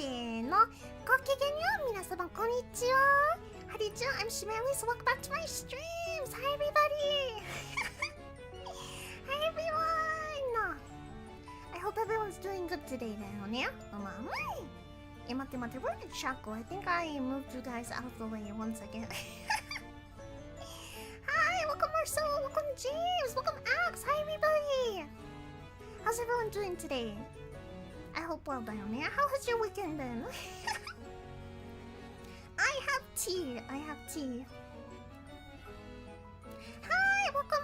せーの。ごきげんよう、皆様こんにちは。How do you do? I'm Shima. Welcome back to my streams. Hi everybody. Hi everyone. I hope everyone's doing good today だよね。待って、where did chat go? I think I moved you guys out of the way. One second. Hi, welcome Marcel, welcome James, welcome Axe. Hi everybody. How's everyone doing today? I hope well done, yeah? How has your weekend been? I have tea. Hi, welcome.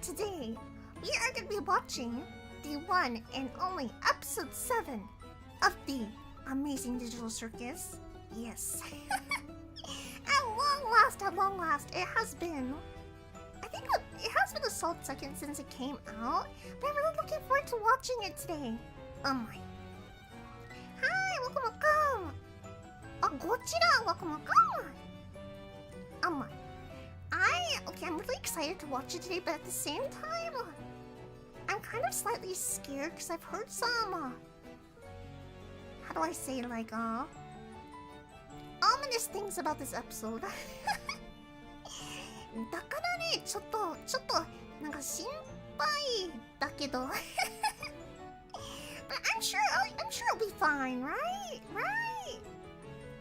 Today, we are going to be watching the one and only episode 7 of the Amazing Digital Circus. Yes. At long last, it has been... I think it has been a solid second since it came out, but I'm really looking forward to watching it today. Oh my. Hi, welcome. Welcome. Oh my. I'm really excited to watch it today, but at the same time, I'm kind of slightly scared because I've heard some, how do I say, like, ominous things about this episode. だからね、ちょっとなんか心配だけど。But I'm sure it'll be fine, right?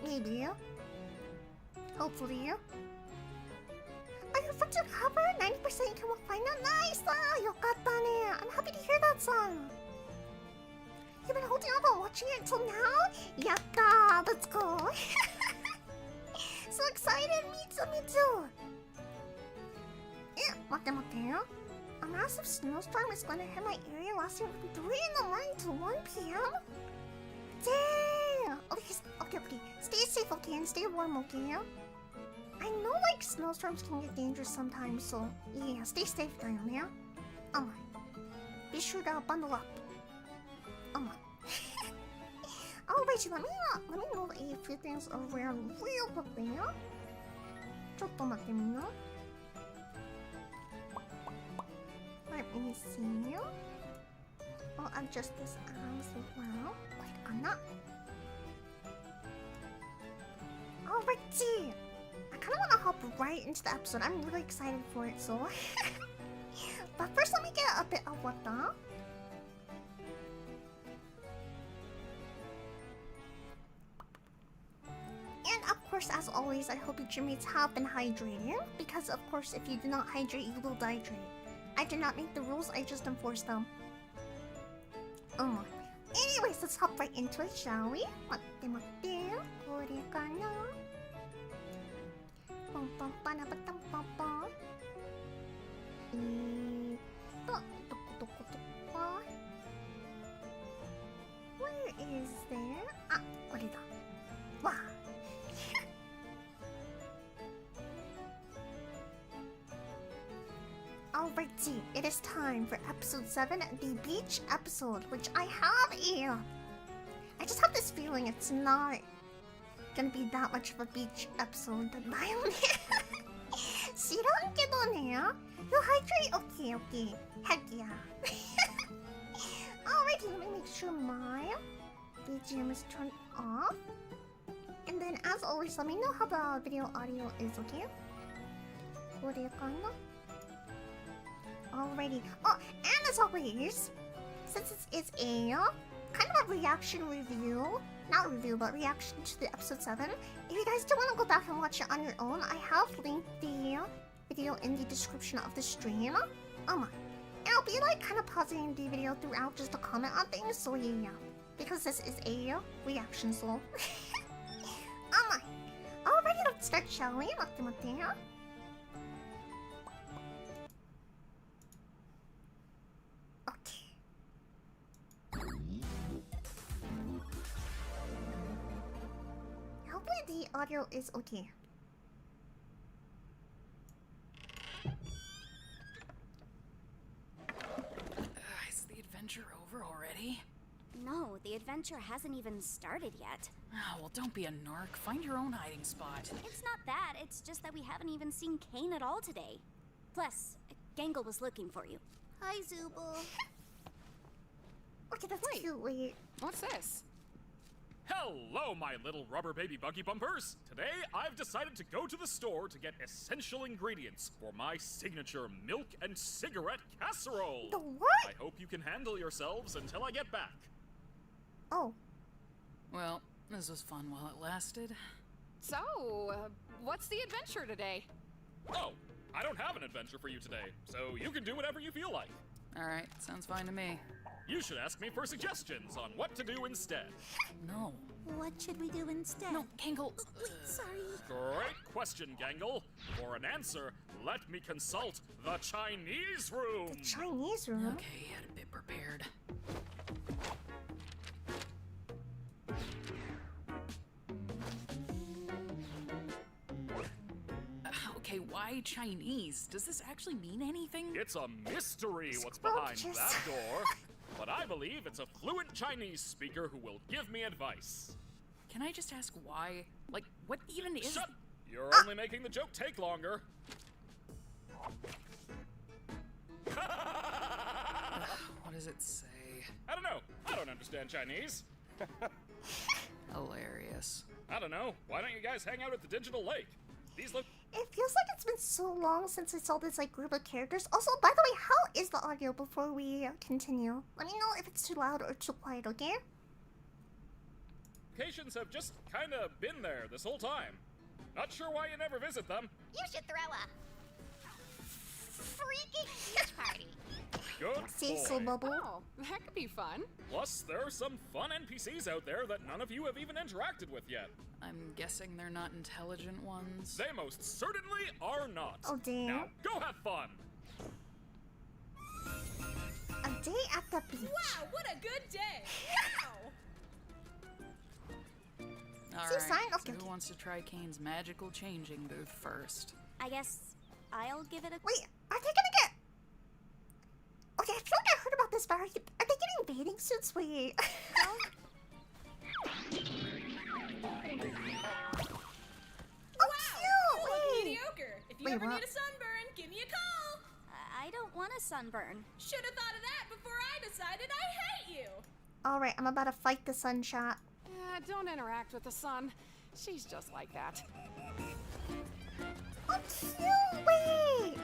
Maybe. Hopefully. Are you front to cover? 90% can walk fine. Nice! よかったね. I'm happy to hear that song. You've been holding off on watching it until now? Yatta! Let's go. So excited! Me too.待ってよ. A massive snowstorm is going to hit my area lasting from 3 in the morning to 1 p.m.? Dang! Okay. Stay safe, okay? And stay warm, okay? I know, like, snowstorms can get dangerous sometimes, so yeah, stay safe, yeah? Oh my. Be sure to bundle up. Oh my. Alrighty, let me move a few things around real quickly, yeah? ちょっと待ってみよ. Let me see. I'll adjust this as well. これかな? Alrighty! I kind of want to hop right into the episode. I'm really excited for it, so... But first, let me get a bit of water. And of course, as always, I hope your Chipmates have been hydrating. Because of course, if you do not hydrate, you will dehydrate. I do not make the rules, I just enforce them. Anyways, let's hop right into it, shall we? 待ってこれかな? Where is there? これだ. Wow. Alrighty, it is time for episode 7, the beach episode, which I just have this feeling it's not gonna be that much of a beach episode. だよね. 知らんけどね. You'll hydrate? Okay. Heck yeah. Alrighty, let me make sure my BGM is turned off. And then, as always, let me know how the video audio is, okay? これかな? Alrighty. And as always, since it's a kind of a reaction review, not review, but reaction to the episode 7, if you guys do want to go back and watch it on your own, I have linked the video in the description of the stream. And I'll be like kind of pausing the video throughout just to comment on things, so yeah. Because this is a reaction, so... Alrighty, let's start, shall we? 待って. Hopefully the audio is okay. Is the adventure over already? No, the adventure hasn't even started yet. Oh, well, don't be a narc. Find your own hiding spot. It's not that. It's just that we haven't even seen Kane at all today. Plus, Gangle was looking for you. Hi, Zooble. Okay, that's Wait. cute. Wait. What's this? Hello, my little rubber baby buggy bumpers! Today, I've decided to go to the store to get essential ingredients for my signature milk and cigarette casserole! The what? I hope you can handle yourselves until I get back. Oh. Well, this was fun while it lasted. So, what's the adventure today? Oh, I don't have an adventure for you today, so you can do whatever you feel like. Alright, sounds fine to me. You should ask me for suggestions on what to do instead. No. What should we do instead? No, Gangle. Sorry. Great question, Gangle. For an answer, let me consult the Chinese room. Chinese room? Okay, had a bit prepared. Okay, why Chinese? Does this actually mean anything? It's a mystery what's behind Scrumptious. that door, but I believe it's a fluent Chinese speaker who will give me advice. Can I just ask why? Like, what even is... Shut! You're only making the joke take longer. What does it say? I don't know. I don't understand Chinese. Hilarious. I don't know. Why don't you guys hang out at the digital lake? These look... It feels like it's been so long since I saw this like group of characters. Also, by the way, how is the audio before we continue? Let me know if it's too loud or too quiet, okay? Locations have just kind of been there this whole time. Not sure why you never visit them. You should throw a freaking beach party. Good Cecil boy. Bubble. Oh, that could be fun. Plus, there are some fun NPCs out there that none of you have even interacted with yet. I'm guessing they're not intelligent ones. They most certainly are not. Oh, damn. Now, go have fun. A day at the beach. Wow, what a good day! Wow! Alright, sign? so Okay, who okay. wants to try Kane's magical changing booth first? I guess I'll give it a... Wait, are they gonna get... Okay, I feel like I heard about this, but are they getting bathing suits? Wait. Oh, cute! You look Wait. mediocre. If you Wait, ever what? need a sunburn, give me a call. I don't want a sunburn. Should have thought of that before I decided I hate you. Alright, I'm about to fight the sunshot. Don't interact with the sun. She's just like that. Oh, cute! Wait!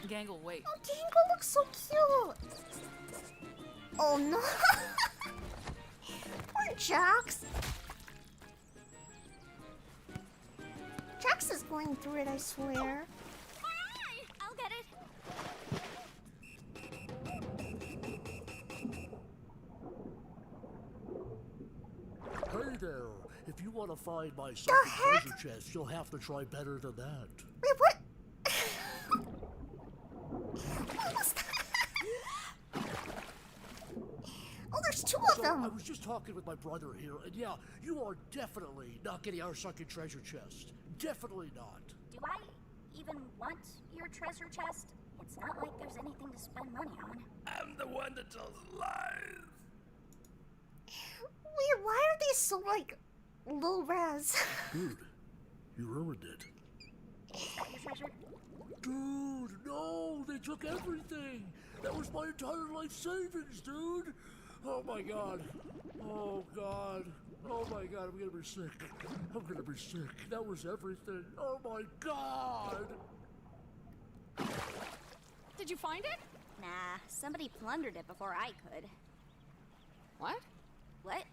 Gangle, wait. Oh, Gangle looks so cute! Oh no! Poor Jax! Jax is going through it, I swear. I'll get it. Hey there! If you want to find my secret treasure chest, you'll have to try better than that. Wait, what? What was that? Oh, there's two of So, I them! was just talking with my brother here, and yeah, you are definitely not getting our secret treasure chest. Definitely not. Do I even want your treasure chest? It's not like there's anything to spend money on. I'm the one that tells lies. Wait, why are they so, like, low res? Dude, you ruined it. Is that your treasure? Dude, no, they took everything. That was my entire life savings, dude. Oh my god. Oh god. Oh my god, I'm gonna be sick. I'm gonna be sick. That was everything. Oh my god. Did you find it? Nah, somebody plundered it before I could. What? What?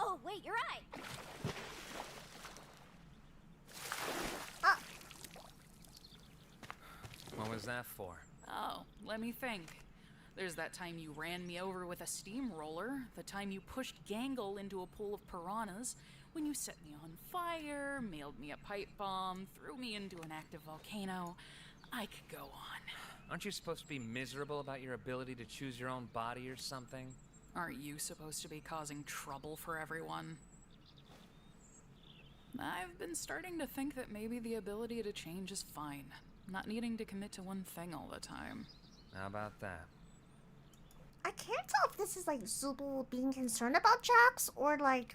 Oh, wait, you're right. What was that for? Oh, let me think. There's that time you ran me over with a steamroller, the time you pushed Gangle into a pool of piranhas, when you set me on fire, mailed me a pipe bomb, threw me into an active volcano. I could go on. Aren't you supposed to be miserable about your ability to choose your own body or something? Aren't you supposed to be causing trouble for everyone? I've been starting to think that maybe the ability to change is fine. Not needing to commit to one thing all the time. How about that? I can't tell if this is like Zubul being concerned about Jax or like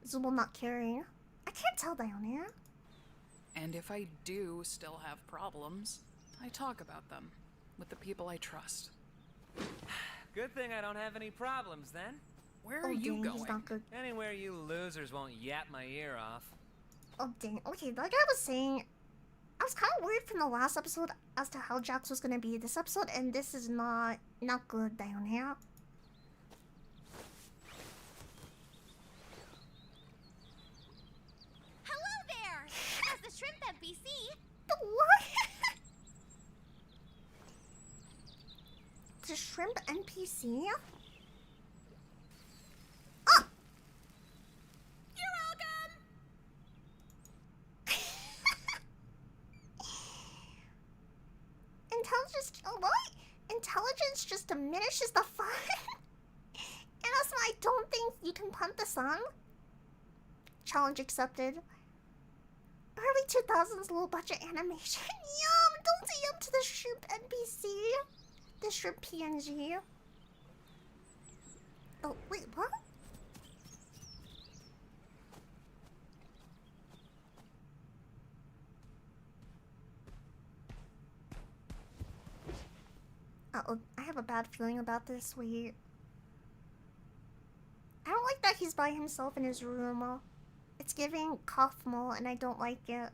Zubul not caring. I can't tell down here. And if I do still have problems, I talk about them with the people I trust. Good thing I don't have any problems then. Where Oh are you dang, going? he's not good. Anywhere you losers won't yap my ear off. Oh dang. Okay, like I was saying, I was kind of worried from the last episode as to how Jax was gonna be this episode, and this is not good down here. Hello there! As the shrimp NPC, What? The shrimp NPC? You're welcome! Intelligence just diminishes the fun. And also, I don't think you can punt the sun. Challenge accepted. Early 2000s low budget animation. Yum! Don't say yum to the shrimp NPC. The shrimp PNG. Oh, wait, what? Uh-oh, I have a bad feeling about this. Wait. I don't like that he's by himself in his room. It's giving Kaufmal, and I don't like it.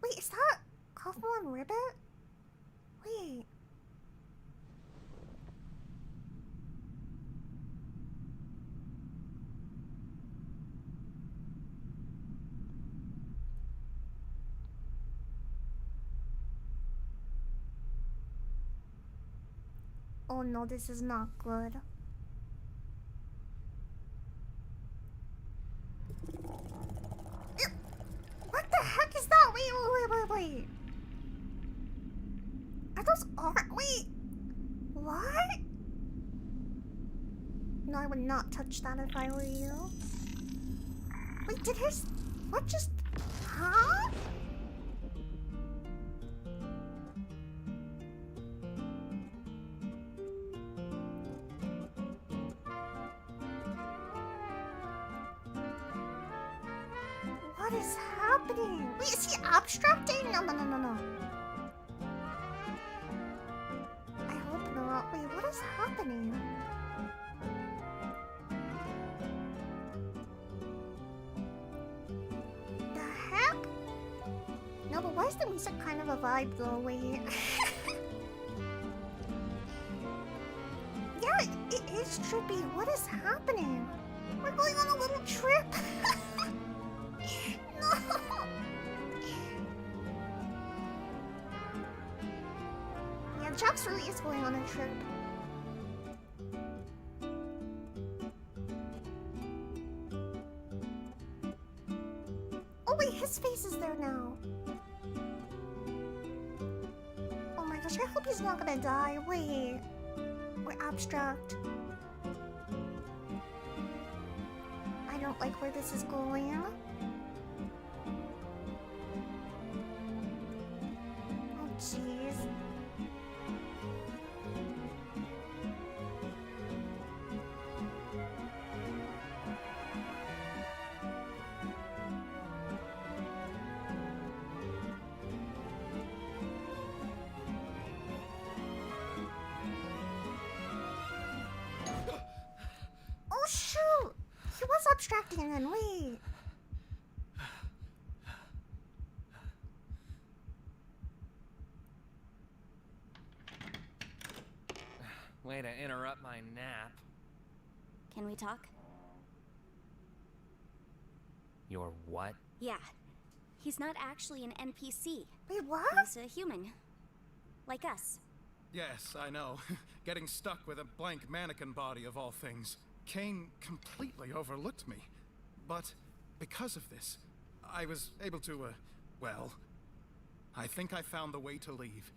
Wait, is that Kaufmal and Ribbit? Wait. Oh no, this is not good. What the heck is that? Wait. Are those wait. What? No, I would not touch that if I were you. Wait, did his... What just... Huh? What is happening? Wait, is he abstracting? No. I hope not. Wait, what is happening? The heck? No, but why is the music kind of a vibe though? Wait. Yeah, it is trippy. What is happening? We're going on a little trip. No! Yeah, Jax really is going on a trip. Oh wait, his face is there now. Oh my gosh, I hope he's not gonna die. Wait. We're abstract. I don't like where this is going. Oh, jeez. Oh, shoot! He was abstracting then, wait. Way to interrupt my nap. can we talk? Your what? Yeah. He's not actually an NPC. Wait, what? He's a human. Like us. Yes, I know. Getting stuck with a blank mannequin body of all things. Kane completely overlooked me. But because of this, I was able to, well, I think I found the way to leave.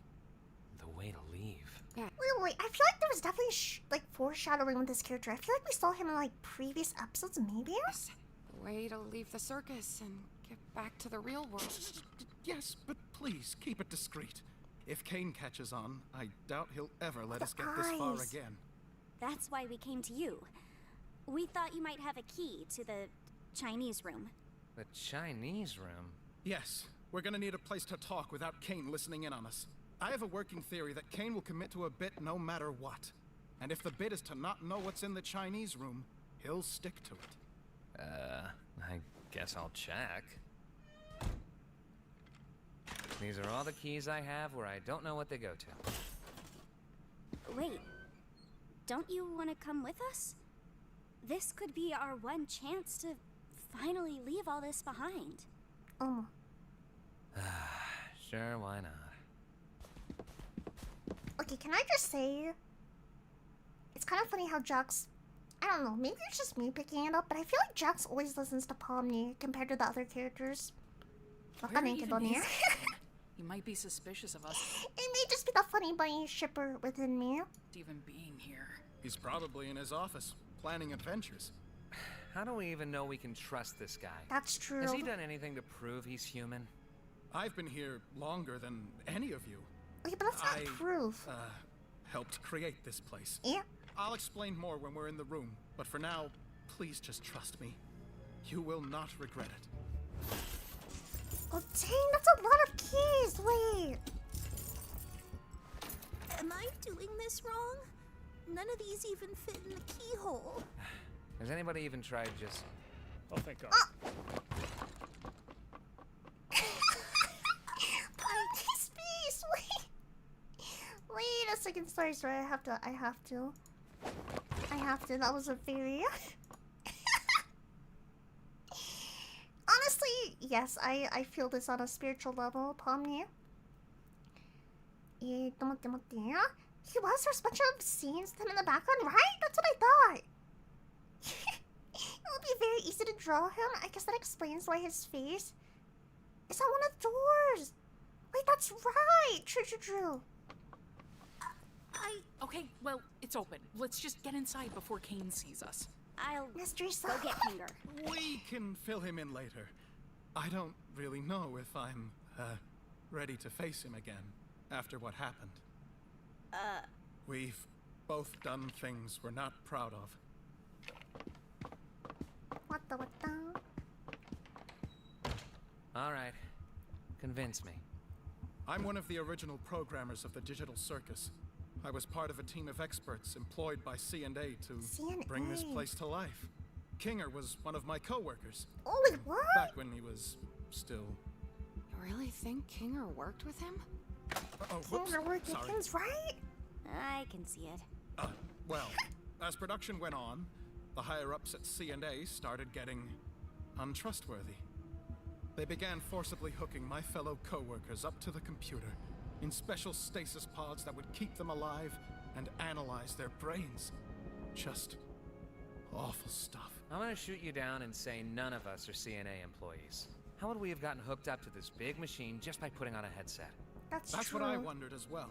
The way to leave. Wait, I feel like there was definitely like foreshadowing with this character. I feel like we saw him in like previous episodes, maybe? The way to leave the circus and get back to the real world. Yes, but please, keep it discreet. If Kane catches on, I doubt he'll ever let us get this far eyes. again. That's why we came to you. We thought you might have a key to the Chinese room. The Chinese room? Yes, we're gonna need a place to talk without Kane listening in on us. I have a working theory that Kane will commit to a bit no matter what. And if the bit is to not know what's in the Chinese room, he'll stick to it. I guess I'll check. These are all the keys I have where I don't know what they go to. Wait, don't you want to come with us? This could be our one chance to finally leave all this behind. Oh. Sure, why not? Okay, can I just say, it's kind of funny how Jax, I don't know, maybe it's just me picking it up, but I feel like Jax always listens to Pomni compared to the other characters. Where even is Kane? He might be suspicious of us. It may just be the funny bunny shipper within me. Even being here. He's probably in his office, planning adventures. How do we even know we can trust this guy? That's true. Has he done anything to prove he's human? I've been here longer than any of you. Okay, but that's not proof. Helped create this place. Yeah. I'll explain more when we're in the room, but for now, please just trust me. You will not regret it. Oh dang, that's a lot of keys, wait. Am I doing this wrong? None of these even fit in the keyhole. Has anybody even tried just... Oh, thank God. Space, wait a second, sorry, I have to, that was a very... Honestly, yes, I feel this on a spiritual level, Pomni. He was, there's a bunch of scenes with him in the background, right? That's what I thought. It would be very easy to draw him. I guess that explains why his face is on one of the doors. Wait, that's right. True. Okay, well, it's open. Let's just get inside before Kane sees us. I'll Mystery go get Kinger. We can fill him in later. I don't really know if I'm, ready to face him again after what happened. We've both done things we're not proud of. What the? Alright. Convince me. I'm one of the original programmers of the Digital Circus. I was part of a team of experts employed by C&A to bring this place to life. Kinger was one of my co-workers. Holy what? Back when he was still... You really think Kinger worked with him? Oh, whoops. Kinger worked with Sorry. him, right? I can see it. Well, as production went on, the higher-ups at C&A started getting untrustworthy. They began forcibly hooking my fellow co-workers up to the computer in special stasis pods that would keep them alive and analyze their brains. Just awful stuff. I'm gonna shoot you down and say none of us are CNA employees. How would we have gotten hooked up to this big machine just by putting on a headset? That's That's true. what I wondered as well.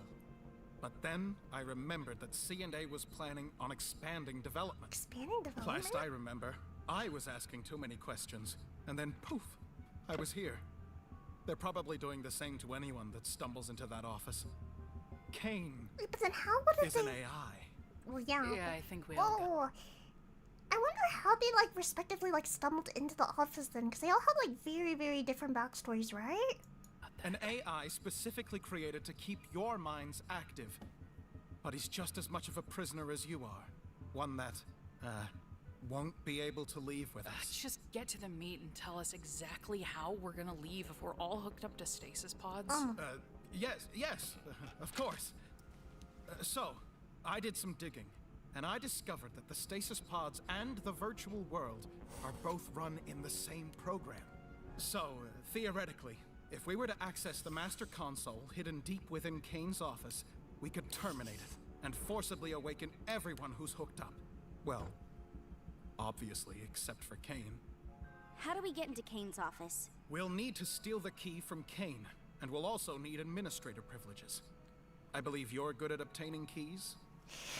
But then I remembered that C&A was planning on expanding development. Expanding development? Last I remember, I was asking too many questions, and then poof, I was here. They're probably doing the same to anyone that stumbles into that office. Kane Wait, but then how would is they... an AI. Well, yeah. Yeah, I think we all got Oh, I wonder how they respectively stumbled into the office then, because they all have very, very different backstories, right? An AI specifically created to keep your minds active. But he's just as much of a prisoner as you are. One that, won't be able to leave with us. Just get to the meat and tell us exactly how we're gonna leave if we're all hooked up to stasis pods. Yes, of course. So, I did some digging, and I discovered that the stasis pods and the virtual world are both run in the same program. So, theoretically, if we were to access the master console hidden deep within Kane's office, we could terminate it and forcibly awaken everyone who's hooked up. Well, obviously, except for Kane. How do we get into Kane's office? We'll need to steal the key from Kane, and we'll also need administrator privileges. I believe you're good at obtaining keys?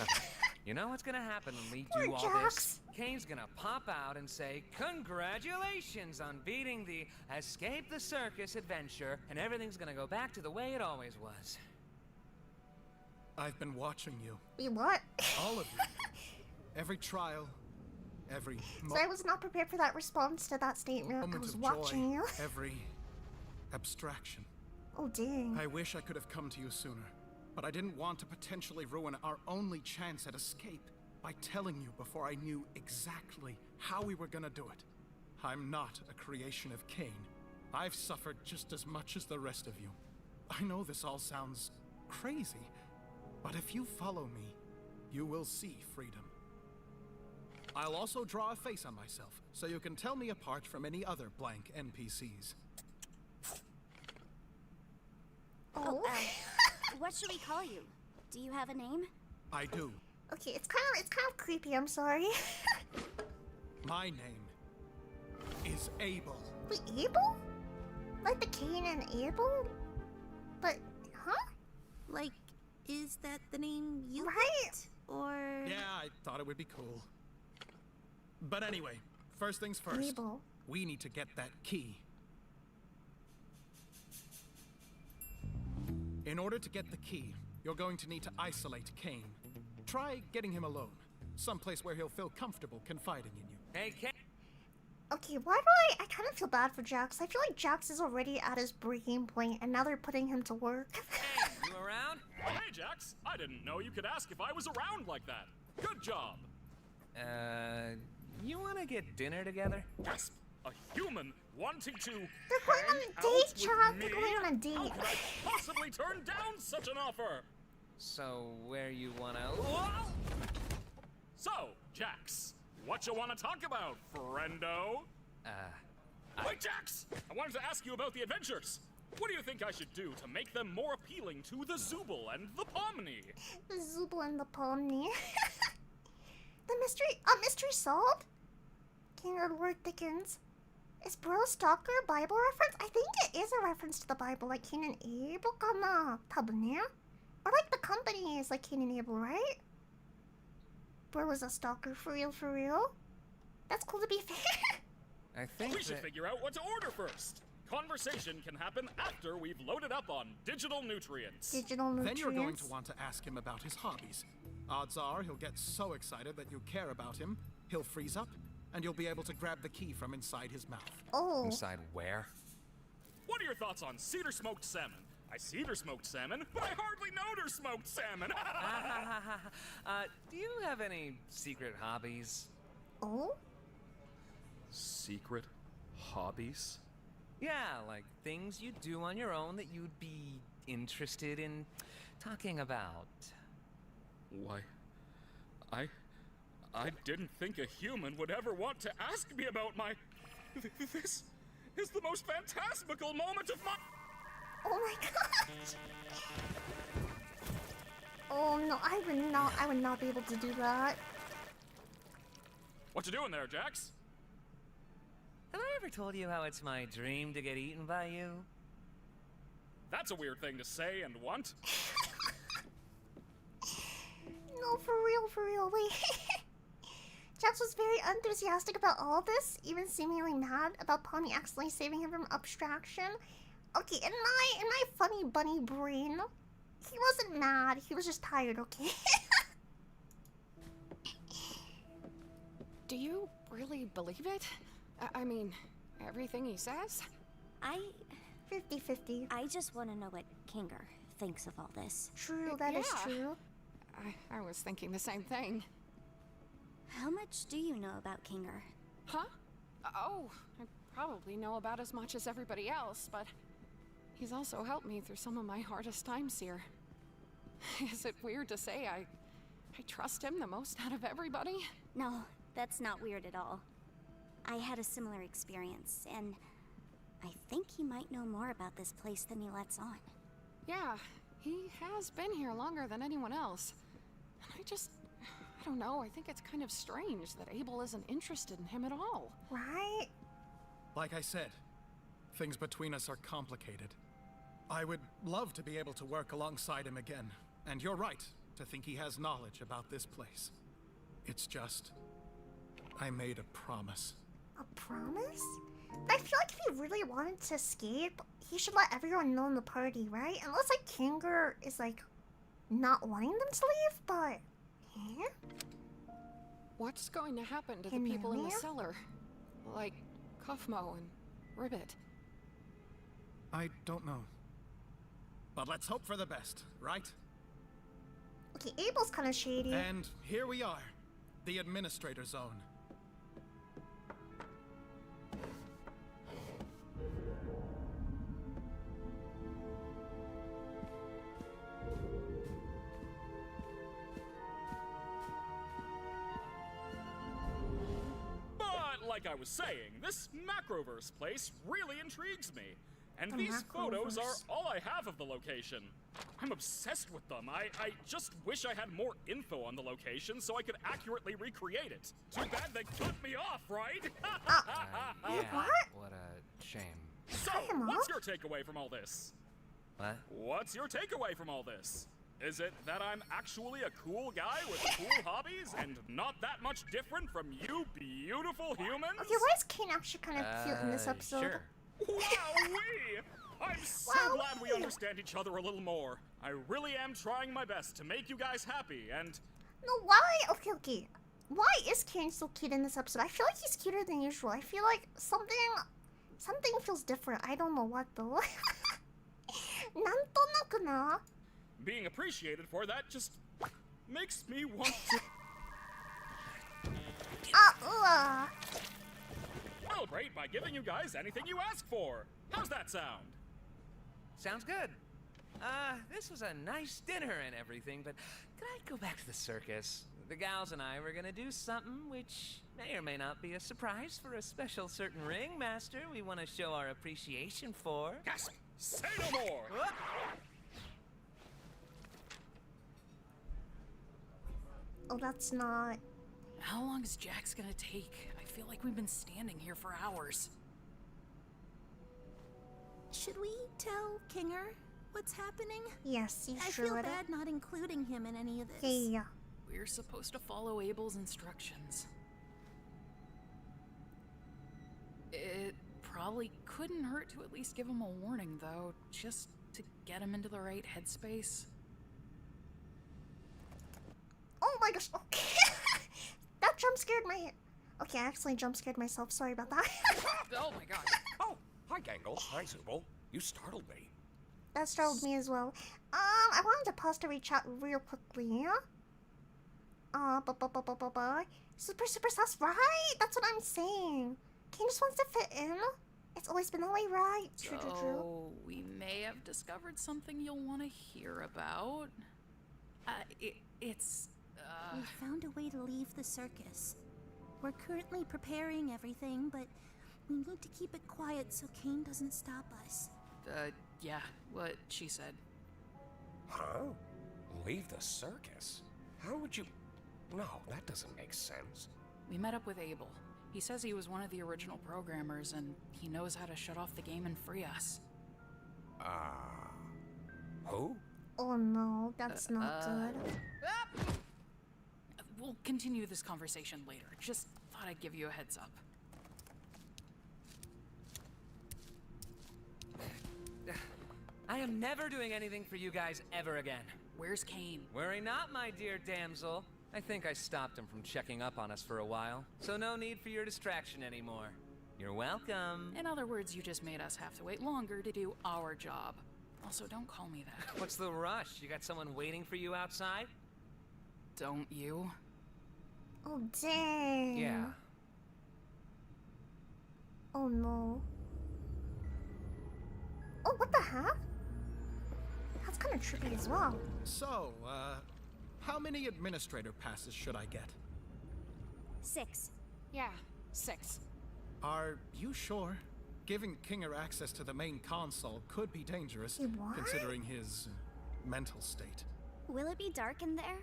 Okay. You know what's gonna happen when we Poor do all Jax. this? Kane's gonna pop out and say, "Congratulations on beating the Escape the Circus adventure," and everything's gonna go back to the way it always was. I've been watching you. Wait, what? All of you. Every trial, every So I was not prepared for that response to that statement. I moment was of watching joy, you. every abstraction. Oh, dang. I wish I could have come to you sooner, but I didn't want to potentially ruin our only chance at escape by telling you before I knew exactly how we were gonna do it. I'm not a creation of Cain. I've suffered just as much as the rest of you. I know this all sounds crazy, but if you follow me, you will see freedom. I'll also draw a face on myself, so you can tell me apart from any other blank NPCs. Oh. What should we call you? Do you have a name? I do. Okay, it's kind of creepy. I'm sorry. My name is Abel. Wait, Abel? Like the Cain and Abel? But, huh? Like, is that the name you Right. picked? Or... Yeah, I thought it would be cool. But anyway, first things first. Abel. We need to get that key. In order to get the key, you're going to need to isolate Cain. Try getting him alone. Someplace where he'll feel comfortable confiding in you. Hey, Cain. Okay, why do I kind of feel bad for Jax. I feel like Jax is already at his breaking point, and now they're putting him to work. Hey, you around? Oh, hey, Jax. I didn't know you could ask if I was around like that. Good job. You wanna get dinner together? Gasp! A human wanting to They're going on a hang date, out Chad. with They're me? going on a How date. could I possibly turn down such an offer? So, where you wanna... So, Jax, what you want to talk about, friendo? Wait, Jax! I wanted to ask you about the adventures. What do you think I should do to make them more appealing to the Zooble and the Pomni? The Zooble and the Pomni. The mystery solved? King Edward Dickens. Is Bro Stalker a Bible reference? I think it is a reference to the Bible, like Cain and Abel kana tabune. Or like the company is like Cain and Abel, right? Bro was a stalker for real, for real. That's cool to be fair. I think We should figure out what to order first. Conversation can happen after we've loaded up on digital nutrients. Digital nutrients. Then you're going to want to ask him about his hobbies. Odds are he'll get so excited that you care about him, he'll freeze up, and you'll be able to grab the key from inside his mouth. Oh. Inside where? What are your thoughts on cedar smoked salmon? I cedar smoked salmon, but I hardly know der smoked salmon. Do you have any secret hobbies? Oh? Secret hobbies? Yeah, like things you do on your own that you'd be interested in talking about. Why, I didn't think a human would ever want to ask me about my... This is the most phantasmical moment of my... Oh my god. Oh no, I would not be able to do that. What you doing there, Jax? Have I ever told you how it's my dream to get eaten by you? That's a weird thing to say and want. No, for real, wait. Jax was very enthusiastic about all this, even seemingly mad about Pomni accidentally saving him from abstraction. Okay, in my funny bunny brain, he wasn't mad, he was just tired, okay? Do you really believe it? I mean, everything he says? 50-50. I just want to know what Kinger thinks of all this. True, that is Yeah. true. I was thinking the same thing. How much do you know about Kinger? Huh? Oh, I probably know about as much as everybody else, but he's also helped me through some of my hardest times here. Is it weird to say I trust him the most out of everybody? No, that's not weird at all. I had a similar experience, and I think he might know more about this place than he lets on. Yeah, he has been here longer than anyone else. And I don't know, I think it's kind of strange that Abel isn't interested in him at all. Right? Like I said, things between us are complicated. I would love to be able to work alongside him again, and you're right to think he has knowledge about this place. It's just, I made a promise. A promise? But I feel like if he really wanted to escape, he should let everyone know in the party, right? Unless like Kinger is like not wanting them to leave, but... Huh? What's going to happen to the people in the Amelia? cellar? Like Kofmo and Ribbit. I don't know. But let's hope for the best, right? Okay, Abel's kind of shady. And here we are, the Administrator Zone. But like I was saying, this Macroverse place really intrigues me. And The these photos are Macroverse. all I have of the location. I'm obsessed with them. I just wish I had more info on the location so I could accurately recreate it. Too bad they cut me off, right? Yeah, What? what a shame. So, Cut him what's off? your takeaway from all this? What? What's your takeaway from all this? Is it that I'm actually a cool guy with cool hobbies and not that much different from you beautiful humans? Okay, why is Kane actually kind of cute in this episode? Sure. Wowee! I'm so Wowee! glad we understand each other a little more. I really am trying my best to make you guys happy, and No, why? Okay. Why is Kane so cute in this episode? I feel like he's cuter than usual. I feel like something feels different. I don't know what though. なんとなくな。 being appreciated for that just makes me want to celebrate by giving you guys anything you ask for. How's that sound? Sounds good. This was a nice dinner and everything, but could I go back to the circus? The gals and I were gonna do something which may or may not be a surprise for a special certain ringmaster we want to show our appreciation for. Gasp! Say no more! Whoop. Oh, that's not. How long is Jax gonna take? I feel like we've been standing here for hours. Should we tell Kinger what's happening? Yes, you I should. feel bad not including him in any of this. Yeah. We're supposed to follow Abel's instructions. It probably couldn't hurt to at least give him a warning, though, just to get him into the right headspace. Oh my gosh. Okay. That jump scared my. Okay, I actually jump scared myself. Sorry about that. Oh my god. Oh, hi, Gangle. Hi, Zubul. You startled me. That startled me as well. I wanted to pause to reach out real quickly. Super sus, right? That's what I'm saying. Kane just wants to fit in. It's always been that way, right? True. So, we may have discovered something you'll want to hear about. It's We found a way to leave the circus. We're currently preparing everything, but we need to keep it quiet so Kane doesn't stop us. yeah, what she said. Huh? Leave the circus? How would you... No, that doesn't make sense. We met up with Abel. He says he was one of the original programmers, and he knows how to shut off the game and free us. Who? Oh no, that's not good. We'll continue this conversation later. Just thought I'd give you a heads up. I am never doing anything for you guys ever again. Where's Kane? Worry not, my dear damsel. I think I stopped him from checking up on us for a while, so no need for your distraction anymore. You're welcome. In other words, you just made us have to wait longer to do our job. Also, don't call me that. What's the rush? You got someone waiting for you outside? Don't you? Oh dang. Yeah. Oh no. Oh, what the heck? That's kind of trippy as well. So, how many administrator passes should I get? 6. Yeah, 6. Are you sure? Giving Kinger access to the main console could be dangerous, Wait, what? considering his mental state. Will it be dark in there?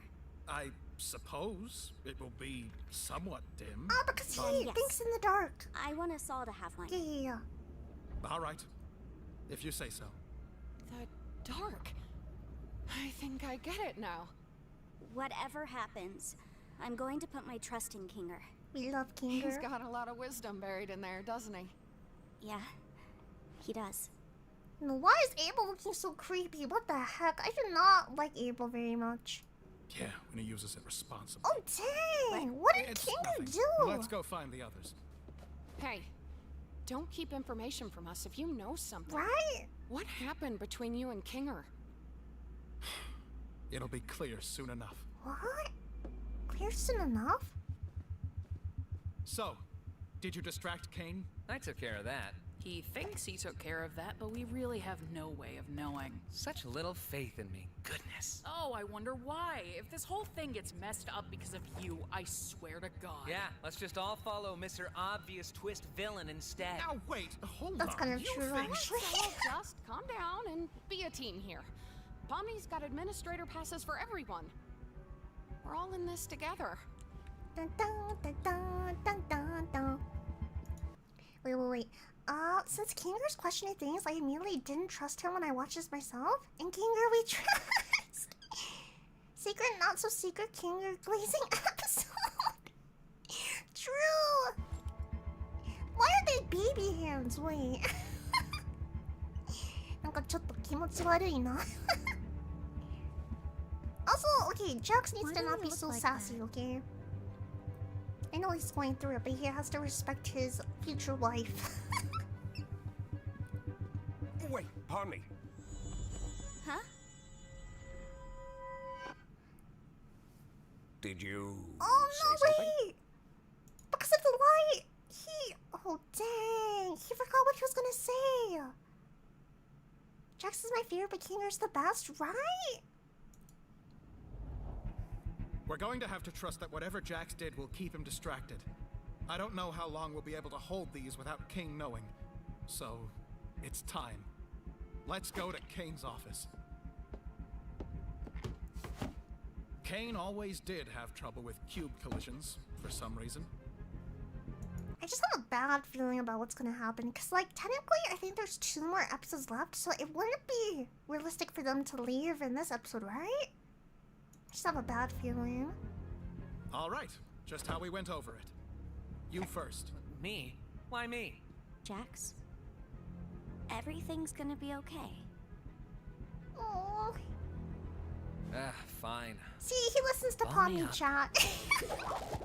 I suppose it will be somewhat dim. Ah, because he Yes. thinks in the dark. I want us all to have one. Yeah. All right, if you say so. The dark. I think I get it now. Whatever happens, I'm going to put my trust in Kinger. We love Kinger. He's got a lot of wisdom buried in there, doesn't he? Yeah, he does. No, why is Abel looking so creepy? What the heck? I do not like Abel very much. Yeah, when he uses it responsibly. Oh dang! What did It's Kinger nothing. do? Let's go find the others. Hey, don't keep information from us if you know something. Right? What happened between you and Kinger? It'll be clear soon enough. What? Clear soon enough? So, did you distract Kane? I took care of that. He thinks he took care of that, but we really have no way of knowing. Such little faith in me. Goodness. Oh, I wonder why. If this whole thing gets messed up because of you, I swear to God. Yeah, let's just all follow Mr. Obvious Twist Villain instead. Now wait, hold That's on. kind of You true, think- actually. So just calm down and be a team here. Pomni's got administrator passes for everyone. We're all in this together. Dun, dun, dun, dun, dun, dun, dun. Wait. Since Kinger's questioning things, I immediately didn't trust him when I watched this myself. And Kinger we trust. Secret, not so secret Kinger glazing episode. True. Why are they baby hands? Wait. なんかちょっと気持ち悪いな。Also, okay, Jax needs Why to do not you be look so like sassy, that? okay? I know he's going through it, but he has to respect his future wife. Wait, Pomni. Huh? Did you Oh say no, something? wait! Because of the light! Oh dang! He forgot what he was gonna say! Jax is my favorite, but Kinger's the best, right? We're going to have to trust that whatever Jax did will keep him distracted. I don't know how long we'll be able to hold these without Kane knowing. So, it's time. Let's go to Kane's office. Kane always did have trouble with cube collisions, for some reason. I just have a bad feeling about what's gonna happen, because, like, technically, I think there's 2 more episodes left, so it wouldn't be realistic for them to leave in this episode, right? I just have a bad feeling. All right, just how we went over it. You first. Me? Why me? Jax? Everything's gonna be okay. Oh, Ah, fine. see, he listens to Bum me Pomni up. chat.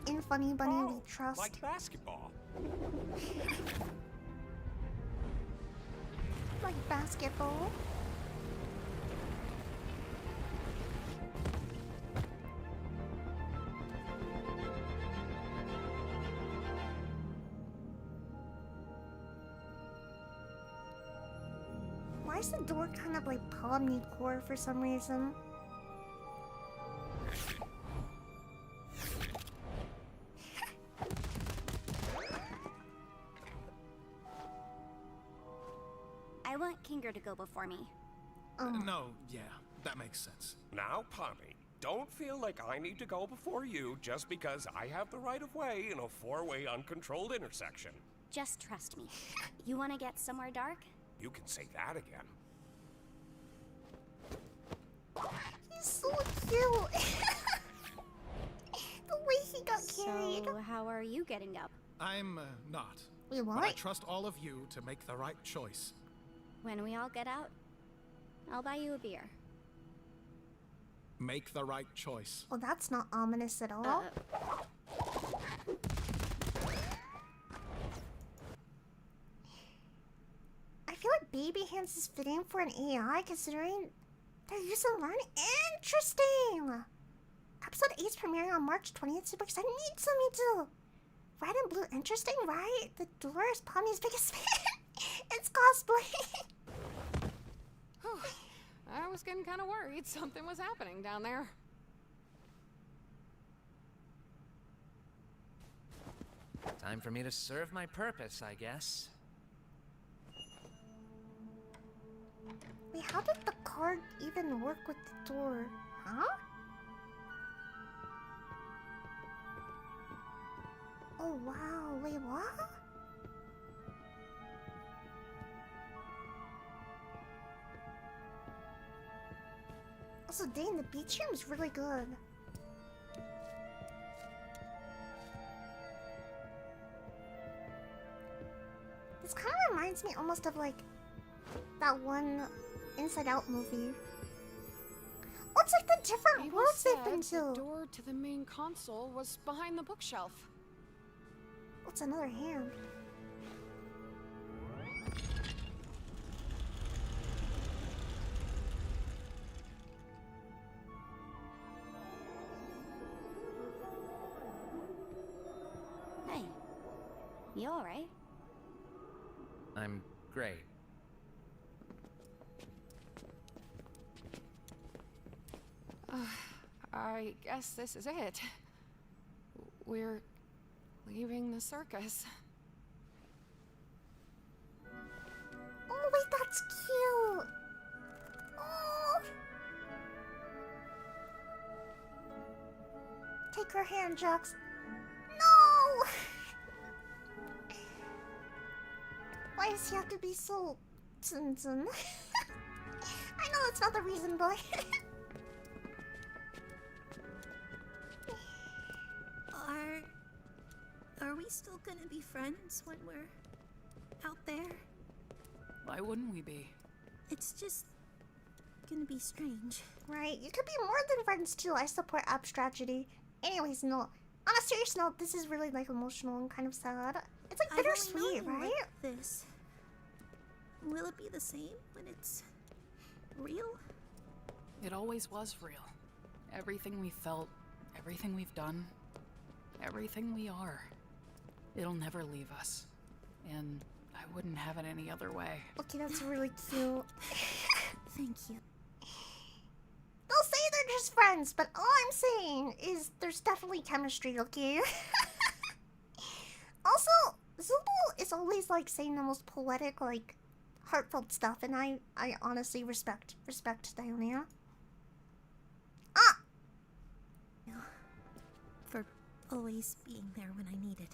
In Funny Bunny, we trust. Like basketball. Like basketball. Why is the door kind of like Pomni core for some reason? I want Kinger to go before me. No, yeah, that makes sense. Now, Pomni, don't feel like I need to go before you just because I have the right of way in a 4-way uncontrolled intersection. Just trust me. You want to get somewhere dark? You can say that again. He's so cute. The way he got carried. So, how are you getting up? I'm not. Wait, But I what? trust all of you to make the right choice. When we all get out, I'll buy you a beer. Make the right choice. Well, that's not ominous at all. I feel like Baby Hands is fitting for an AI considering they're using learn. Interesting! Episode 8 is premiering on March 20th. Super excited. Me too. Red and blue, interesting, right? The door is Pomni's biggest fan. It's cosplay. Whew. I was getting kind of worried something was happening down there. Time for me to serve my purpose, I guess. Wait, how did the card even work with the door? Huh? Oh wow, wait, what? Also, dang, the beach room is really good. This kind of reminds me almost of like that one Inside Out movie. Oh, it's like the different Ava worlds they've been said the to. door to the main console was behind the bookshelf. What's another hand? Hey, you alright? I'm great. I guess this is it. We're leaving the circus. Oh wait, that's cute. Oh. Take her hand, Jax. No. Why does he have to be so zun? I know that's not the reason, but Are we still gonna be friends when we're out there? Why wouldn't we be? It's just gonna be strange. right, you could be more than friends too. I support abstractity. Anyways, no. On a serious note, this is really like emotional and kind of sad. It's like bittersweet, I've only known right? you like this. Will it be the same when it's real? It always was real. Everything we felt, everything we've done, everything we are. It'll never leave us. And I wouldn't have it any other way. Okay, that's really cute. Thank you. They'll say they're just friends, but all I'm saying is there's definitely chemistry, okay? Also, Zubul is always like saying the most poetic, like heartfelt stuff, and I honestly respect Dionia. Ah! For always being there when I needed.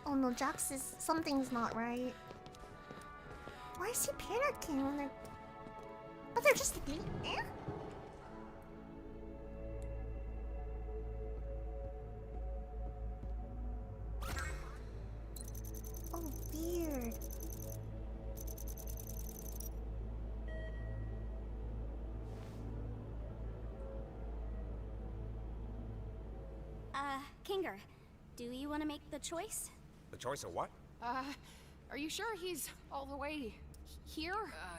Oh no, Jax is... something's not right. Why is he panicking when they're... But they're just... Eh? Oh, weird. Kinger, do you want to make the choice? The choice of what? Are you sure he's all the way here?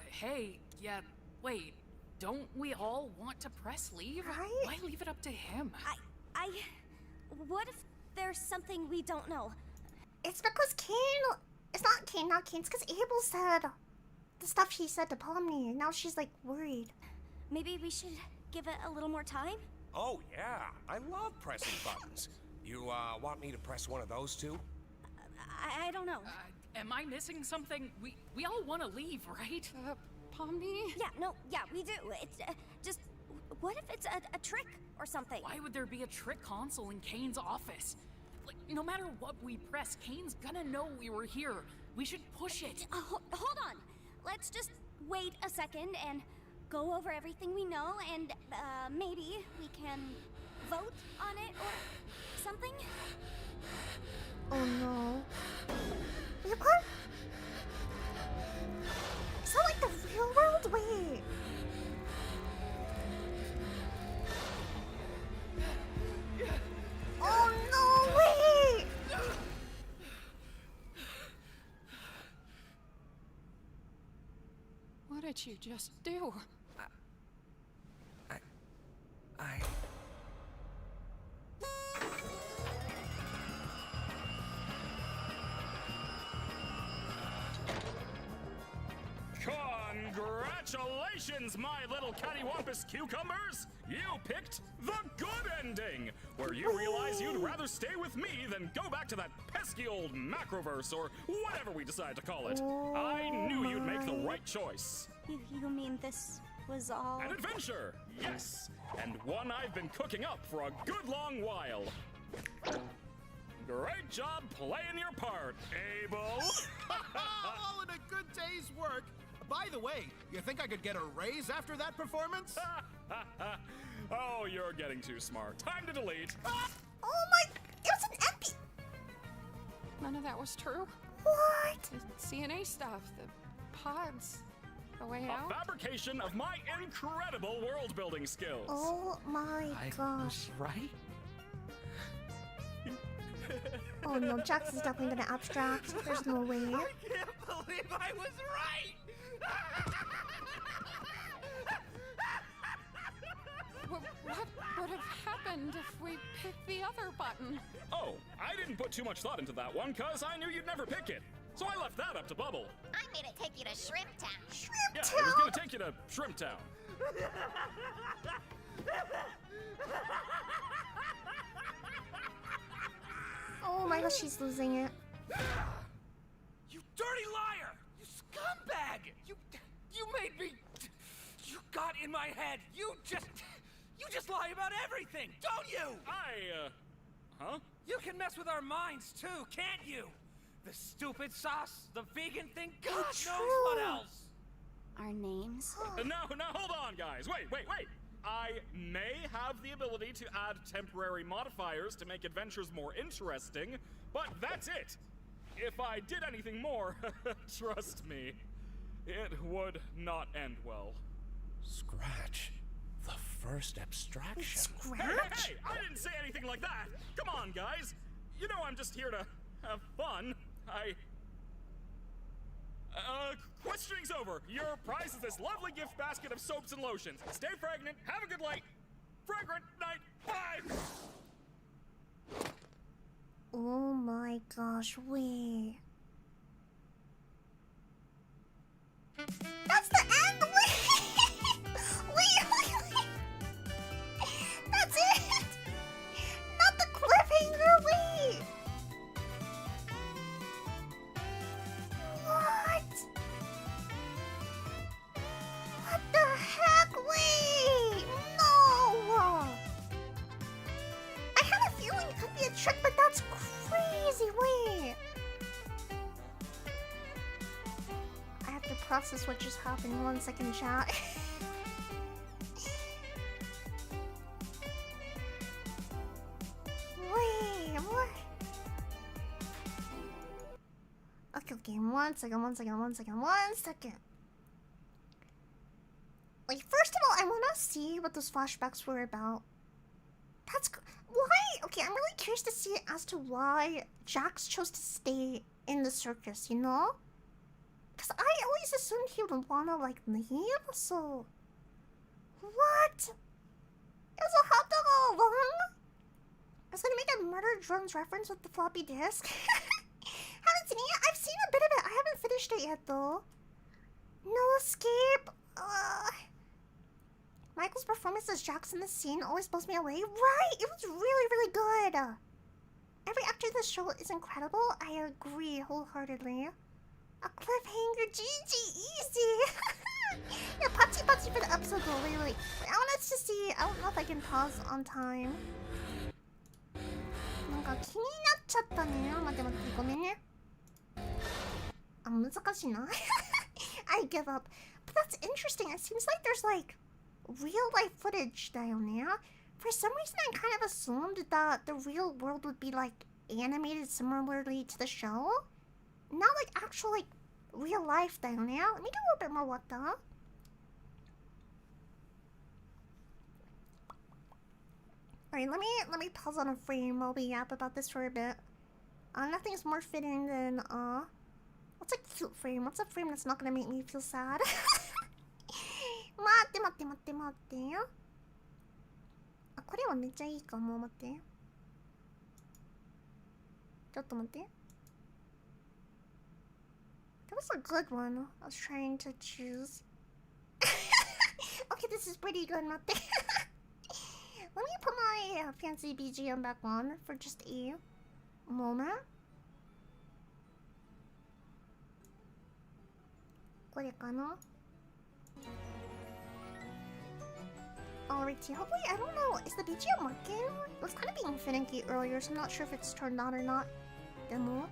Hey, yeah, wait. Don't we all want to press leave? Right? Why leave it up to him? What if there's something we don't know? It's because Kane... It's not Kane, it's because Abel said the stuff she said to Pomni, and now she's like worried. Maybe we should give it a little more time? Oh, yeah. I love pressing buttons. You, want me to press one of those too? I don't know. Am I missing something? We all want to leave, right? Pomni? Yeah, we do. It's just, what if it's a trick or something? Why would there be a trick console in Kane's office? Like, no matter what we press, Kane's gonna know we were here. We should push it. Hold on. Let's just wait a second and go over everything we know, and maybe we can vote on it or something? Oh no. What? Is that like the real world? Wait. Oh no, wait! What did you just do? I... Congratulations, my little cattywampus cucumbers! You picked the good ending, where you realize you'd rather stay with me than go back to that pesky old macroverse or whatever we decide to call it. I knew you'd make the right choice. You mean this was all... An adventure, yes, and one I've been cooking up for a good long while. Great job playing your part, Abel. All in a good day's work. By the way, you think I could get a raise after that performance? Oh, you're getting too smart. Time to delete. Oh my... It was an empty... None of that was true? What? The CNA stuff, the pods, the way out. A fabrication of my incredible world-building skills. Oh my I gosh. was right. Oh no, Jax is definitely gonna abstract. There's no way. I can't believe I was right. What would have happened if we picked the other button? Oh, I didn't put too much thought into that one, cause I knew you'd never pick it. So I left that up to Bubble. I made it take you to Shrimp Town. Yeah, it was gonna take you to Shrimp Town. Oh my gosh, she's losing it. You dirty liar! You scumbag! You made me. You got in my head. You just lie about everything, don't you? Huh? You can mess with our minds too, can't you? The stupid sauce, the vegan thing, God knows what else. Our names? No, hold on, guys. Wait. I may have the ability to add temporary modifiers to make adventures more interesting, but that's it. If I did anything more, trust me, it would not end well. Scratch. The first abstraction. Scratch? Hey, I didn't say anything like that. Come on, guys. You know I'm just here to have fun. Questioning's over. Your prize is this lovely gift basket of soaps and lotions. Stay fragrant, have a good night. Fragrant night, bye! Oh my gosh, wait. That's the end! Wait! That's it! Not the cliffhanger, wait! What? What the heck? Wait! No! I have a feeling it could be a trick, but that's crazy. Wait. I have to process what just happened. 1 second, chat. Wait, what? Okay, 1 second. Like, first of all, I want to see what those flashbacks were about. Why? Okay, I'm really curious to see as to why Jax chose to stay in the circus, you know? Because I always assumed he would want to, like, leave, so... What? It was a hot dog all along? I was gonna make a Murder Drones reference with the floppy disk. Haven't seen it yet? I've seen a bit of it. I haven't finished it yet, though. No escape. Michael's performance as Jax in the scene always blows me away. Right! It was really, really good. Every actor in the show is incredible. I agree wholeheartedly. A cliffhanger, GG, easy. Yeah, patsy for the episode though. Wait. I want us to see. I don't know if I can pause on time. なんか気になっちゃったね。待って、ごめんね。あ、難しいな。I give up. But that's interesting. It seems like there's like real life footage down there. For some reason, I kind of assumed that the real world would be like animated similarly to the show. Not like actual like real life down there. Let me do a little bit more what the. Alright, let me pause on a frame while we yap about this for a bit. Nothing's more fitting than what's a cute frame? What's a frame that's not gonna make me feel sad? 待ってよ。あ、これはめっちゃいいかも。待って。ちょっと待って。That was a good one. I was trying to choose. Okay, this is pretty good. 待って。Let me put my fancy BGM back on for just a moment. これかな? Alrighty, hopefully, I don't know, is the BGM working? It was kind of being finicky earlier, so I'm not sure if it's turned on or not. でも、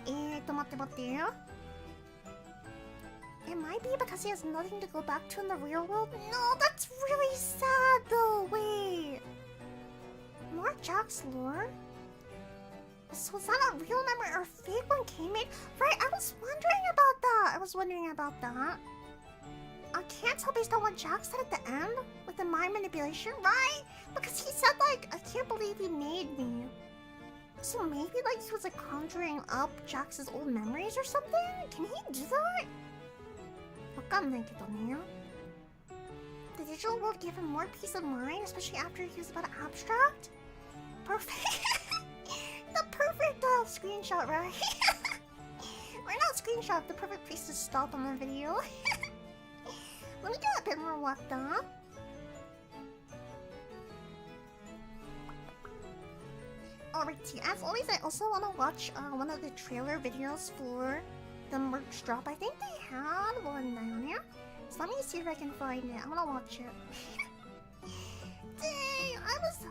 待って。It might be because he has nothing to go back to in the real world. No, that's really sad though. Wait. More Jax lore? So is that a real memory or a fake one? entertainment. Right, I was wondering about that. I was wondering about that. I can't tell based on what Jack said at the end with the mind manipulation, right? Because he said like, I can't believe he made me. So maybe like he was like conjuring up Jax's old memories or something? Can he do that? わかんないけどね. The digital world gave him more peace of mind, especially after he was about to abstract. Perfect. The perfect screenshot, right? Or not screenshot, the perfect place to stop on the video. Let me do a bit more walk though. Alrighty, as always, I also want to watch one of the trailer videos for the merch drop. I think they had one down here. So let me see if I can find it. I'm gonna watch it. Dang, I was...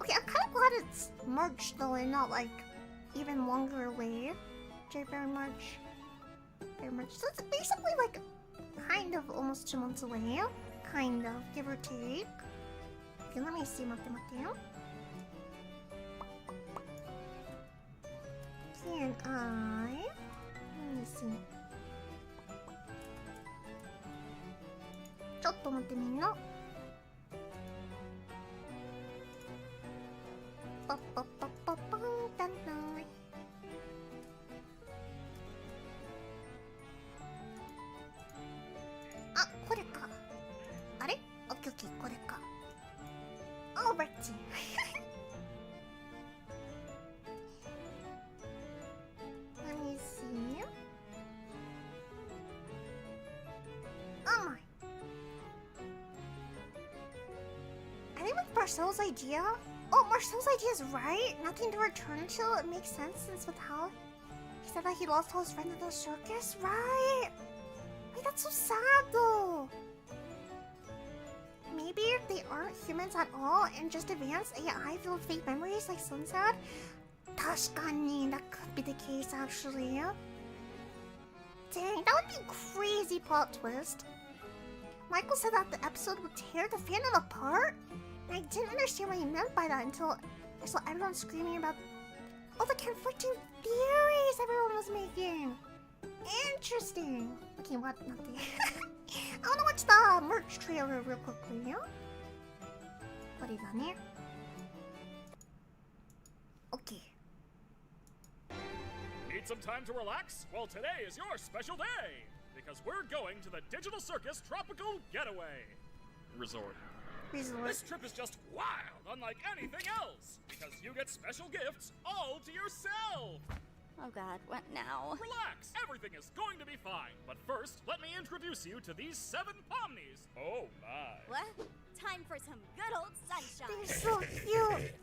Okay, I'm kind of glad it's merch though and not like even longer away. J-Bear merch. Bear merch. So it's basically like kind of almost 2 months away. Kind of, give or take. Okay, let me see. Can I? Let me see. ちょっと待ってみんな。パッパッパッパッパンタンタン。あ、これか。あれ？オッケーオッケー、これか。Alrighty. Let me see. Oh my. I think with Marcel's idea. Oh, Marcel's idea is right. Nothing to return to. It makes sense since with how he said that he lost all his friends at the circus, right? Wait, that's so sad though. Maybe if they aren't humans at all and just advanced AI filled fake memories like Sun said. 確かに, that could be the case actually. Dang, that would be a crazy plot twist. Michael said that the episode would tear the fandom apart. And I didn't understand what he meant by that until I saw everyone screaming about all the conflicting theories everyone was making. Interesting. Okay, what? Nothing. I wanna watch the merch trailer real quickly, yeah? What is on here? Okay. Need some time to relax? Well, today is your special day! Because we're going to the Digital Circus Tropical Getaway Resort. This trip is just wild, unlike anything else! Because you get special gifts all to yourself! Oh god, what now? Relax! Everything is going to be fine. But first, let me introduce you to these 7 Pomnies. Oh my. What? Time for some good old sunshine. They're so cute.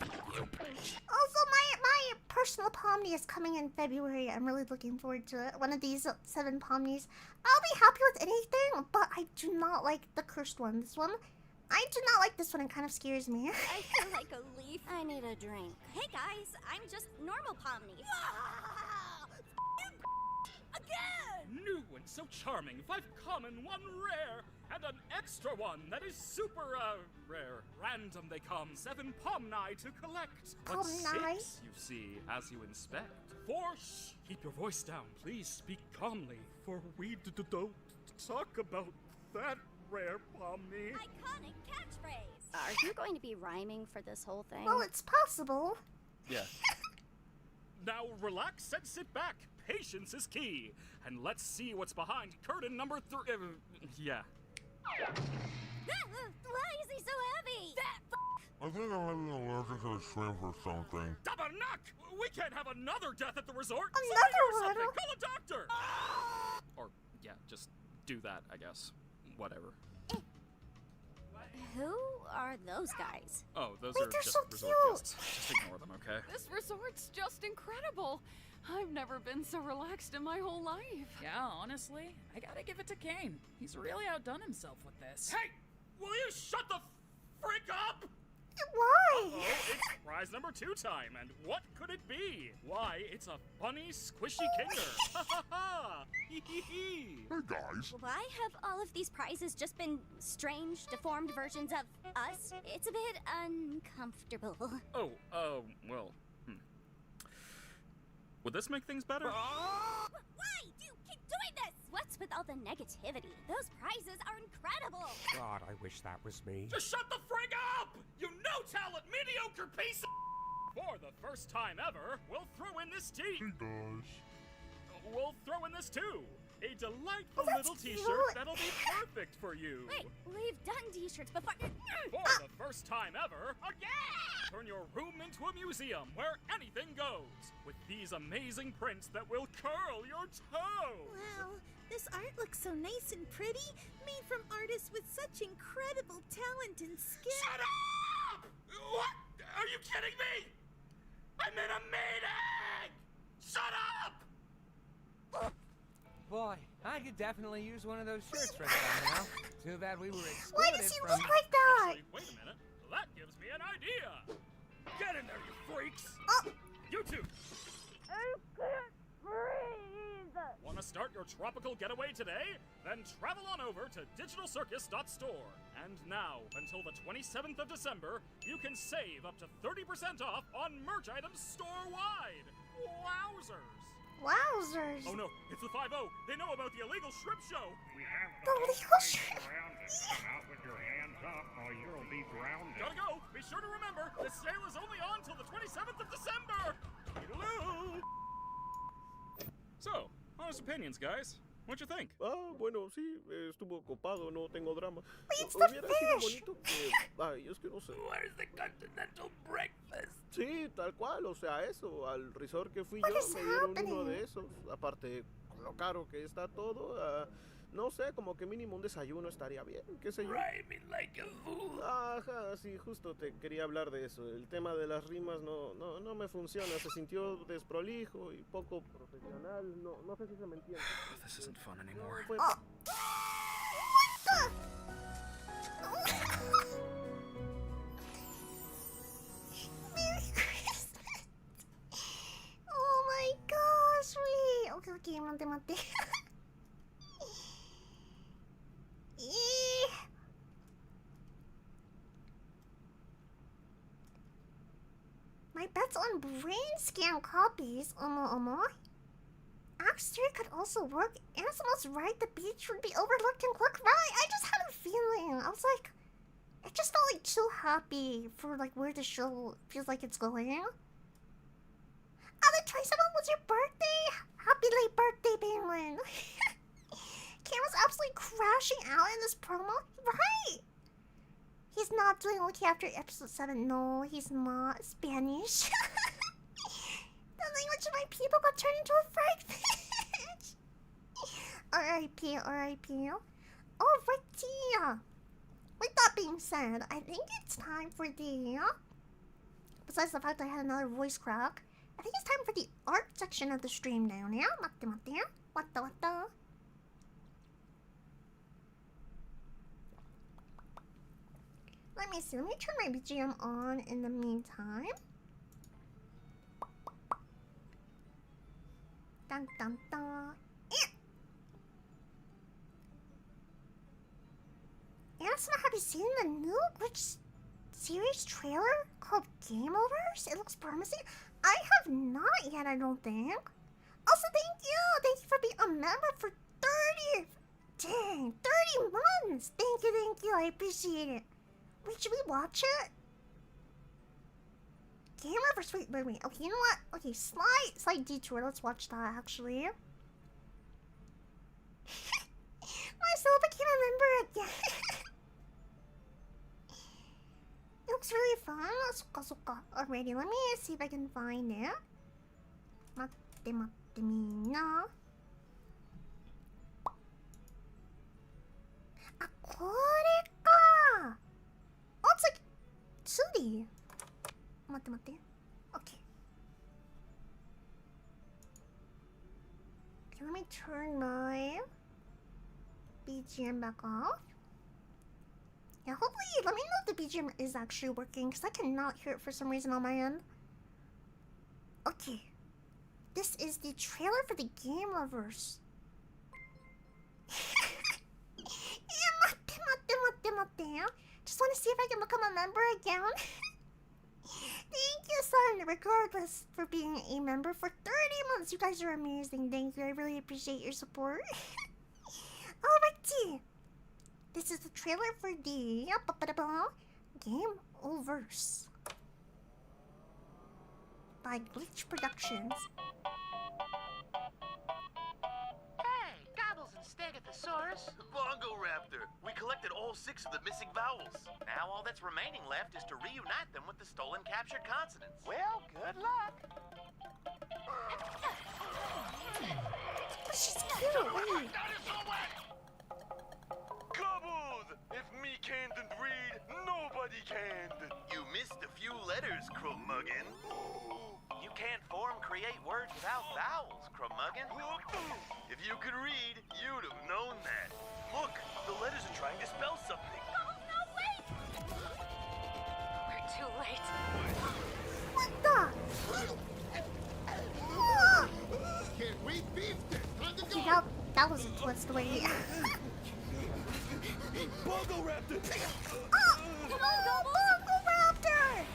Also, my personal Pomni is coming in February. I'm really looking forward to it. One of these 7 Pomnies. I'll be happy with anything, but I do not like the cursed one. This one. I do not like this one. It kind of scares me. I feel like a leaf. I need a drink. Hey guys, I'm just normal Pomni. Again! New and so charming. 5 common, 1 rare, and an extra one that is super, rare. Random they come. 7 Pomni to collect. But 6, you see, as you inspect. 4, shh, keep your voice down. Please speak calmly, for we don't talk about that rare Pomni. Iconic catchphrase. Are you going to be rhyming for this whole thing? Well, it's possible. Yeah. Now relax and sit back. Patience is key. And let's see what's behind curtain number 3. Yeah. Why is he so heavy? I think I might be allergic to shrimp or something. Tabarnak! We can't have another death at the resort. Another one? Call a doctor. Or yeah, just do that, I guess. Whatever. Who are those guys? Oh, those Wait, are they're just so resort cute. guests. Just ignore them, okay? This resort's just incredible. I've never been so relaxed in my whole life. Yeah, honestly, I gotta give it to Kane. He's really outdone himself with this. Hey! Will you shut the freak up? Why? Oh, it's prize number 2 time, and what could it be? Why, it's a funny, squishy kinger. Ha ha ha! Hee hee hee! Hey guys. Why have all of these prizes just been strange, deformed versions of us? It's a bit uncomfortable. Oh, well, Would this make things better? Why do you keep doing this? What's with all the negativity? Those prizes are incredible. God, I wish that was me. Just shut the frig up! You no-talent, mediocre piece of... For the first time ever, we'll throw in this tea. He does. We'll throw in this too. A delightful Oh, that's little t-shirt cute. that'll be perfect for you. Wait, we've done t-shirts before. For the first time ever, turn your room into a museum where anything goes. With these amazing prints that will curl your toes. Wow, this art looks so nice and pretty, made from artists with such incredible talent and skill. Shut up! What? Are you kidding me? I'm in a meeting! Shut up! Boy, I could definitely use one of those shirts right about now. Too bad we were excluded Why does he from... look like that? Actually, wait a minute. That gives me an idea. Get in there, you freaks! Oh. You two! I can't breathe. Want to start your tropical getaway today? Then travel on over to digitalcircus.store. And now, until the 27th of December, you can save up to 30% off on merch items store-wide. Wowzers! Wowzers. Oh no, it's the 5-0. They know about the illegal shrimp show. The legal shrimp. Come out with your hands up or you'll be grounded. Gotta go. Be sure to remember, this sale is only on till the 27th of December. Toodaloo. So, honest opinions, guys. What'd you think? Ah, bueno, sí, estuvo copado, no tengo drama. Wait, it's the Hubiera sido fish. bonito que... Ay, es que no sé. Where's the continental breakfast? Sí, tal cual, o sea, eso. Al resort que fui What yo is me dieron uno happening? de esos. Aparte, con lo caro que está todo, no sé, como que mínimo un desayuno estaría bien, qué sé yo. Ride me like a fool. Ajá, sí, justo te quería hablar de eso. El tema de las rimas no me funciona. Se sintió desprolijo y poco profesional. No sé si se me entiende. This isn't fun anymore. Fue- Oh. Merry Christmas. Oh my gosh, wait. Okay, mate. My bet's on brain scan copies. Omo. Act 3 could also work. Animals right, the beach would be overlooked and quick right. I just had a feeling. I was like, it just felt like too happy for like where the show feels like it's going. The 27th was your birthday. Happy late birthday, Penguin. Cam was absolutely crashing out in this promo. Right. He's not doing okay after episode 7. No, he's not. Spanish. The language of my people got turned into a fried fish. R.I.P. R.I.P. Alrighty. With that being said, I think it's time for the... Besides the fact I had another voice crack, I think it's time for the art section of the stream now. Mate. What the? Let me see. Let me turn my BGM on in the meantime. Dun dun dun. Anna, have you seen the new Glitch series trailer called Game Overs? It looks promising. I have not yet, I don't think. Also, thank you. Thank you for being a member for 30 months. Thank you. I appreciate it. Wait, should we watch it? Game Overs. Wait. Okay, you know what? Okay, slight detour. Let's watch that, actually. Myself became a member again. It looks really fun. Suka. Alrighty, let me see if I can find it. Mate, mina. Kore ka! Oh, it's like 2D. Mate. Okay. Okay, let me turn my BGM back off. Yeah, hopefully, let me know if the BGM is actually working, because I cannot hear it for some reason on my end. Okay. This is the trailer for the Game Lovers. Mate. Just want to see if I can become a member again. Thank you, son, regardless, for being a member for 30 months. You guys are amazing. Thank you. I really appreciate your support. Alrighty. This is the trailer for the Game Overs by Glitch Productions. Hey, Gobbles and Stegosaurus. Bongo Raptor, we collected all 6 of the missing vowels. Now all that's remaining left is to reunite them with the stolen captured consonants. Well, good luck. She's cute. Gobbles! If me can't read, nobody can. You missed a few letters, Crummuggin. You can't create words without vowels, Crummuggin. If you could read, you'd have known that. Look, the letters are trying to spell something. Oh, no, wait! We're too late. What the? Can't wait, beefed it. Time to Okay, go. that was a twist. Wait. Bongo Raptor! Oh! Bongo Raptor!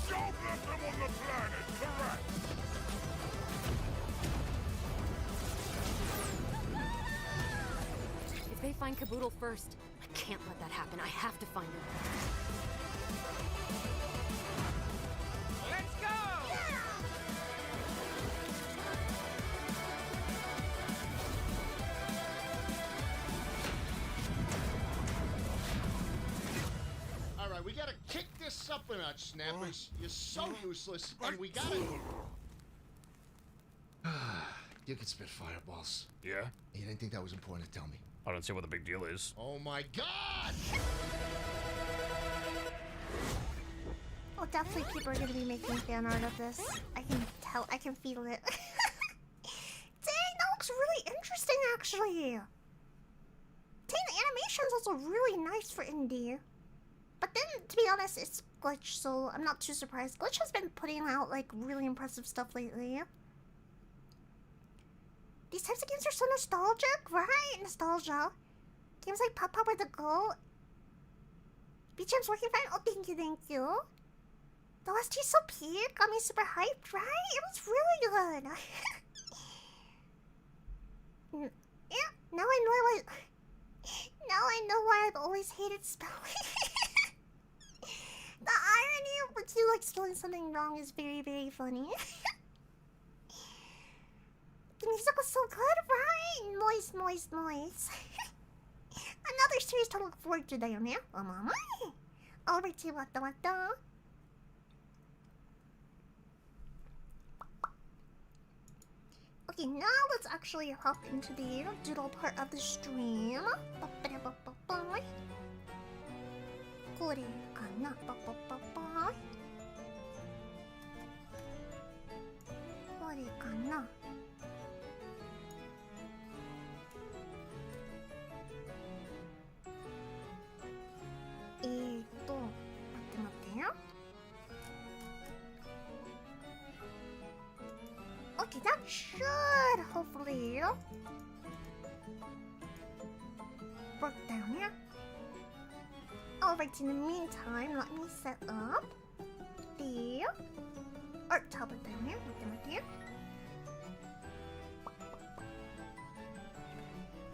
Don't let them on the planet, correct? If they find Caboodle first, I can't let that happen. I have to find him. Let's go! All right, we gotta kick this up a notch, Snappers. You're so useless, and we gotta... You can spit fireballs. Yeah? You didn't think that was important to tell me. I don't see what the big deal is. Oh my God! Oh, definitely people are gonna be making fan art of this. I can tell, I can feel it. Dang, that looks really interesting, actually. Dang, the animation's also really nice for indie. But then, to be honest, it's Glitch, so I'm not too surprised. Glitch has been putting out, like, really impressive stuff lately. These types of games are so nostalgic, right? Nostalgia. Games like Pop Pop with the Go. BGM's working fine. Oh, thank you, thank you. The last so peak got me super hyped, right? It was really good. Yeah, now I know why. Now I know why I've always hated spelling. The irony with you like spelling something wrong is very, very funny. The music was so good, right? Noise, noise, noise. Another series to look forward to, da yo ne? Alrighty, wata wata. Okay, now let's actually hop into the doodle part of the stream. Kore kana? Kore kana? Okay, that should hopefully work down here. Alright, in the meantime, let me set up the art tablet down here. Right there.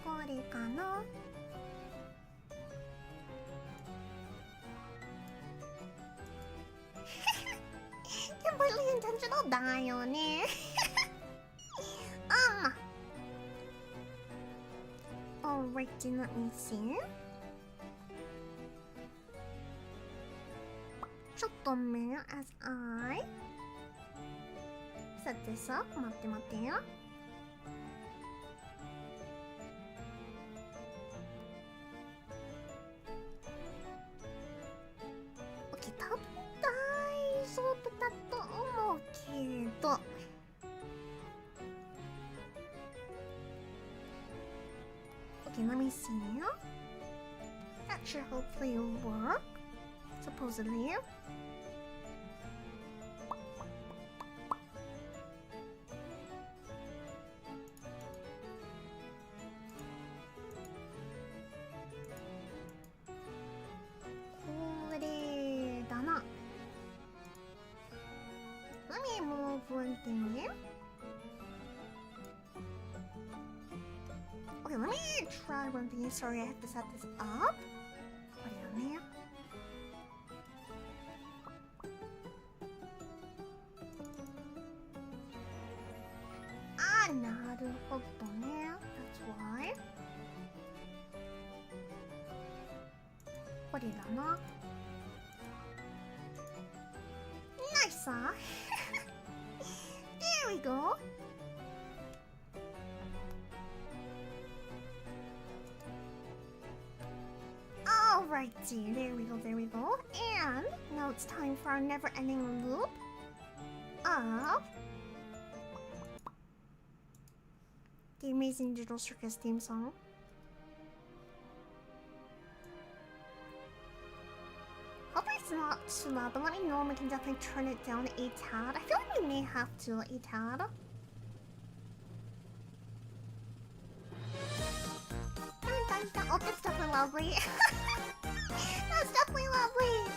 Kore kana? Completely intentional, da yo ne? Alrighty, let me see. ちょっと目 as I set this up. 待って待ってよ。OK、多分大丈夫だと思うけど。Okay, let me see. That should hopefully work. Supposedly. Let me move one thing here. Okay, let me try one thing. Sorry, I have to set this up. Put it on there. Naruhodo ne. That's why. Put it on. Nice, huh? There we go. Alrighty, there we go, there we go. And now it's time for our never-ending loop of the Amazing Digital Circus theme song. Hopefully it's not too loud, but let me know and we can definitely turn it down a tad. I feel like we may have to a tad. Oh, that's definitely lovely. That's definitely lovely.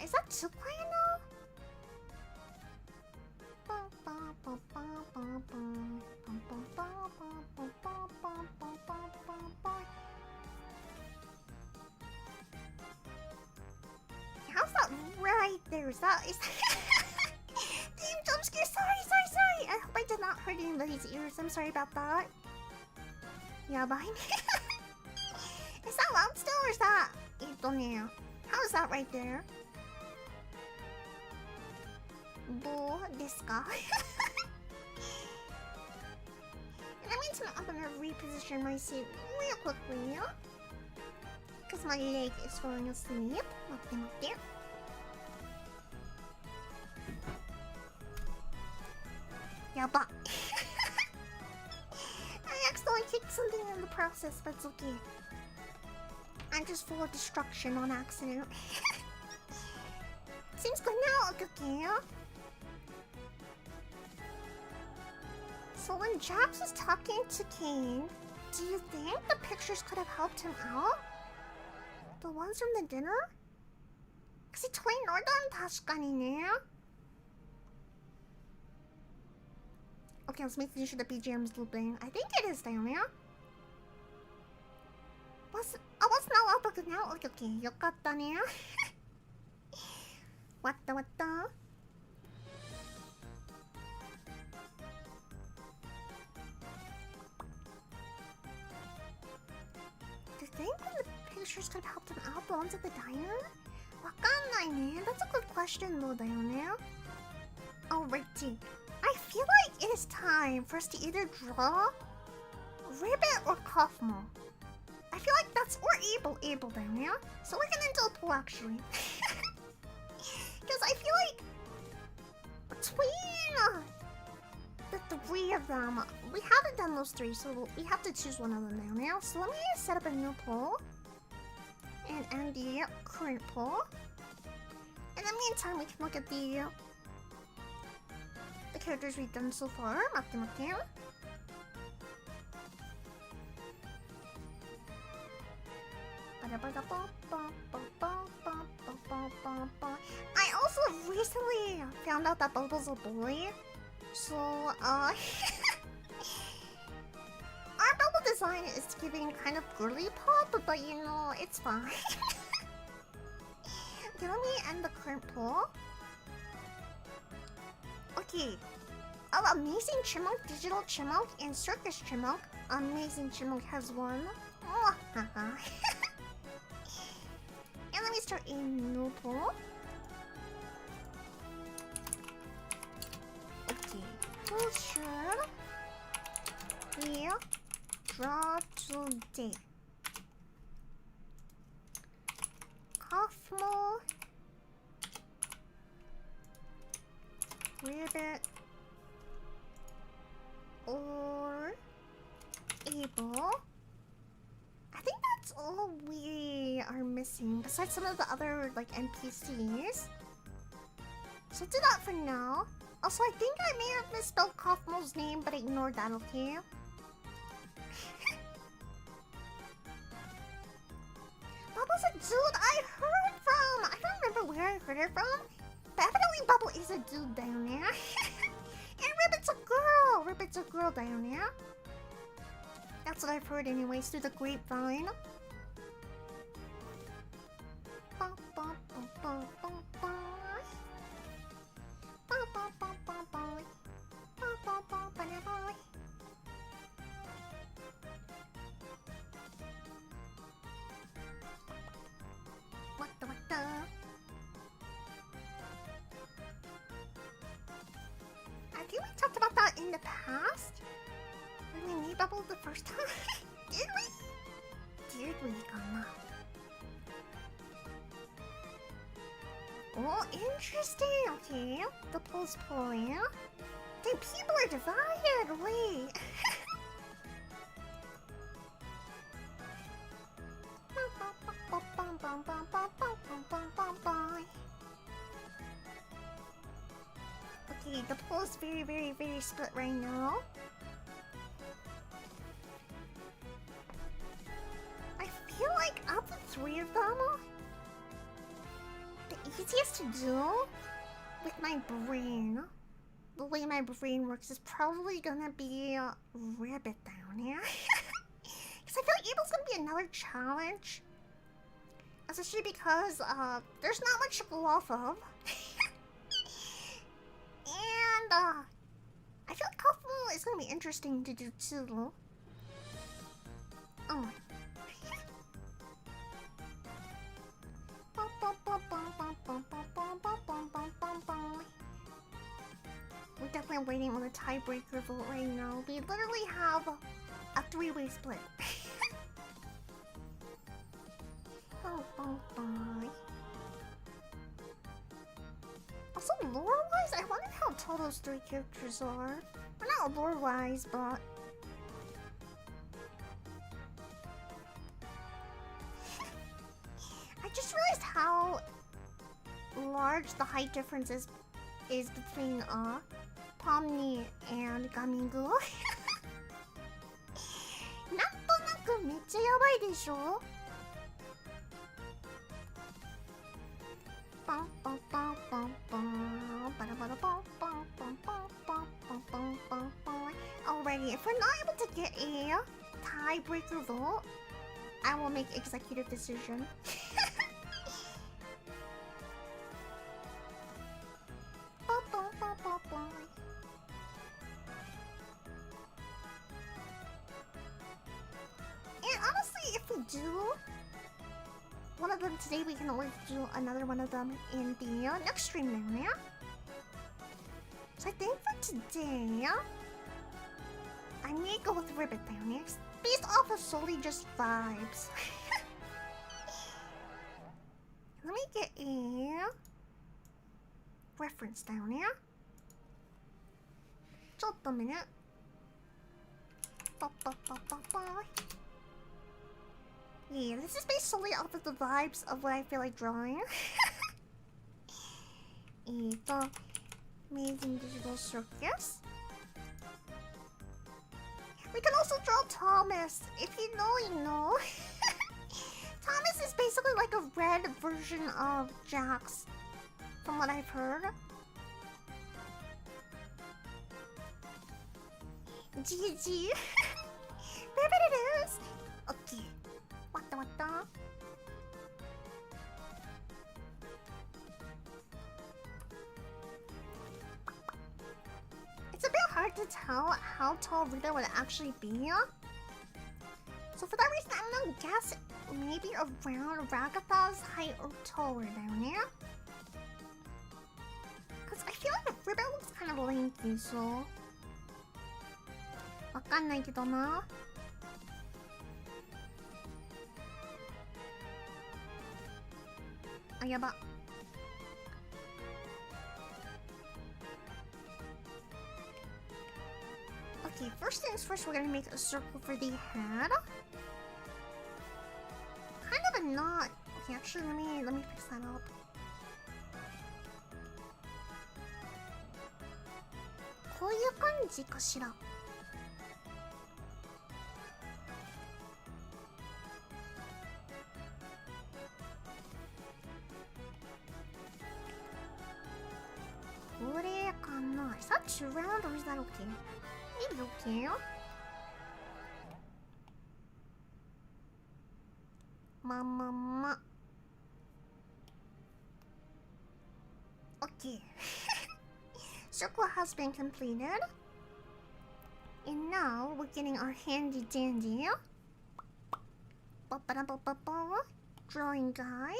Is that too quiet now? How's that right there? Is that Damn jump scare! Sorry! I hope I did not hurt anybody's ears. I'm sorry about that. Yeah, behind me. Is that loud still or is that? How is that right there? Boo, this guy. In the meantime, I'm gonna reposition my seat real quickly, because my leg is falling asleep. Okay. Yeah, but I accidentally kicked something in the process, but it's okay. I'm just full of destruction on accident. Seems good now, okay. So when Jax was talking to Kane, do you think the pictures could have helped him out? The ones from the dinner? Kasi totally northern tashikani ne. Okay, let's make sure the BGM is looping. I think it is down there. Was now up good now? Okay, yokatta ne. What the? Do you think the pictures could help them out, the ones at the diner? Wakannai ne. That's a good question though, ne. Alrighty. I feel like it is time for us to either draw Ribbit or Kaufmo. I feel like that's able down, yeah? So we're gonna do a poll actually. Because I feel like between the three of them, we haven't done those three, so we have to choose one of them down now. So let me set up a new poll and end the current poll. In the meantime, we can look at the characters we've done so far. I also recently found out that Bubbles a boy, so our bubble design is giving kind of girly pop, but you know, it's fine. Okay, let me end the current poll. Okay, Amazing Chipmunk, Digital Chipmunk, and Circus Chipmunk. Amazing Chipmunk has won. And let me start a new poll. Okay, who should we draw today? Ribbit or Able. I think that's all we are missing, besides some of the other, like, NPCs. So do that for now. Also, I think I may have misspelled Kaufmo's name, but ignore that, okay? Bubble's a dude I heard from! I don't remember where I heard it from, but evidently Bubble is a dude down there. And Ribbit's a girl! Ribbit's a girl down there. That's what I've heard anyways, through the grapevine. What the? I think we talked about that in the past. When we need Bubble the first time. Did we? Did we, Gama? Oh, interesting. Okay, the poll's polling. Dang, people are divided. Wait. Okay, the poll's very split right now. I feel like of the three of them, the easiest to do with my brain, the way my brain works, is probably gonna be Ribbit down here. Because I feel like Abel's gonna be another challenge. Especially because there's not much to go off of. And I feel like Kaufmo is gonna be interesting to do too. Oh my. We're definitely waiting on the tiebreaker vote right now. We literally have a three-way split. Also, lore-wise, I wonder how tall those three characters are. Well, not lore-wise, but... I just realized how large the height difference is between Pomni and Gamingu. なんとなくめっちゃやばいでしょ? Alrighty, if we're not able to get a tiebreaker vote, I will make executive decision. And honestly, if we do one of them today, we can always do another one of them in the next stream now, yeah? So I think for today, I may go with Ribbit down here, based off of solely just vibes. Let me get a reference down here. Just a minute. Yeah, this is based solely off of the vibes of what I feel like drawing. Ito, Amazing Digital Circus. We can also draw Thomas. If you know, you know. Thomas is basically like a red version of Jax, from what I've heard. GG. Maybe it is. Okay. What the? It's a bit hard to tell how tall Rita would actually be. So for that reason, I'm gonna guess maybe around Ragatha's height or taller down there. Because I feel like Rita looks kind of lanky, so... わかんないけどな。あ、やば。Okay, first things first, we're gonna make a circle for the head. Kind of a knot. Okay, actually, let me fix that up. Howいう感じかしら? Is that too round or is that okay? Maybe okay. Mama. Okay. Circle has been completed. And now we're getting our handy dandy drawing guide.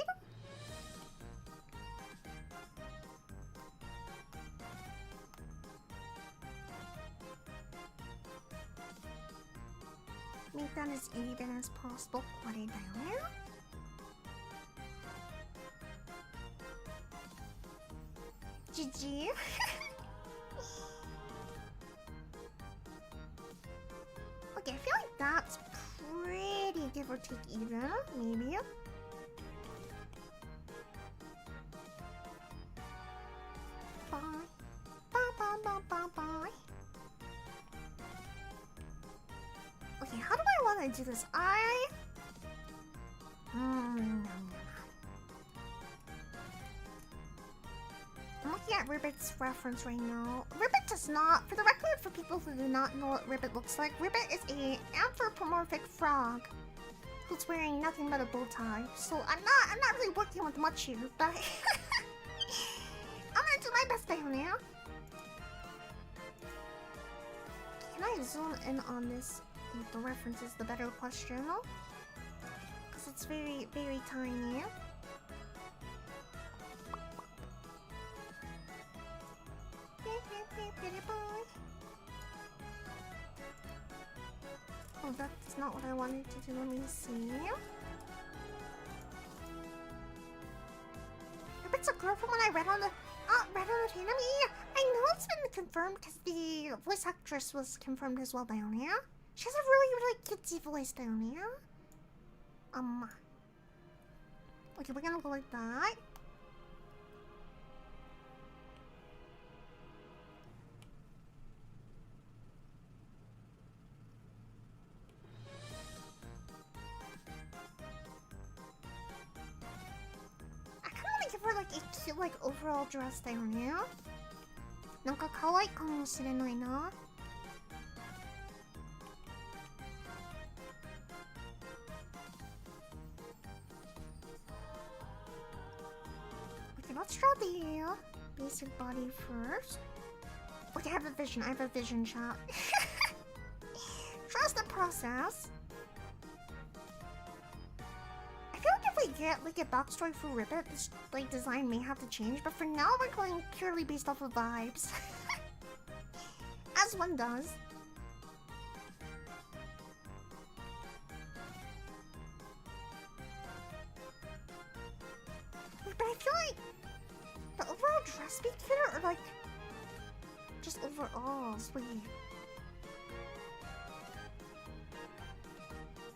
Make that as even as possible. What I down? GG. Okay, I feel like that's pretty give or take even, maybe. Bye. Bye bye bye bye bye. Okay, how do I want to do this? I'm looking at Ribbit's reference right now. Ribbit does not, for the record, for people who do not know what Ribbit looks like, Ribbit is an anthropomorphic frog who's wearing nothing but a bow tie. So I'm not really working with much here, but I'm gonna do my best down here. Can I zoom in on this? The reference is the better question, because it's very, very tiny. Oh, that's not what I wanted to do. Let me see. If it's a girl from when I read on the anime, I know it's been confirmed because the voice actress was confirmed as well down here. She has a really, really cutesy voice down here. Okay, we're gonna go like that. I kinda wanna give her like a cute, like overall dress down here. なんか可愛いかもしれないな。Let's draw the basic body first. Okay, I have a vision shot. Trust the process. I feel like if we get like a backstory for Ribbit, this like design may have to change, but for now we're going purely based off of vibes. As one does. But I feel like the overall dress be cuter, or like just overall, sweet.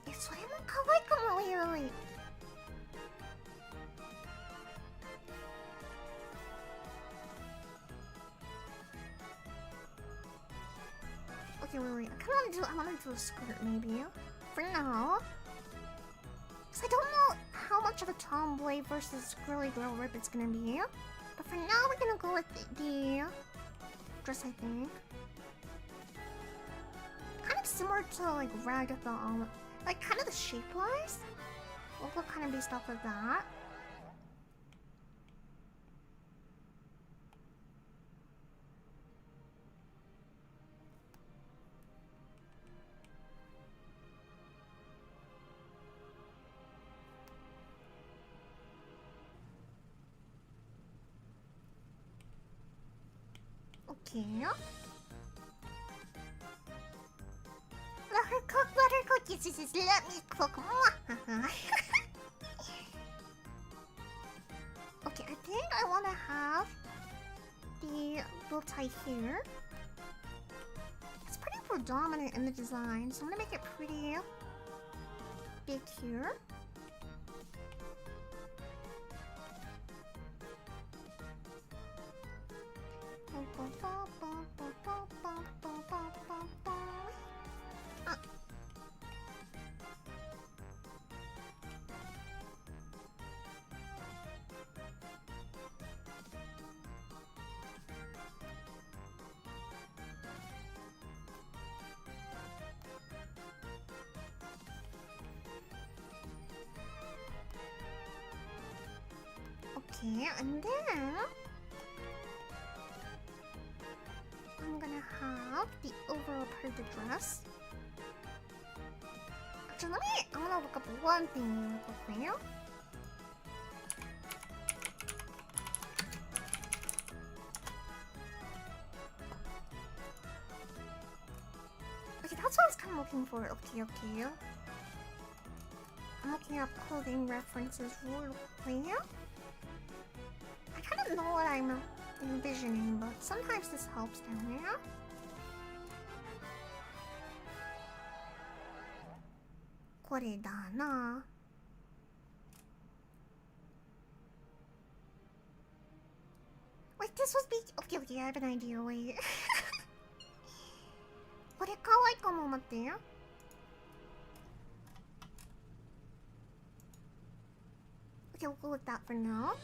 It's what I'm kawaii really. Okay, wait. I wanna do a skirt maybe. For now. Cause I don't know how much of a tomboy versus girly girl Ribbit's gonna be. But for now, we're gonna go with the dress, I think. Kind of similar to like Ragatha, like kind of the shape-wise. We'll go kind of based off of that. Okay. Let her cook. Yes, let me cook. Okay, I think I want to have the bow tie here. It's pretty more dominant in the design, so I'm gonna make it pretty big here. Okay, and then I'm gonna have the overall part of the dress. Actually, I wanna look up one thing real quickly. Okay, that's what I was kind of looking for. Okay. I'm looking up clothing references real quickly. I kind of know what I'm envisioning, but sometimes this helps down here. Koredana. Wait, this was okay, I have an idea, wait. これ可愛いかも、待ってよ。Okay, we'll go with that for now.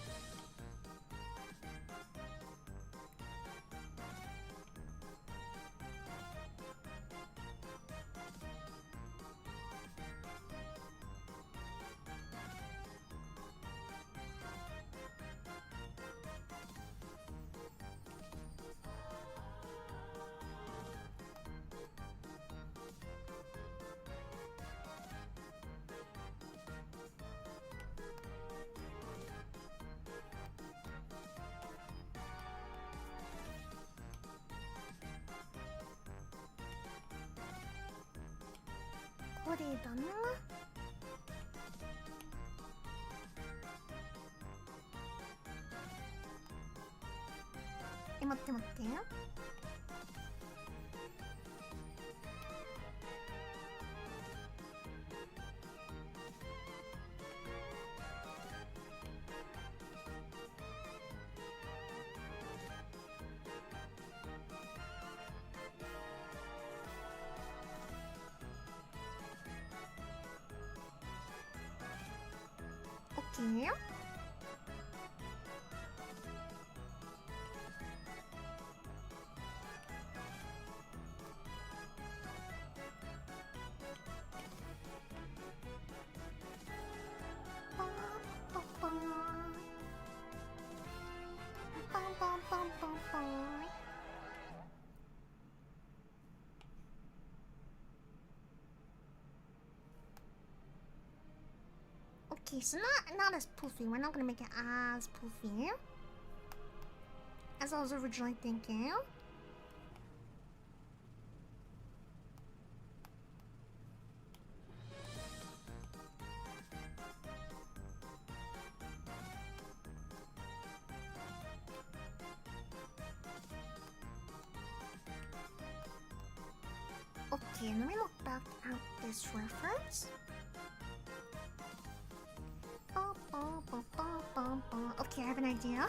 Okay. Okay, so not as poofy. We're not gonna make it as poofy as I was originally thinking. Okay, let me look back at this reference. Okay, I have an idea.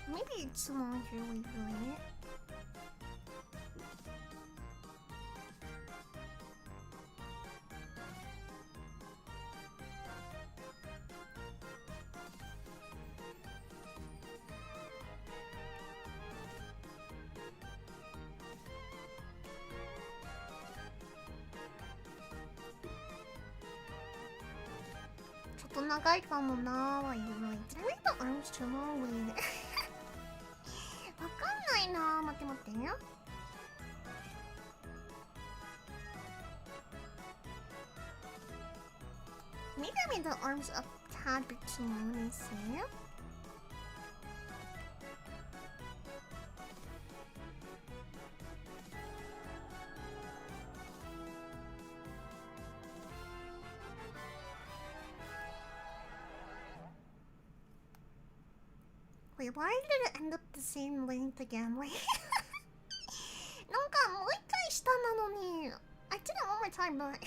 Maybe it's too long here, wait. Did I make the arms too long? Wait. わかんないな。待って。Maybe I made the arms a tad bit too long. Let me see. Wait, why did it end up the same length again? Wait. なんかもう一回下なのに I did it one more time, but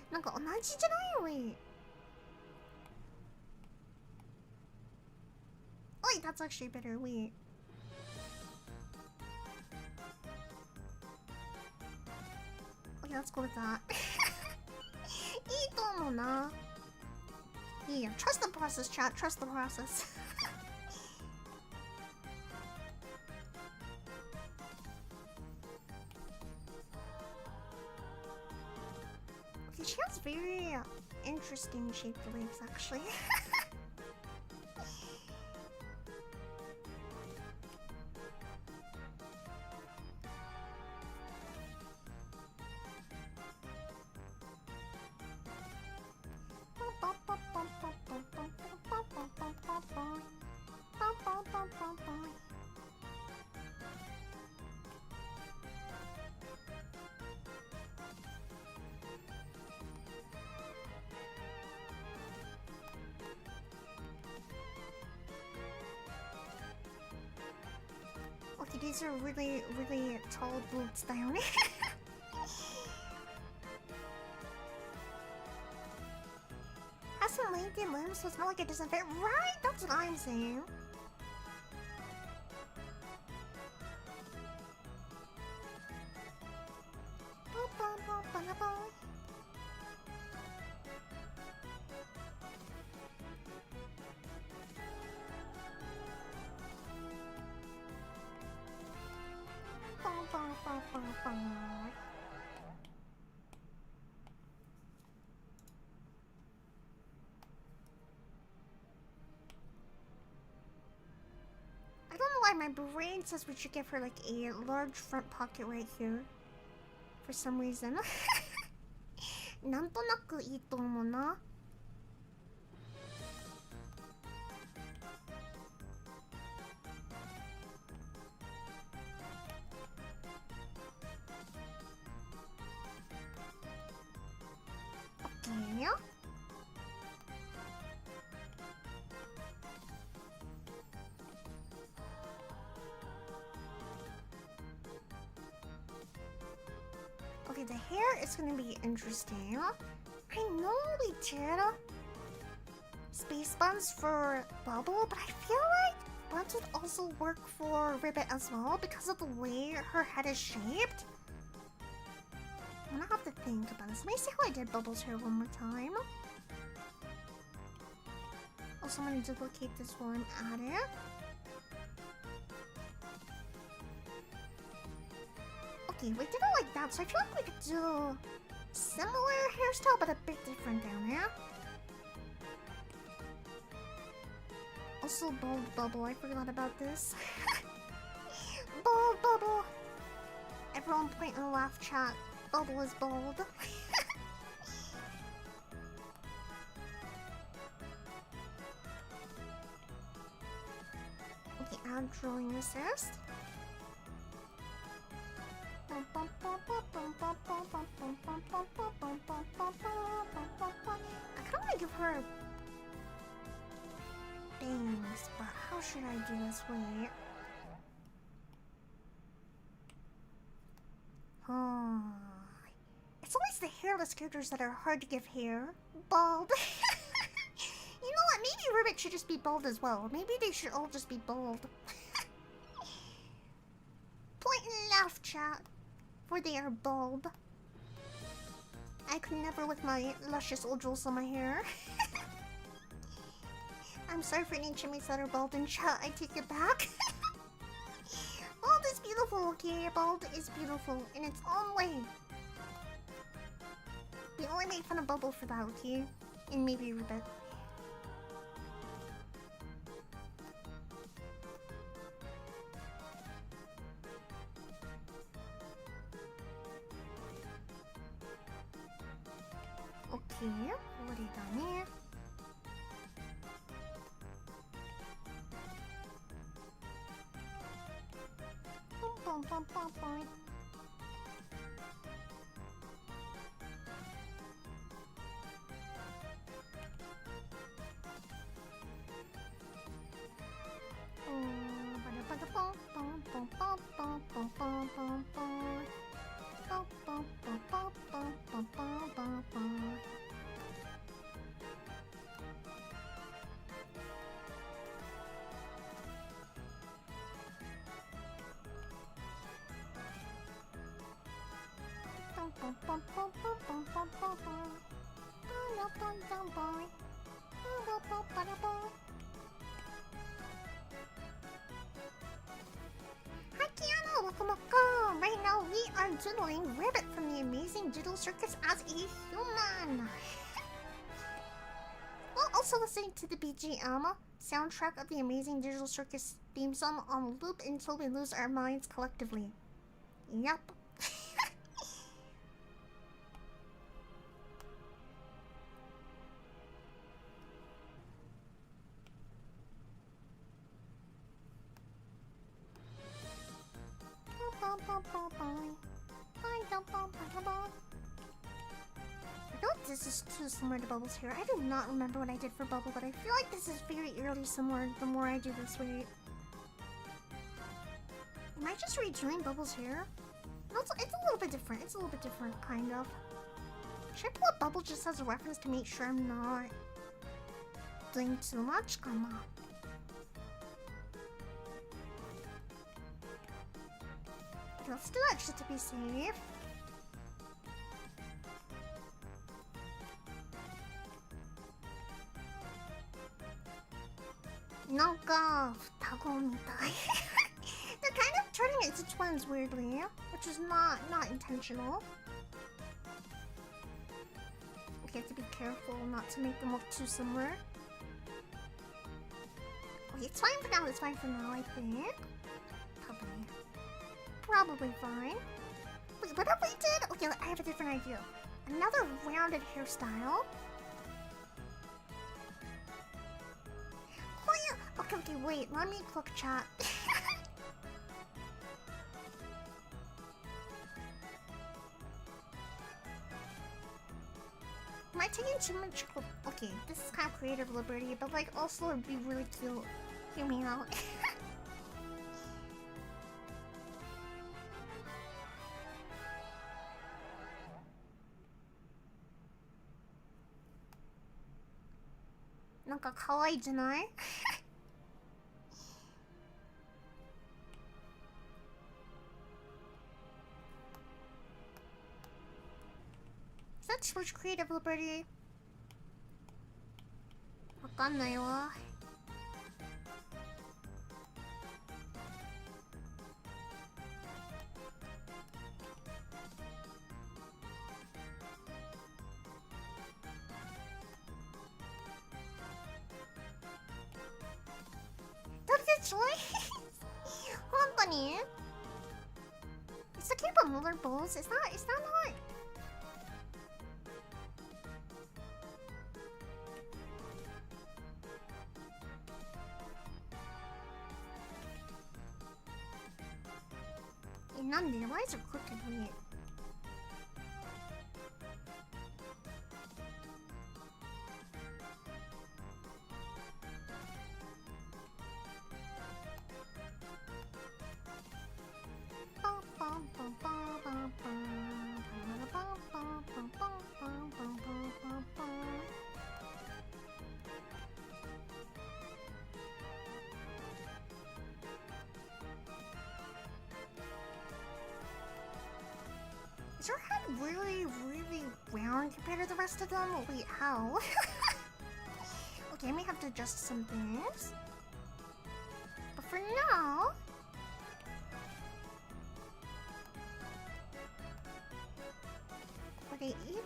なんか同じじゃないよ。Wait. Wait, that's actually better. Wait. Okay, let's go with that. いいと思うな。Yeah, trust the process, chat. Trust the process. Okay, she has very interesting shaped legs, actually. Okay, these are really, really tall boots down. Has some lengthy limbs, so it's not like it doesn't fit. Right? That's what I'm saying. I don't know why my brain says we should give her like a large front pocket right here. For some reason. なんとなくいいと思うな。Okay. Okay, the hair is gonna be interesting. I know we did space buns for Bubble, but I feel like buns would also work for Ribbit as well because of the way her head is shaped. I'm gonna have to think about this. Let me see how I did Bubble's hair one more time. Also, I'm gonna duplicate this while I'm at it. Okay, we did it like that, so I feel like we could do similar hairstyle, but a bit different down there. Also, bald Bubble. I forgot about this. Bald Bubble. Everyone point in the laugh chat. Bubble is bald. Okay, add drawing assist. I kinda wanna give her bangs, but how should I do this? Wait. It's always the hairless characters that are hard to give hair. Bald. You know what? Maybe Ribbit should just be bald as well. Maybe they should all just be bald. Point and laugh, chat. For they are bald. I could never with my luscious old jewels on my hair. I'm sorry for any chimneys that are bald in chat. I take it back. Bald is beautiful, okay? Bald is beautiful in its own way. We only made fun of Bubble for that, okay? And maybe Ribbit. Okay, これだね。ポンポンポンポンポン。Hi Kiana, welcome. Right now we are doodling Ribbit from the Amazing Digital Circus as a human. While also listening to the BGM soundtrack of the Amazing Digital Circus theme song on loop until we lose our minds collectively. Yep. I feel like this is too similar to Bubbles here. I do not remember what I did for Bubble, but I feel like this is very eerily similar the more I do this way. Am I just redoing Bubbles here? No, it's a little bit different. It's a little bit different, kind of. Should I pull up Bubble just as a reference to make sure I'm not doing too much? Come on. Okay, let's do that just to be safe. Nanka, taco mitai. They're kind of turning it into twins weirdly, which is not intentional. Okay, have to be careful not to make them look too similar. Okay, it's fine for now. It's fine for now, I think. Probably fine. Wait, what if we did? Okay, I have a different idea. Another rounded hairstyle. Oh yeah. Okay, wait. Let me click chat. Am I taking too much? Okay, this is kind of creative liberty, but like also it'd be really cute. Hear me out. Is that too much creative liberty? わかんないわ。本当に It's the cape of molar balls. Is that not? None. Why is it crooked? Wait. Is your head really round compared to the rest of them? Wait, how? Okay, I may have to adjust some things. But for now... What I eat,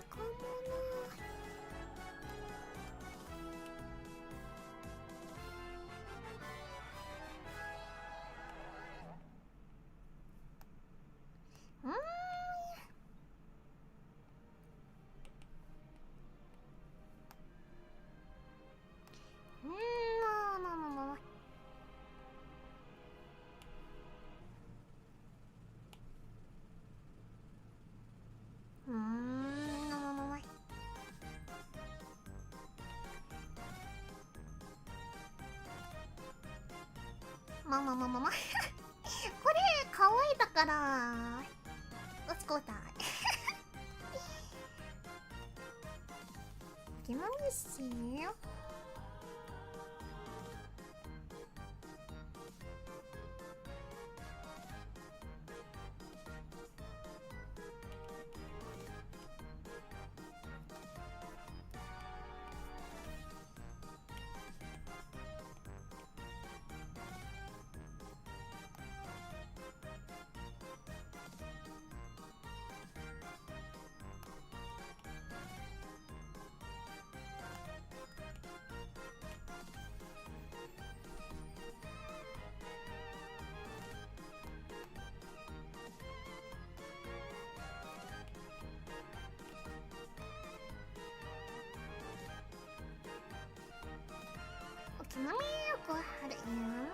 Mama. これ可 Dakara. Let's go with that. Okay, let me see. Okay, let me go ahead and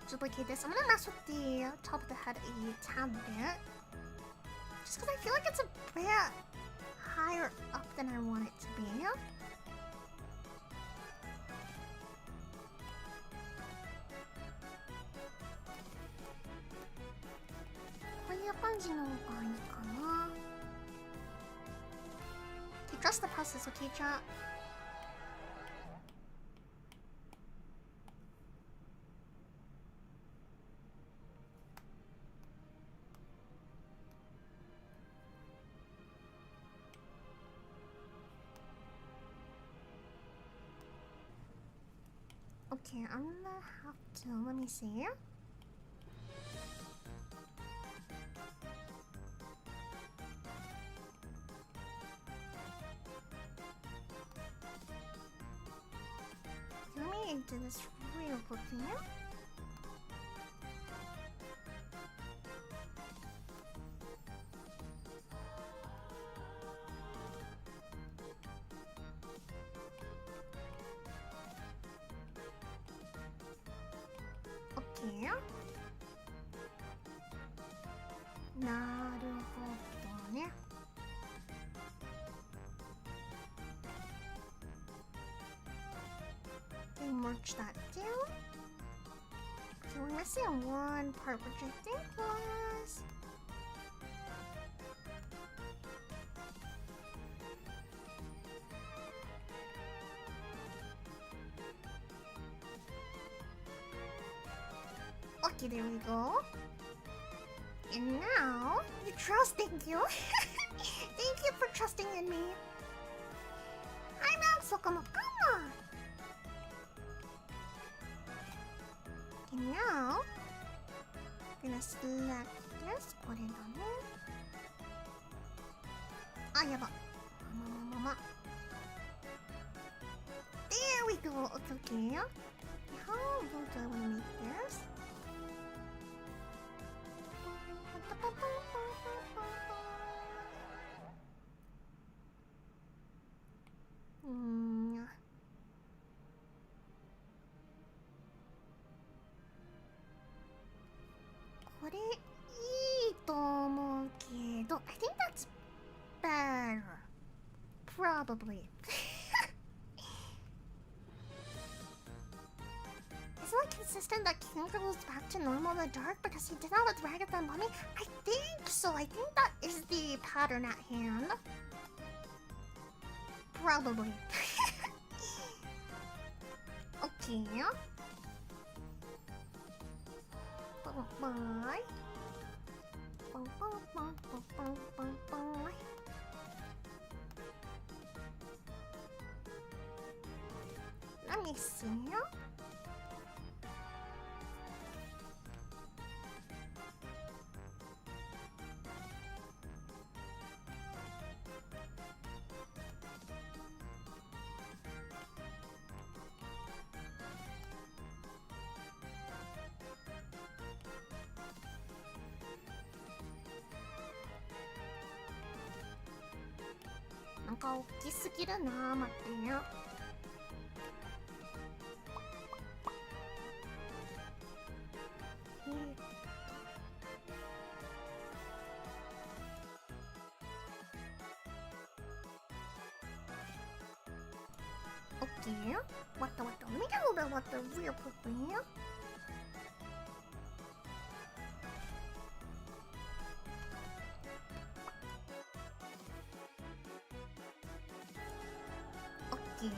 duplicate this. I'm gonna mess with the top of the head a tad bit. Just because I feel like it's a bit higher up than I want it to be. こういう感じの方がいいかな。Okay, trust the process, okay, chat? Okay, I'm gonna have to, let me see. Let me do this real quickly. Okay. なるほどね。Okay, merge that down. So we're missing one part, which I think was... Okay, there we go. And now, you trust, thank you. Thank you for trusting in me. I'm also come on. Okay, now, I'm gonna select this, put it on there. Ah, yaba. There we go. Okay. How do I want to make this? I think that's better. Probably. Is it like consistent that King goes back to normal in the dark because he did that with Ragged and Bunny? I think so. I think that is the pattern at hand. Probably. Okay. Bye. Let me see. Like 大きすぎるな。待ってね。Okay. What the? Let me get a little bit what the real quickly. spooky.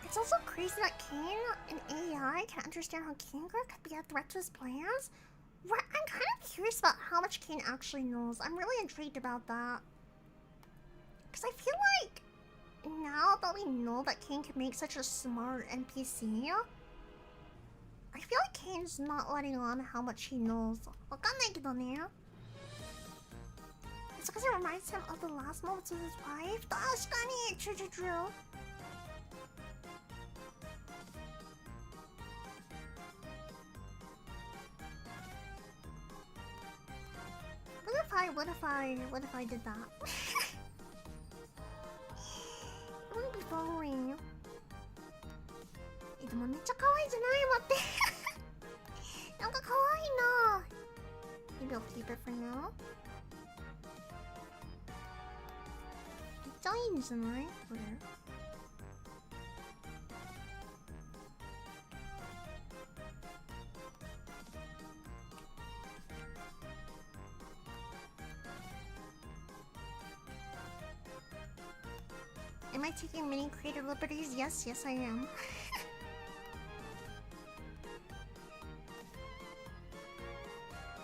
It's also crazy that Kane, an AI, can understand how Kinga could be a threat to his plans. I'm kind of curious about how much Kane actually knows. I'm really intrigued about that. Because I feel like now that we know that Kane can make such a smart NPC, I feel like Kane's not letting on how much he knows. It's because it reminds him of the last moments with his wife. True. What if I did that? It wouldn't be following. でもめっちゃ可愛いじゃない待ってなんか可愛いな Maybe I'll keep it for now めっちゃいいんじゃないこれ Am I taking many creative liberties? Yes, I am.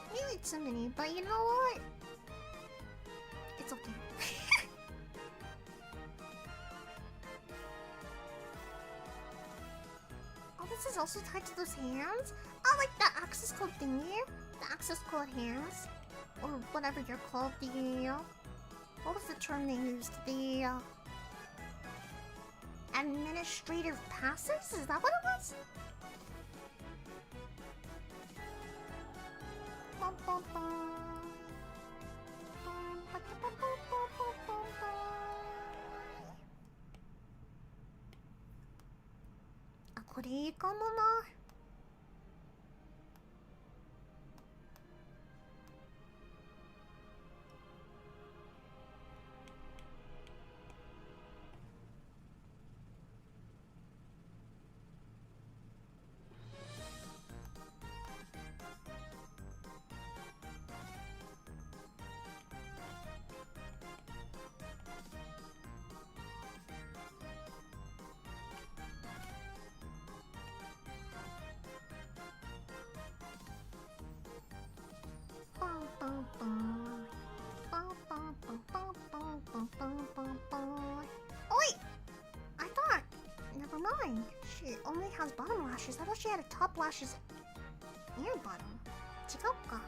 Maybe it's too many, but you know what? It's okay. Oh, this is also tied to those hands? Oh, like the access code thingy? The access code hands? Or whatever you're called, the... what was the term they used? The... administrative passes? Is that what it was? Ah, これいいかもな。Oh wait! I thought... Never mind. She only has bottom lashes. I thought she had a top lashes and bottom. 違うか。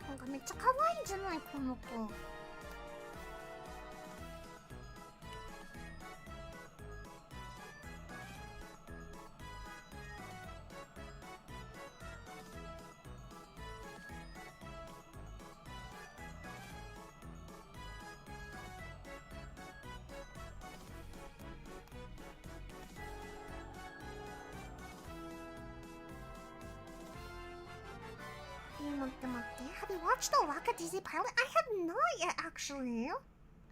なんかめっちゃ可愛いじゃないこの子。Have you watched the Wakadizi pilot? I have not yet, actually.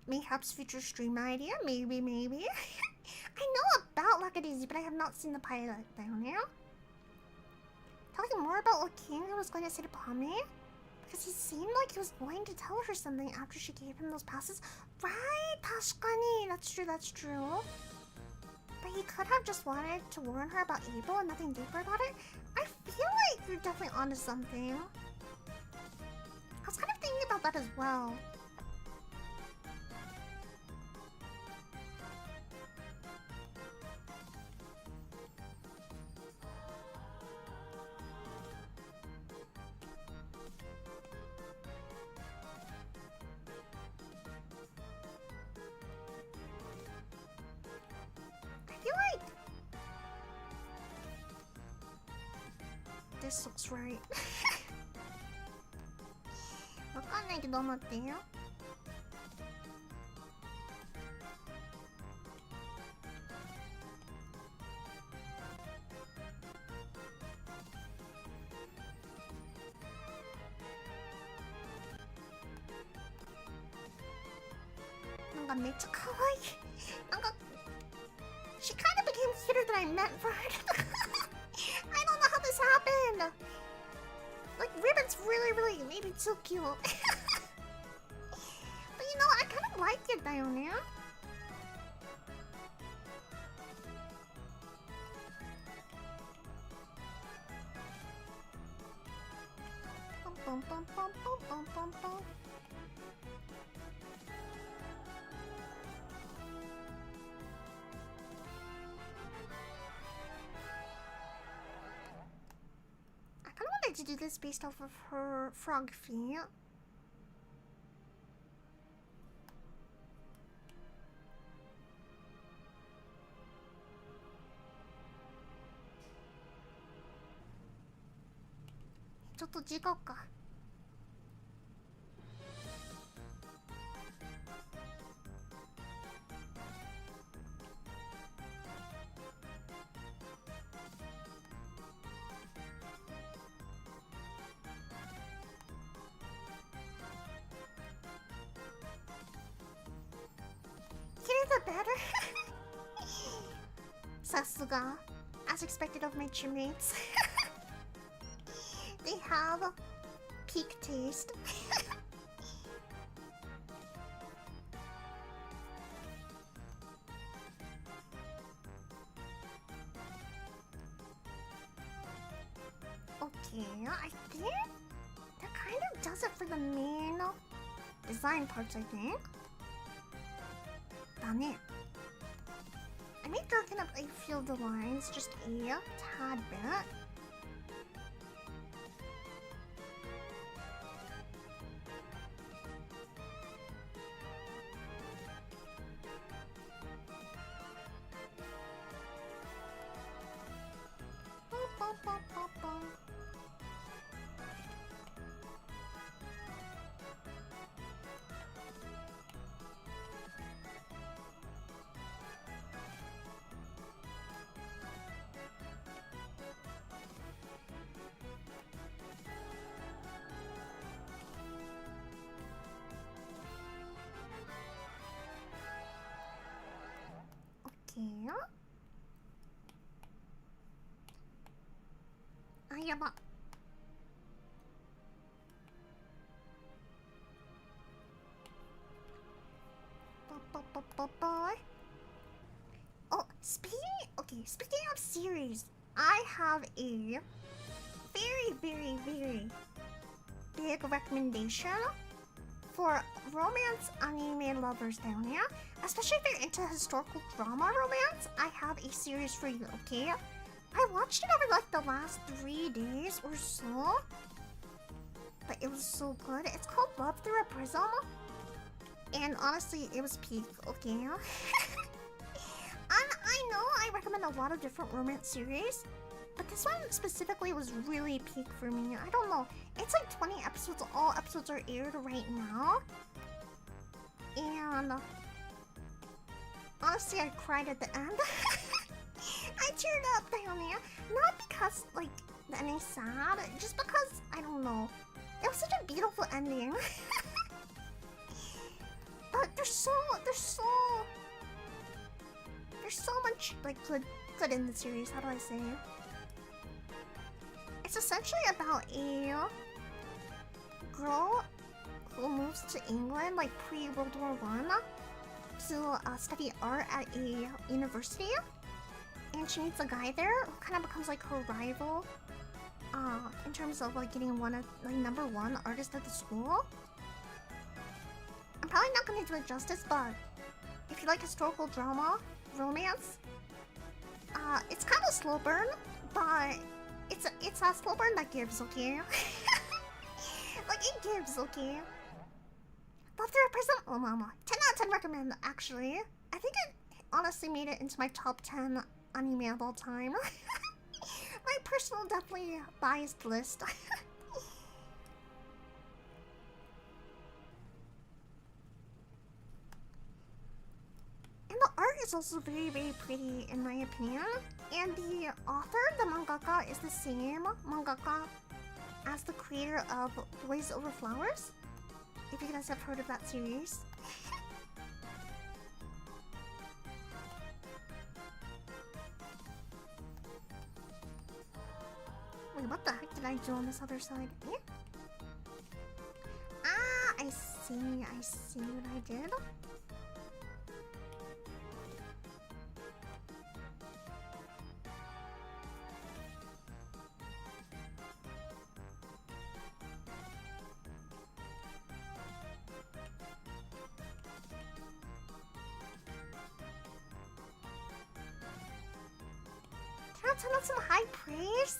Mayhaps future stream idea? Maybe. I know about Wakadizi, but I have not seen the pilot down here. Talking more about what King was going to say to Pame? Because he seemed like he was going to tell her something after she gave him those passes. Right, Tashkani. That's true. But he could have just wanted to warn her about Abel and nothing deeper about it. I feel like you're definitely onto something. I was kind of thinking about that as well. I feel like this looks right. わかんないけど待ってよ。なんかめっちゃ可愛い。なんか she kind of became cuter than I meant for her. I don't know how this happened. Like Ribbon's really maybe too cute. But you know, I kind of like it, だよね。Bum, bum, bum, bum, bum, bum, bum. I kind of wanted to do this based off of her frog feet. Just 違うか。Here's the better. さすが as expected of my Chipmates. They have peak taste. Okay, I think that kind of does it for the main design parts, I think. Done it. I may darken up a few of the lines just a tad bit. Okay. あ、やば。Oh, speaking of series, I have a very big recommendation for romance anime lovers down here. Especially if you're into historical drama romance, I have a series for you, okay? I watched it over like the last 3 days or so. But it was so good. It's called Love Through a Prism. And honestly, it was peak, okay? And I know I recommend a lot of different romance series, but this one specifically was really peak for me. I don't know. It's like 20 episodes. All episodes are aired right now. And honestly, I cried at the end. I teared up down there. Not because, like, the ending's sad. Just because, I don't know. It was such a beautiful ending. But there's so much, like, good in the series. How do I say it? It's essentially about a girl who moves to England, like, pre-World War I, to study art at a university. And she meets a guy there who kind of becomes like her rival in terms of like getting #1 artist at the school. I'm probably not going to do it justice, but if you like historical drama, romance, it's kind of a slow burn, but it's a slow burn that gives, okay? Like, it gives, okay? Love Through a Prism? Oh mama. 10 out of 10 recommend, actually. I think it honestly made it into my top 10 anime of all time. My personal, definitely biased list. And the art is also very pretty in my opinion. And the author, the mangaka, is the same mangaka as the creator of Boys Over Flowers. If you guys have heard of that series. Wait, what the heck did I do on this other side? Yeah. Ah, I see what I did. Can I tell us some high praise?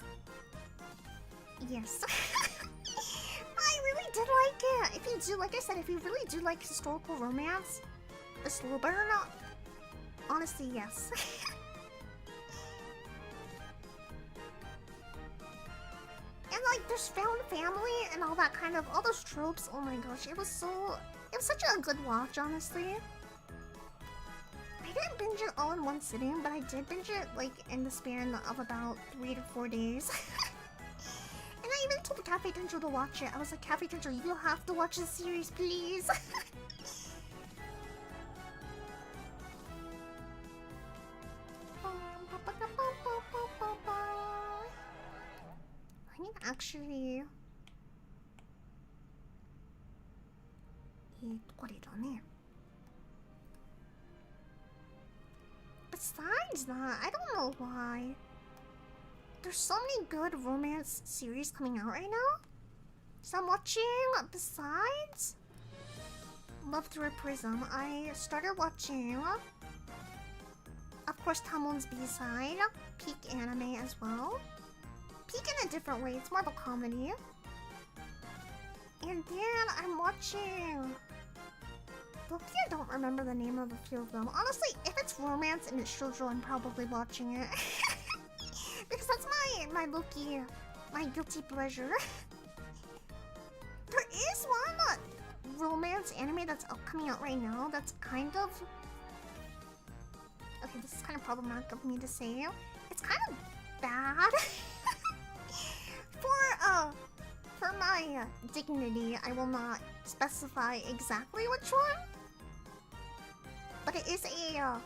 Yes. I really did like it. If you do, like I said, if you really do like historical romance, the slow burn, honestly, yes. And like, there's found family and all that kind of, all those tropes. Oh my gosh, it was such a good watch, honestly. I didn't binge it all in one sitting, but I did binge it like in the span of about 3 to 4 days. And I even told Cafe Tenjo to watch it. I was like, Cafe Tenjo, you have to watch this series, please. I need to actually... Besides that, I don't know why. There's so many good romance series coming out right now. So I'm watching, besides Love Through a Prism, I started watching, of course, Tamon's B-side, Peak Anime as well. Peak in a different way, it's more of a comedy. And then I'm watching... Look, I don't remember the name of a few of them. Honestly, if it's romance and it's shoujo, I'm probably watching it. Because that's my Loki, my guilty pleasure. There is one romance anime that's coming out right now that's kind of... Okay, this is kind of problematic of me to say. It's kind of bad. For my dignity, I will not specify exactly which one. But it is a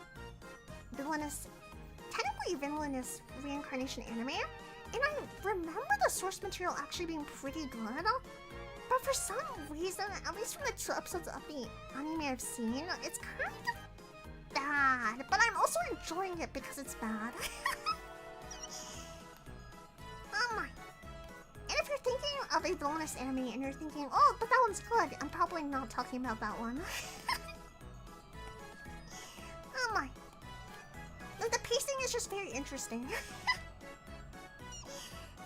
villainous, technically villainous reincarnation anime. And I remember the source material actually being pretty good. But for some reason, at least from the 2 episodes of the anime I've seen, it's kind of bad. But I'm also enjoying it because it's bad. Oh my. And if you're thinking of a villainous anime and you're thinking, oh, but that one's good, I'm probably not talking about that one. Oh my. The pacing is just very interesting.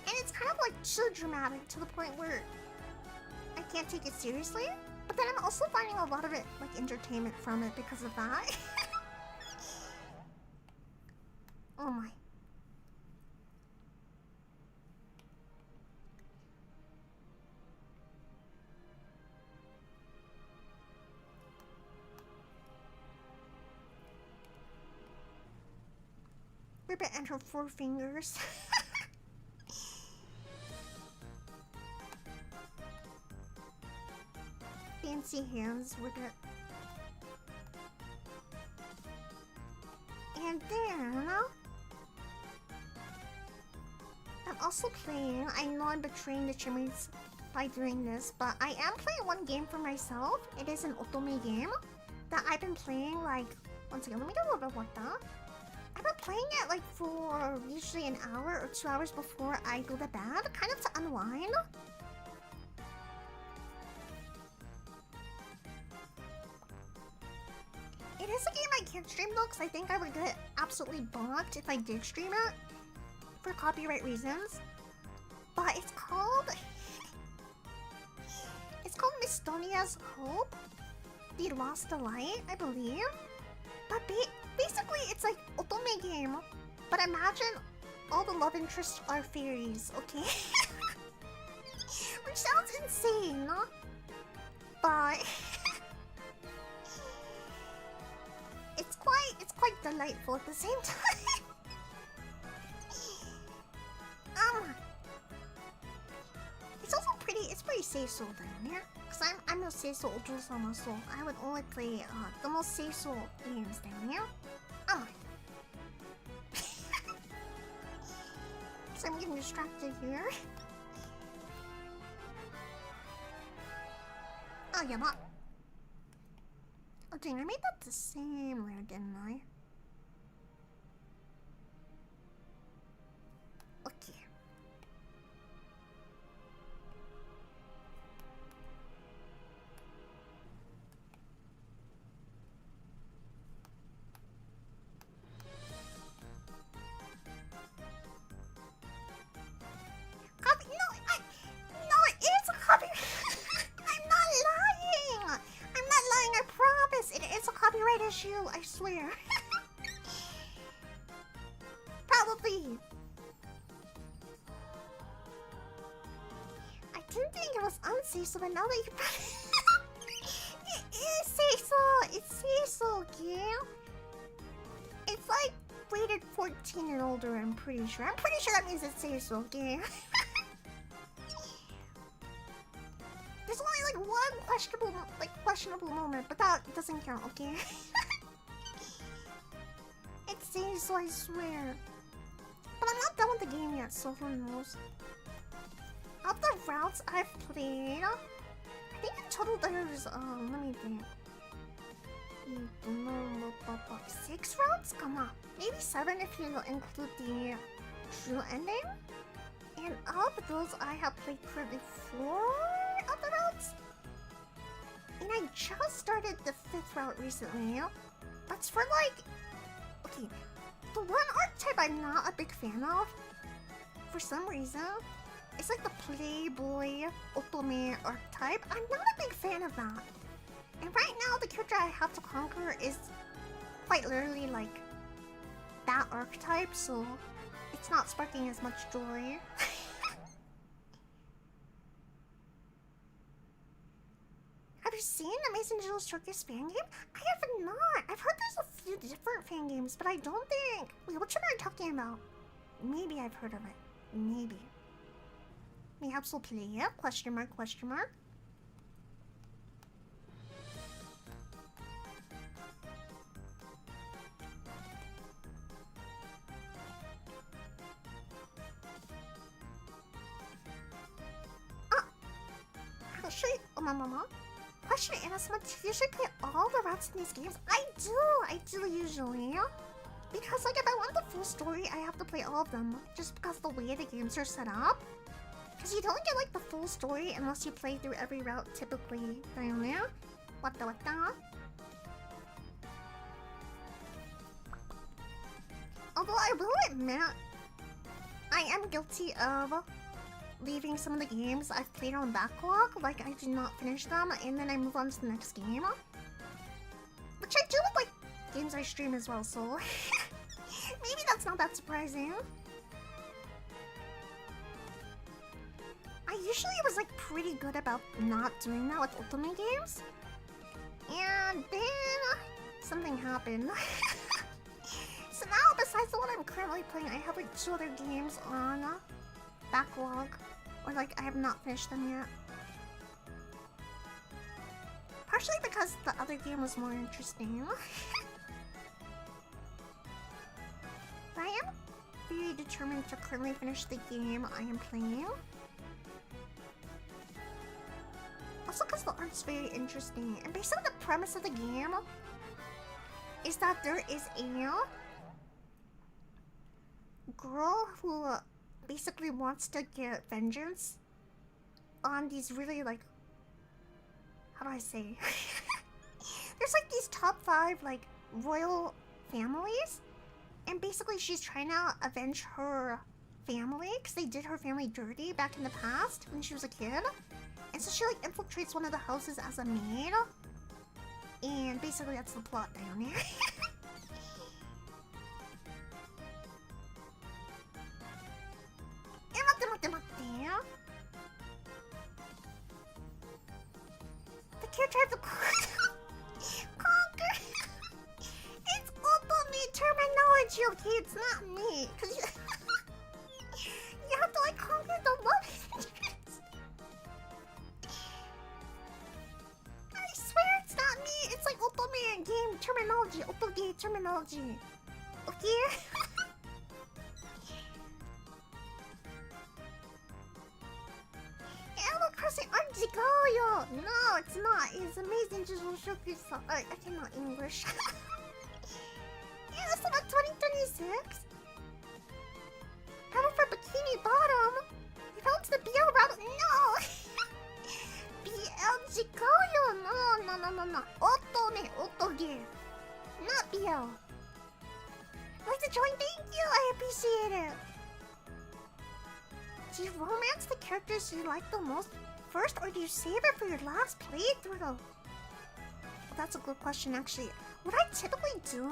And it's kind of like too dramatic to the point where I can't take it seriously. But then I'm also finding a lot of it like entertainment from it because of that. Oh my. Ribbit and her 4 fingers. Fancy hands, Ribbit. And then... I'm also playing... I know I'm betraying the Chipmates by doing this, but I am playing one game for myself. It is an otome game that I've been playing like... One second, let me do a little bit what that. I've been playing it like for usually an hour or 2 hours before I go to bed, kind of to unwind. It is a game I can't stream though, because I think I would get absolutely blocked if I did stream it for copyright reasons. But it's called... It's called Mistonia's Hope, The Lost Delight, I believe. But basically, it's like otome game, but imagine all the love interests are fairies, okay? Which sounds insane, but it's quite delightful at the same time. It's also pretty seiso then, yeah? Because I'm no seiso ojo-sama, so I would only play the most seiso games then, yeah? So I'm getting distracted here. Oh, yeah, but... Oh, dang, I made that the same layer, didn't I? Okay. Copy? No, it is a copy. I'm not lying. I'm not lying. I promise. It is a copyright issue. I swear. Probably. I didn't think it was unsafe, so but now that you it is safe, so it's safe, so okay. It's like rated 14 and older. I'm pretty sure. I'm pretty sure that means it's safe, so okay. There's only like one questionable moment, but that doesn't count, okay? It's safe, so I swear. But I'm not done with the game yet, so who knows? Of the routes I've played, I think in total there's let me think. 6 routes? Come on. Maybe 7 if you include the true ending. And of those, I have played currently 4 of the routes. And I just started the 5th route recently. That's for like... Okay, the one archetype I'm not a big fan of, for some reason, it's like the Playboy Otome archetype. I'm not a big fan of that. And right now, the character I have to conquer is quite literally like that archetype, so it's not sparking as much joy. Have you seen Amazing Digital Circus fan game? I have not. I've heard there's a few different fan games, but I don't think... Wait, which one are you talking about? Maybe I've heard of it. Maybe. Perhaps we'll play it? Question mark, question mark. Actually, Mama. Question is, do you usually play all the routes in these games? I do usually. Because like if I want the full story, I have to play all of them. Just because the way the games are set up. Because you don't get like the full story unless you play through every route typically. What the? Although I will admit, I am guilty of leaving some of the games I've played on backlog. Like I do not finish them and then I move on to the next game. Which I do with like games I stream as well, so maybe that's not that surprising. I usually was like pretty good about not doing that with Ultimate games. And then something happened. So now, besides the one I'm currently playing, I have like 2 other games on backlog. Or like I have not finished them yet. Partially because the other game was more interesting. But I am very determined to currently finish the game I am playing. Also because the art's very interesting. And based on the premise of the game, is that there is a girl who basically wants to get vengeance on these really like... How do I say? There's like these top 5 like royal families. And basically she's trying to avenge her family because they did her family dirty back in the past when she was a kid. And so she like infiltrates one of the houses as a maid. And basically that's the plot down there. The character I have to conquer. It's ultimate terminology, okay? It's not me. Cause you have to like conquer the love interest. I swear it's not me. It's like ultimate game terminology. Ultimate terminology. Okay? No, it's not. It's Amazing Digital Circus. I cannot English. Yeah, it's about 2026. Battle for Bikini Bottom. You found the BL route. No. BL Jikoyo. No. Otome, Otoge. Not BL. Like to join? Thank you. I appreciate it. Do you romance the characters you like the most first, or do you save it for your last playthrough? Well, that's a good question, actually. What I typically do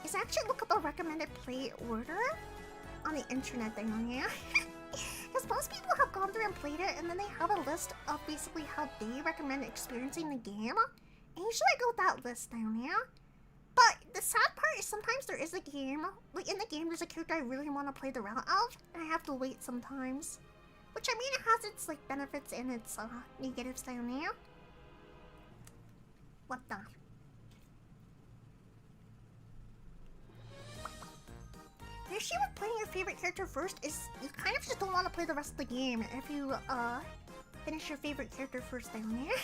is actually look up a recommended play order on the internet thing, yeah? Because most people have gone through and played it, and then they have a list of basically how they recommend experiencing the game. And usually I go with that list down, yeah? But the sad part is sometimes there is a game, like in the game there's a character I really want to play the route of, and I have to wait sometimes. Which, I mean, it has its like benefits and its negatives down there. What the? The issue with playing your favorite character first is you kind of just don't want to play the rest of the game if you finish your favorite character first down there.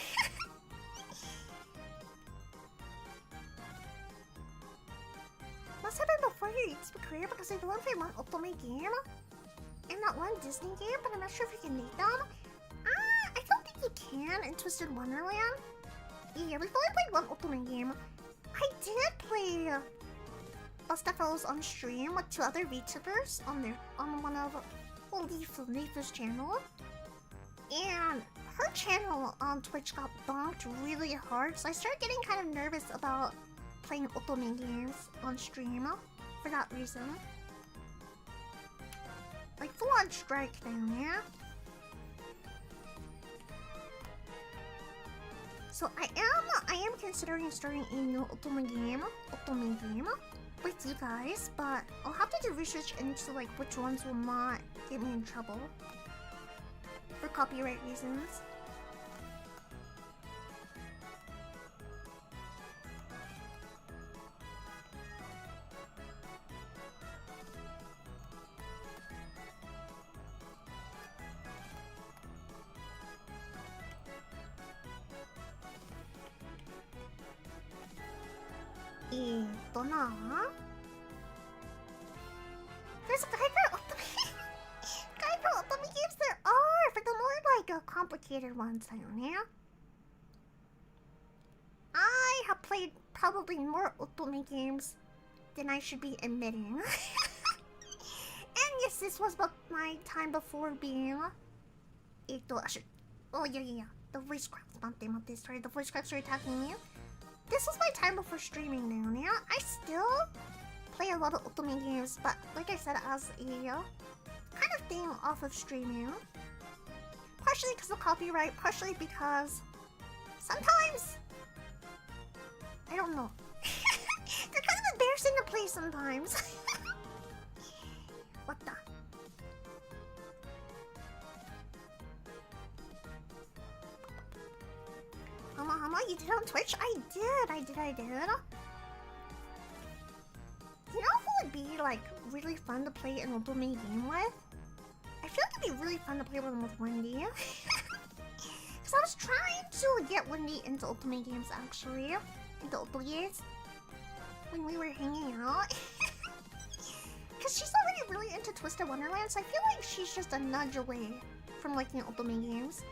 Must have been before your YouTube career because I don't play one Otome game and that one Disney game, but I'm not sure if you can make them. I don't think you can in Twisted Wonderland. Yeah, we've only played one Otome game. I did play Bustafellows on stream with 2 other VTubers on one of Leaf's channel. And her channel on Twitch got bonked really hard, so I started getting kind of nervous about playing Otome games on stream for that reason. Like full on strike thing, yeah? So I am considering starting a new Otome game with you guys, but I'll have to do research into like which ones will not get me in trouble for copyright reasons. There's a Geiger Otome games there are for the more like complicated ones, I don't know. I have played probably more Otome games than I should be admitting. And yes, this was my time before being oh yeah. The voice cracks, sorry, the voice cracks are attacking me. This was my time before streaming now, yeah? I still play a lot of Otome games, but like I said, as a kind of thing off of streaming. Partially because of copyright, partially because sometimes, I don't know. They're kind of embarrassing to play sometimes. What the? Hama, you did on Twitch? I did. You know who would be like really fun to play an Otome game with? I feel like it'd be really fun to play with Wendy. Because I was trying to get Wendy into Otome games actually. Into Otome games. When we were hanging out. Because she's already really into Twisted Wonderland, so I feel like she's just a nudge away from liking Otome games.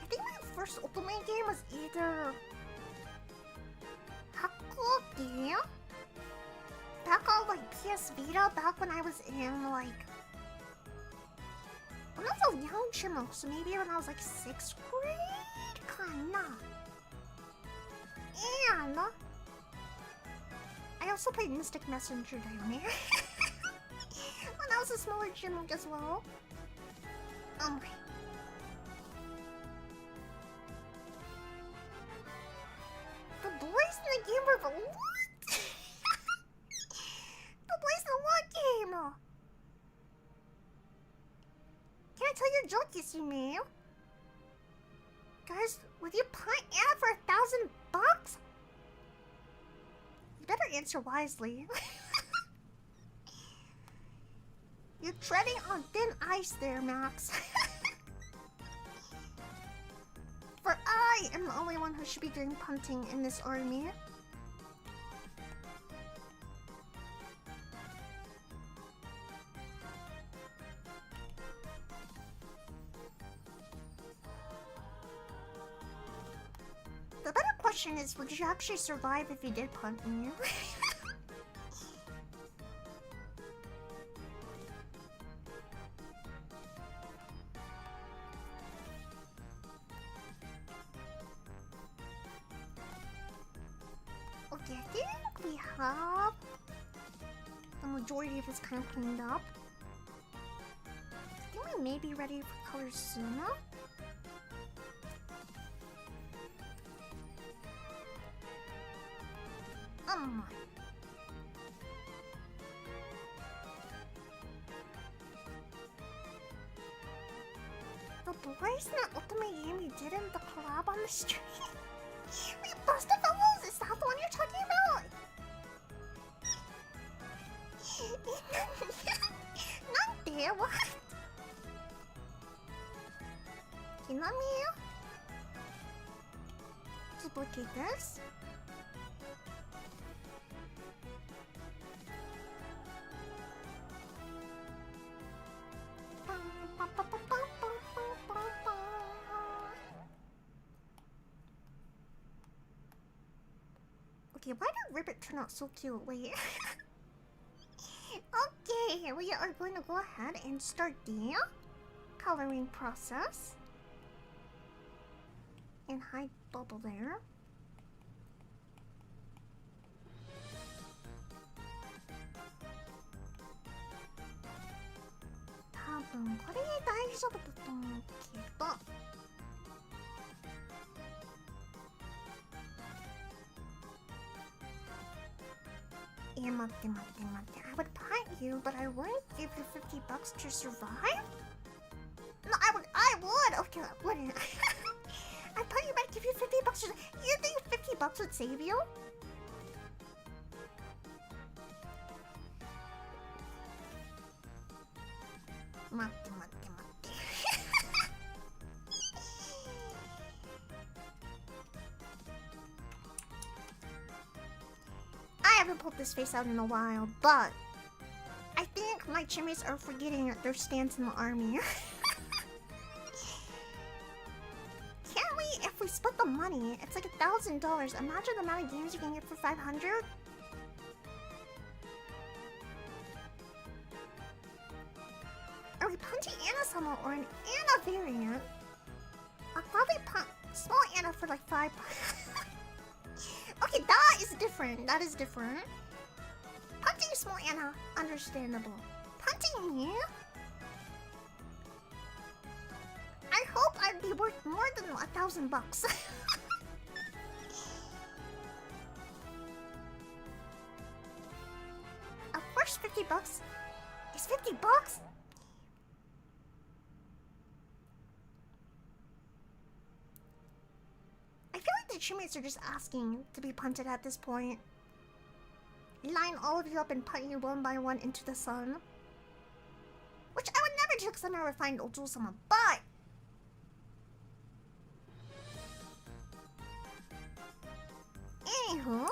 I think my first Otome game was either Hakuoki, back on like PS Vita, back when I was in like when I was a young chipmunk, so maybe when I was like 6th grade, kinda. And I also played Mystic Messenger down there when I was a smaller chipmunk as well. Oh my. The boys in the game were what? The boys in what game? Can I tell you a joke, yes you may? Guys, would you punt Anna for $1,000? You better answer wisely. You're treading on thin ice there, Max. I am the only one who should be doing punting in this army. The better question is, would you actually survive if you did punt me? Okay, I think we have the majority of this kind of cleaned up. I think we may be ready for colors soon now. Oh my. The boys in that ultimate game you did in the collab on the street. We busted fellows! Is that the one you're talking about? Not there, what? Okay, let me duplicate this. Okay, why did Ribbit turn out so cute? Wait. Okay, we are going to go ahead and start the coloring process. And hide bubble there. Tabun, これで大丈夫だと思うけど。Yeah, 待って待って待って。I would punt you, but I wouldn't give you $50 to survive? No, I would! Okay, I wouldn't. I thought you might give you $50 to... You think $50 would save you? Matte. I haven't pulled this face out in a while, but I think my Chipmates are forgetting their stance in the army. Can't we, if we split the money, it's like $1,000. Imagine the amount of games you can get for 500. Are we punting Anna Sama or an Anna variant? I'll probably punt small Anna for like 5. Okay, that is different. That is different. Punting small Anna, understandable. Punting me? I hope I'd be worth more than $1,000. Of course, $50 is $50. I feel like the Chipmates are just asking to be punted at this point. Line all of you up and punt you one by one into the sun. Which I would never do because I never find Oju-sama, but... Anywho...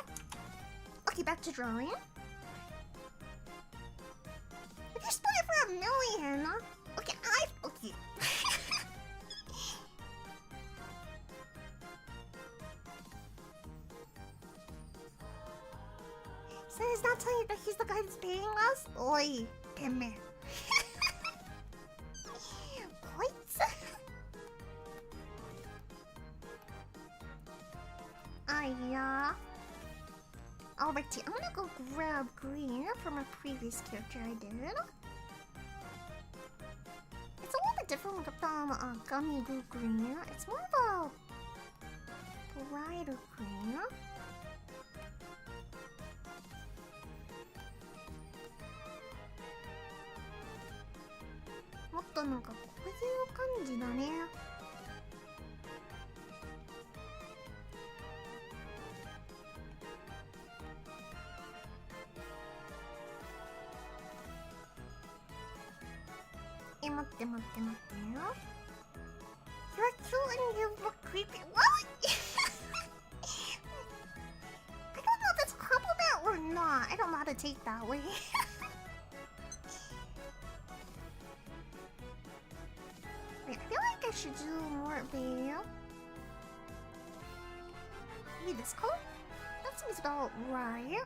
Okay, back to drawing. If you split it for $1 million... Okay, okay. So he's not telling you that he's the guy that's paying us? Oi, pemme. Points? Yeah. Alrighty, I'm gonna go grab green from a previous character I did. It's a little bit different from Gummy Goo Green. It's more of a brighter green. More likeこういう感じだね。待ってよ。You're cute and you look creepy. What? to take that way. Wait, I feel like I should do more video. Maybe this color? That seems about right.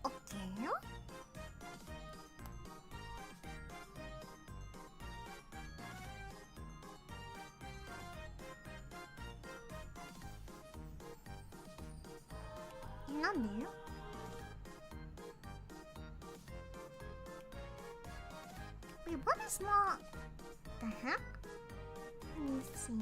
Okay. Not new. Wait, what is not? The heck? Let me see.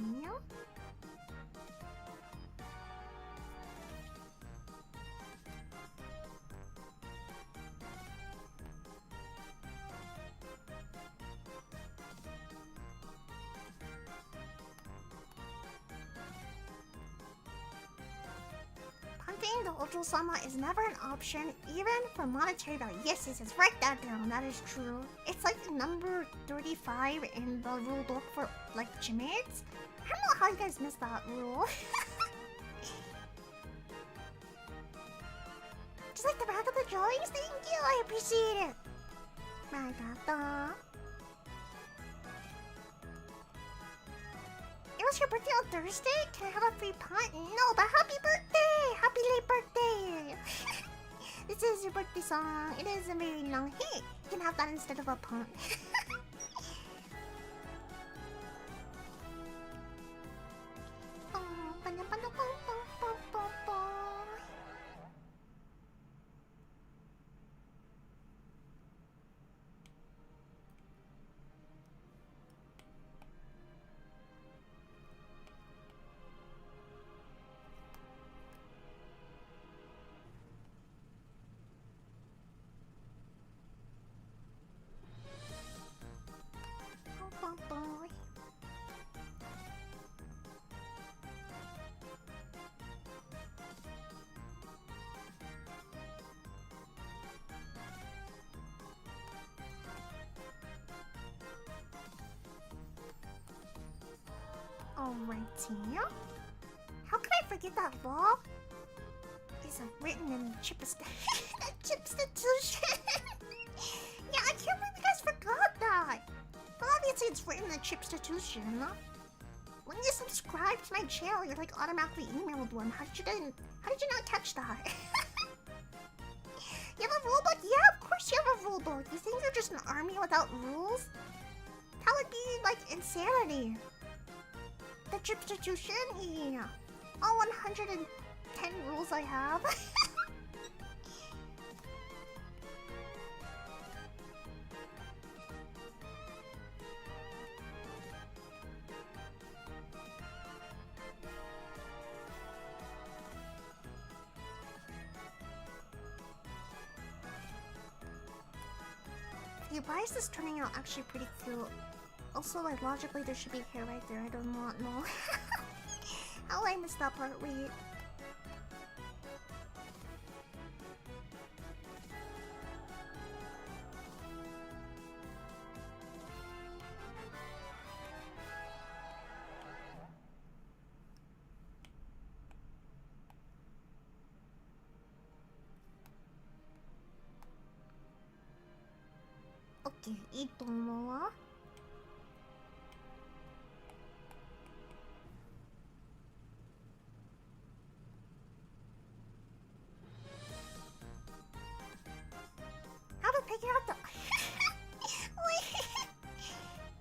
Punting the Ojo-sama is never an option, even for monetary value. Yes, write that down. That is true. It's like number 35 in the rule book for like Chipmates. I don't know how you guys missed that rule. Just like the back of the drawings. Thank you. I appreciate it. Magata. It was your birthday on Thursday? Can I have a free punt? No, but happy birthday! Happy late birthday! This is your birthday song. It is a very long hit. You can have that instead of a punt. Alrighty. How could I forget that law? Is written in Chipstitution. Yeah, I can't believe you guys forgot that. Well, obviously it's written in the Chipstitution. When you subscribe to my channel, you're like automatically emailed one. How did you not catch that? You have a rulebook? Yeah, of course you have a rulebook. You think you're just an army without rules? That would be like insanity. The Chipstitution? Yeah. All 110 rules I have. Yeah, why is this turning out actually pretty cute? Also, like, logically there should be hair right there. I don't know. How I missed that part? Wait. Okay, ito mo. How to figure out the wait.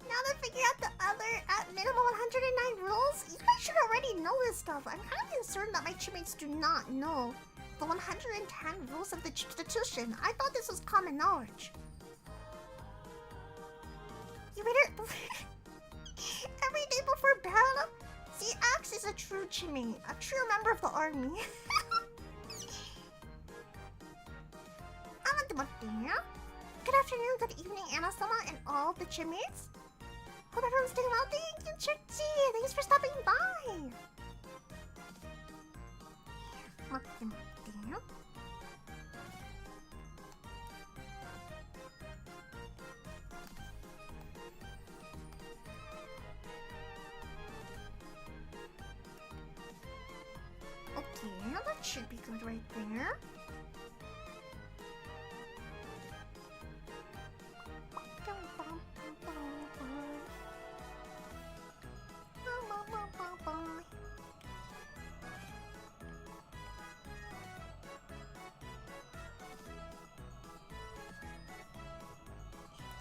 Now to figure out the other at minimum 109 rules? You guys should already know this stuff. I'm kind of concerned that my Chipmates do not know the 110 rules of the Chipstitution. I thought this was common knowledge. You read it every day before battle? See, Axe is a true Chimmy, a true member of the army. Good afternoon, good evening, Anna-sama and all the Chipmates. Hope everyone's doing well. Thank you, Churchy. Thanks for stopping by. Okay, that should be good right there.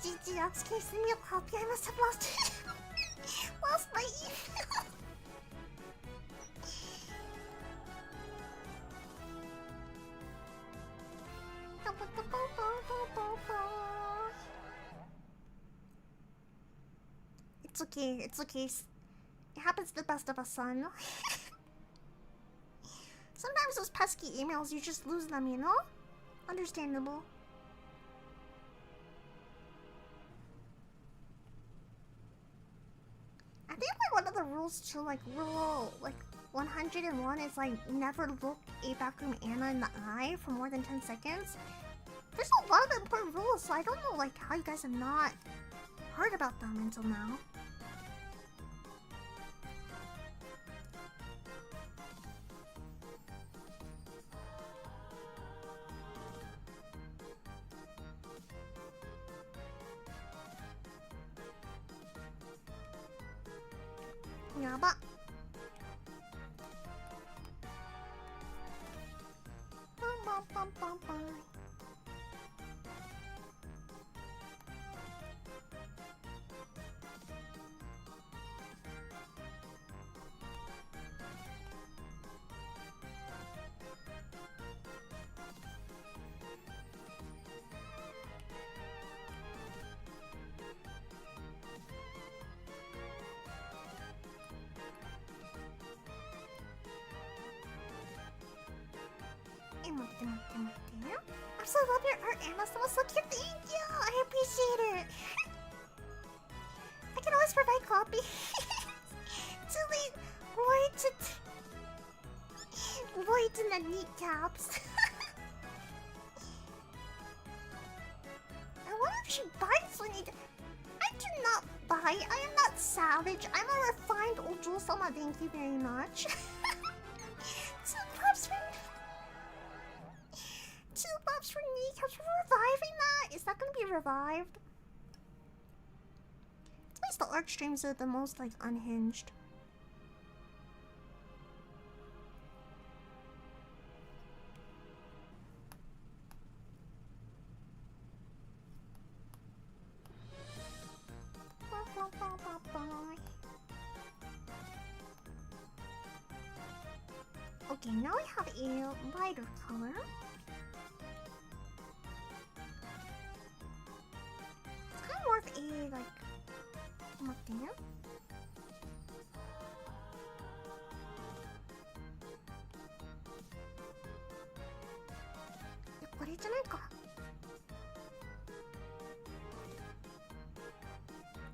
GG, Ox, can you send me a copy? I must have lost lost my email. It's okay, it's okay. It happens to the best of us, son. Sometimes those pesky emails, you just lose them, you know? Understandable. I think like one of the rules to like rule like 101 is like never look a backroom Anna in the eye for more than 10 seconds. There's a lot of important rules, so I don't know like how you guys have not heard about them until now. Yeah, but I so love your art, Anna. So cute. Thank you. I appreciate it. I can always provide copy. Too late. Void in the kneecaps. I wonder if she buys when I do not buy. I am not savage. I'm a refined Ojo-sama. Thank you very much. Two buffs for kneecaps. For reviving that? Is that gonna be revived? At least the art streams are the most like unhinged. Okay, now we have a lighter color. It's kind of more of a like nothing.これじゃないか。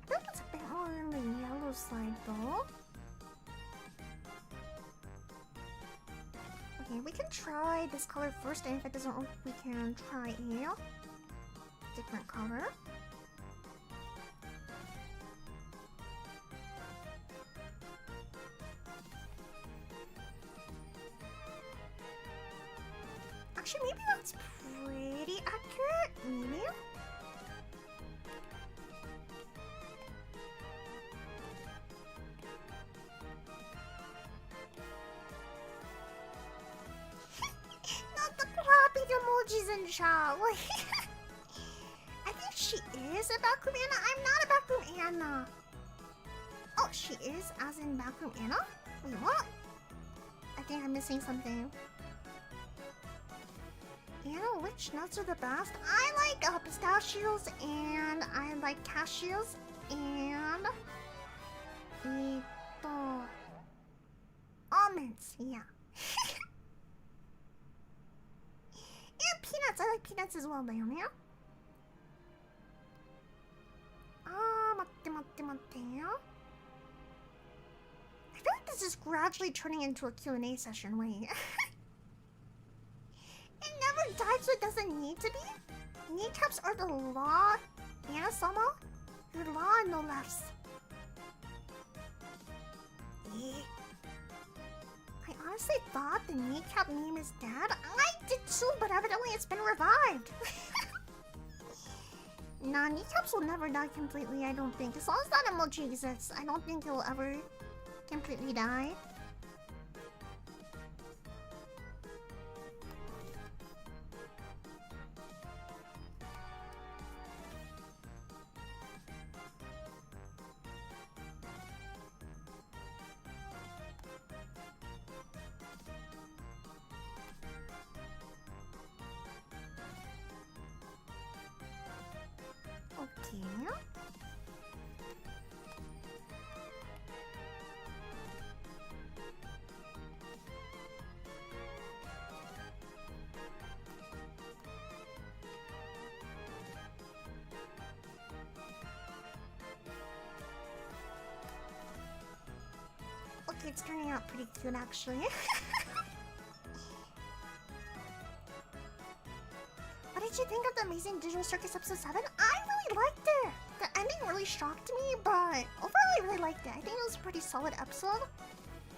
I think it's a bit more on the yellow side though. Okay, we can try this color first, and if it doesn't work, we can try a different color. Actually, maybe that's pretty accurate. Maybe. Not the clapping emojis in chat. I think she is a backroom Anna. I'm not a backroom Anna. Oh, she is, as in backroom Anna? Wait, what? I think I'm missing something. Anna, which nuts are the best? I like pistachios, and I like cashews, and almonds, yeah. And peanuts, I like peanuts as well, damn, yeah? Mateo. I feel like this is gradually turning into a Q&A session. Wait. It never died, so it doesn't need to be. Kneecaps are the law. Anna-sama? Your law, no less. I honestly thought the kneecap meme is dead. I did too, but evidently it's been revived. Nah, kneecaps will never die completely, I don't think. As long as that emoji exists, I don't think it will ever completely die. Okay. Okay, it's turning out pretty cute actually. What did you think of the Amazing Digital Circus episode 7? I really liked it! The ending really shocked me, but overall I really liked it. I think it was a pretty solid episode.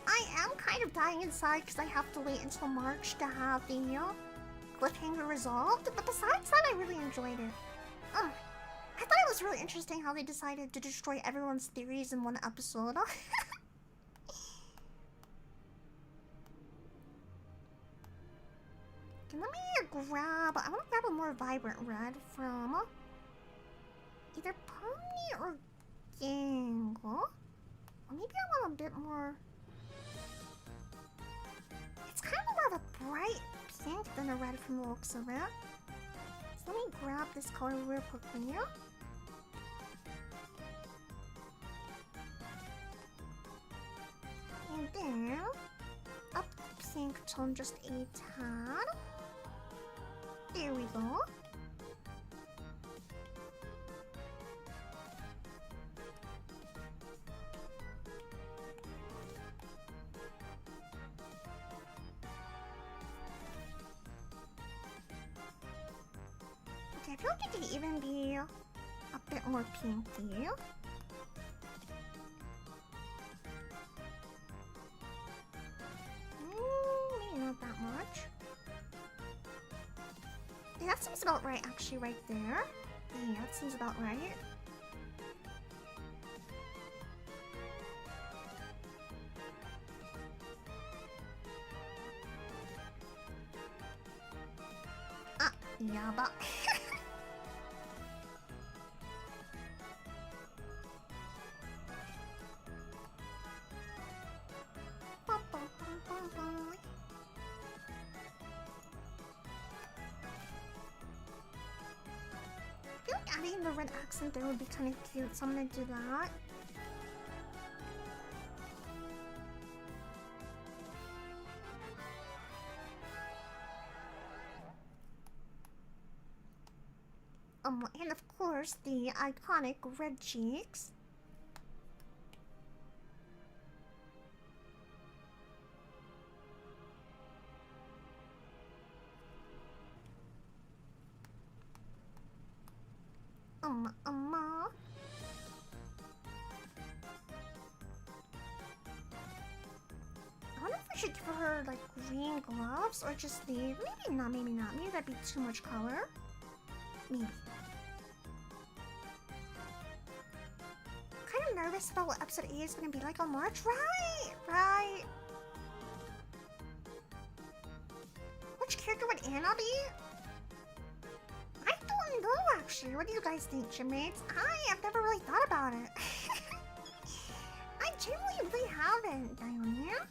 I am kind of dying inside because I have to wait until March to have the cliffhanger resolved, but besides that I really enjoyed it. I thought it was really interesting how they decided to destroy everyone's theories in one episode. Let me grab... I want to grab a more vibrant red from either Pony or Gangle. Or maybe I want a bit more... It's kind of more of a bright pink than a red from the looks of it. So let me grab this color real quickly. And then up the pink tone just a tad. There we go. Okay, I feel like it could even be a bit more pinky. Maybe not that much. Yeah, that seems about right, actually, right there. Yeah, that seems about right. Ah, yeah, but... I feel like adding the red accent there would be kind of cute, so I'm gonna do that. And of course, the iconic red cheeks. I wonder if we should give her like green gloves or just leave. Maybe not, maybe not. Maybe that'd be too much color. Maybe. Kind of nervous about what episode 8 is gonna be like on March. Right. Which character would Anna be? I don't know actually. What do you guys think, Chipmates? I have never really thought about it. I genuinely really haven't, Diana.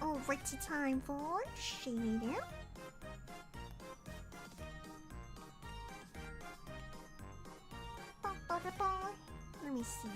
Alrighty, time for shading. Let me see.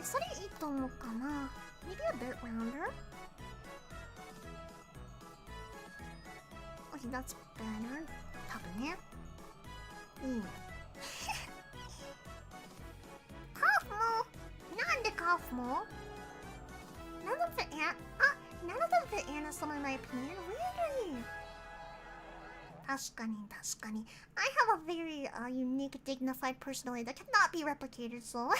それいいと思うかな。Maybe a bit rounder. Okay, that's better. 多分ね。いい。カーフもなんでカーフも None of the none of them fit Anna, so in my opinion. Really? 確かに確かに。I have a very unique, dignified personality that cannot be replicated, so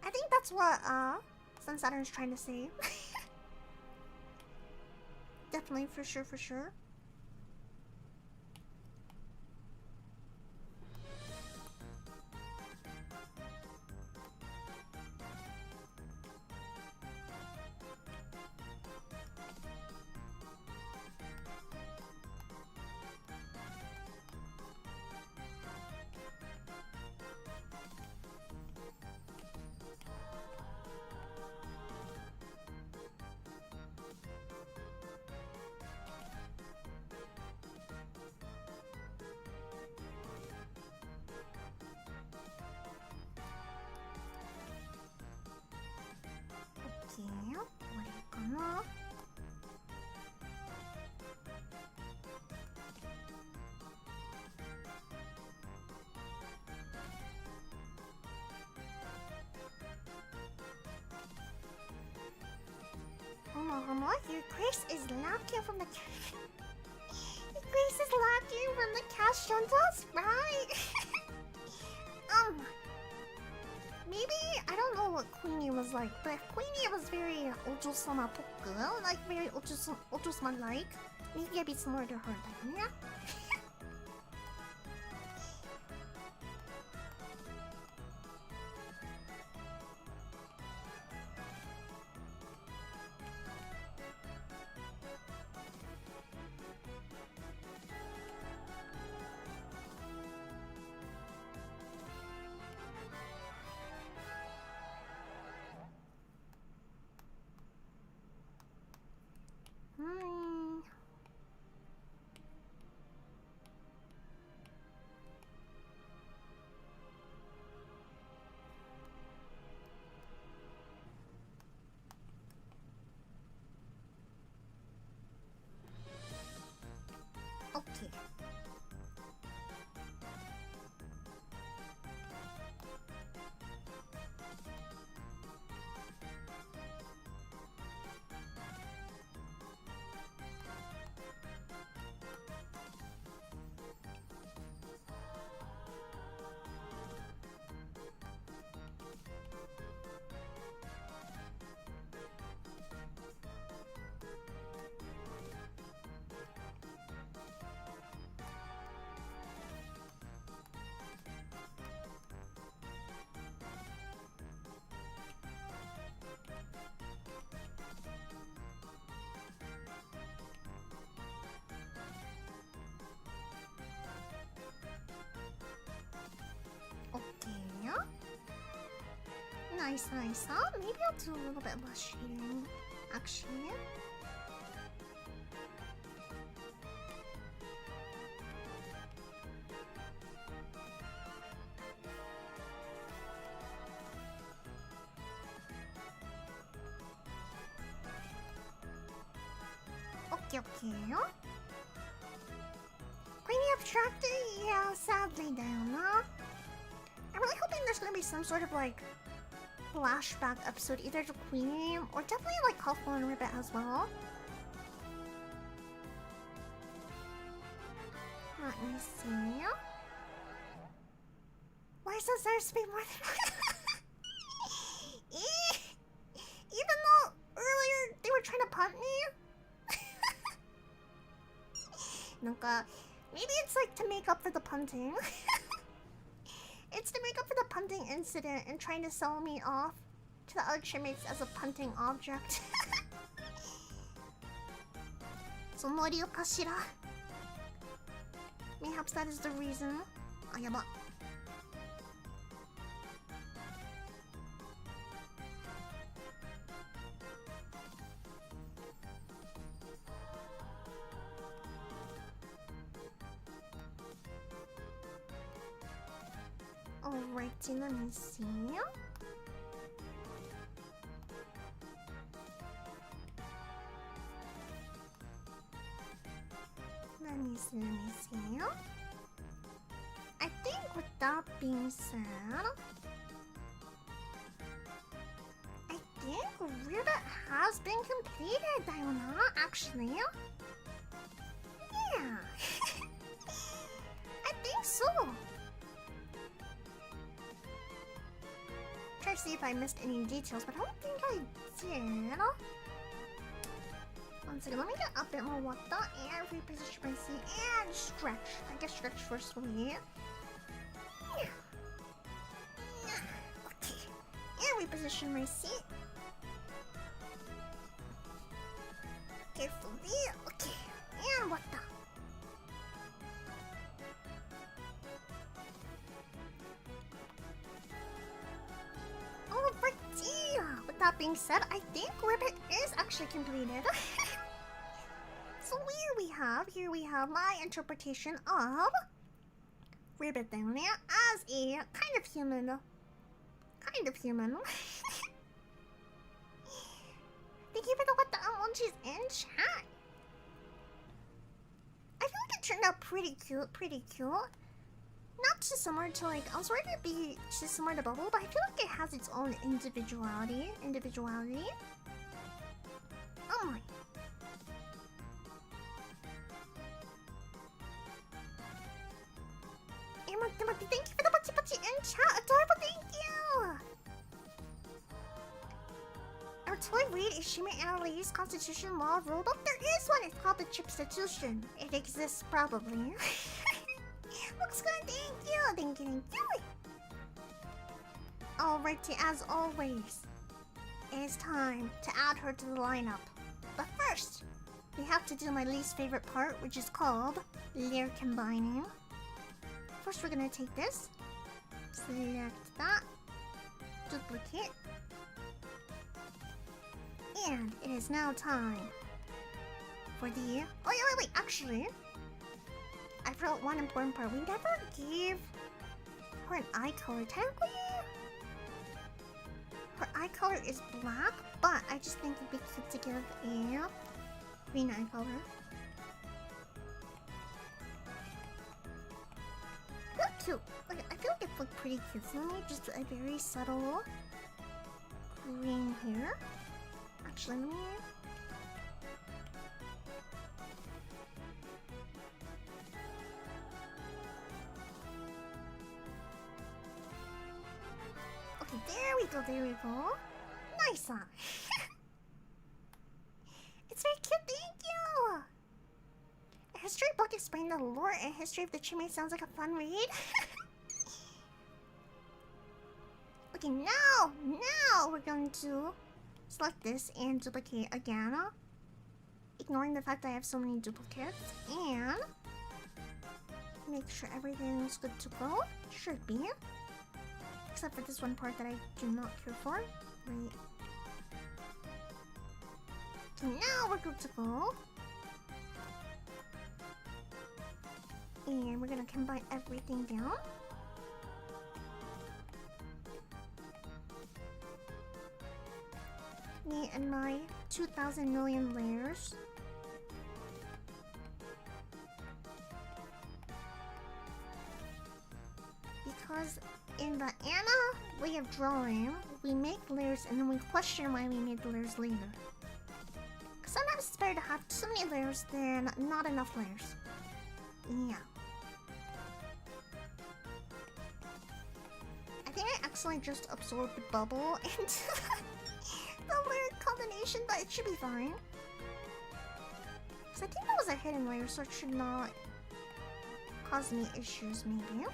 I think that's what Sun Saturn's trying to say. Definitely, for sure, for sure. Okay, これかな。Your Grace is lacking from the Your Grace is lacking from the cast juntas, right? Maybe I don't know what Queenie was like, but if Queenie was very Ojo-sama poku, like very Ojo-sama like, maybe I'd be similar to her then, yeah? Okay. Okay. Nice, nice. Maybe I'll do a little bit less shading, actually. Okay, okay. Queenie abstracted? Yeah, sadly down, huh? I'm really hoping there's gonna be some sort of like flashback episode, either to Queenie or definitely like Huffle and Ribbit as well. Let me see. Why is this there to be more than even though earlier they were trying to punt me? Maybe it's like to make up for the punting. It's to make up for the punting incident and trying to sell me off to the other Chipmates as a punting object. So, kashira? Perhaps that is the reason. Ayaba. Alrighty, let me see. Let me see. I think with that being said, I think Reader has been completed, Diana, actually. Yeah. I think so. Try to see if I missed any details, but I don't think I did. One second, let me get a bit more water and reposition my seat and stretch. I guess stretch first for me. Okay. And reposition my seat. Carefully. Okay. And water. Alrighty. With that being said, I think Ribbit is actually completed. So here we have my interpretation of Ribbit down there as a kind of human. Thank you for the emojis in chat. I feel like it turned out pretty cute. Not too similar to like, I was worried it'd be too similar to Bubble, but I feel like it has its own individuality. Oh my. Thank you for the butty in chat. Adorable, thank you. Our toy read is Shima Annalise Constitution Law Rulebook. There is one. It's called the Chipstitution. It exists probably. Looks good. Thank you. Alrighty, as always, it is time to add her to the lineup. But first, we have to do my least favorite part, which is called layer combining. First, we're gonna take this, select that, duplicate, and it is now time for the... Oh, wait, actually, I forgot one important part. We never gave her an eye color. Technically, her eye color is black, but I just think it'd be cute to give a green eye color. Look cute. Like, I feel like it looked pretty cute. So let me just do a very subtle green here. Actually, let me... Okay, there we go. Nice one. It's very cute, thank you! A history book explaining the lore and history of the Chipmates sounds like a fun read. Okay, now we're going to select this and duplicate again. Ignoring the fact that I have so many duplicates. And make sure everything's good to go. Should be. Except for this one part that I do not care for. Wait. Okay, now we're good to go. And we're gonna combine everything down. Me and my 2,000 million layers. Because in the Anna way of drawing, we make layers and then we question why we made the layers later. Because sometimes it's better to have too many layers than not enough layers. Yeah. I think I accidentally just absorbed the bubble into the layer combination, but it should be fine. Because I think that was a hidden layer, so it should not cause me issues, maybe.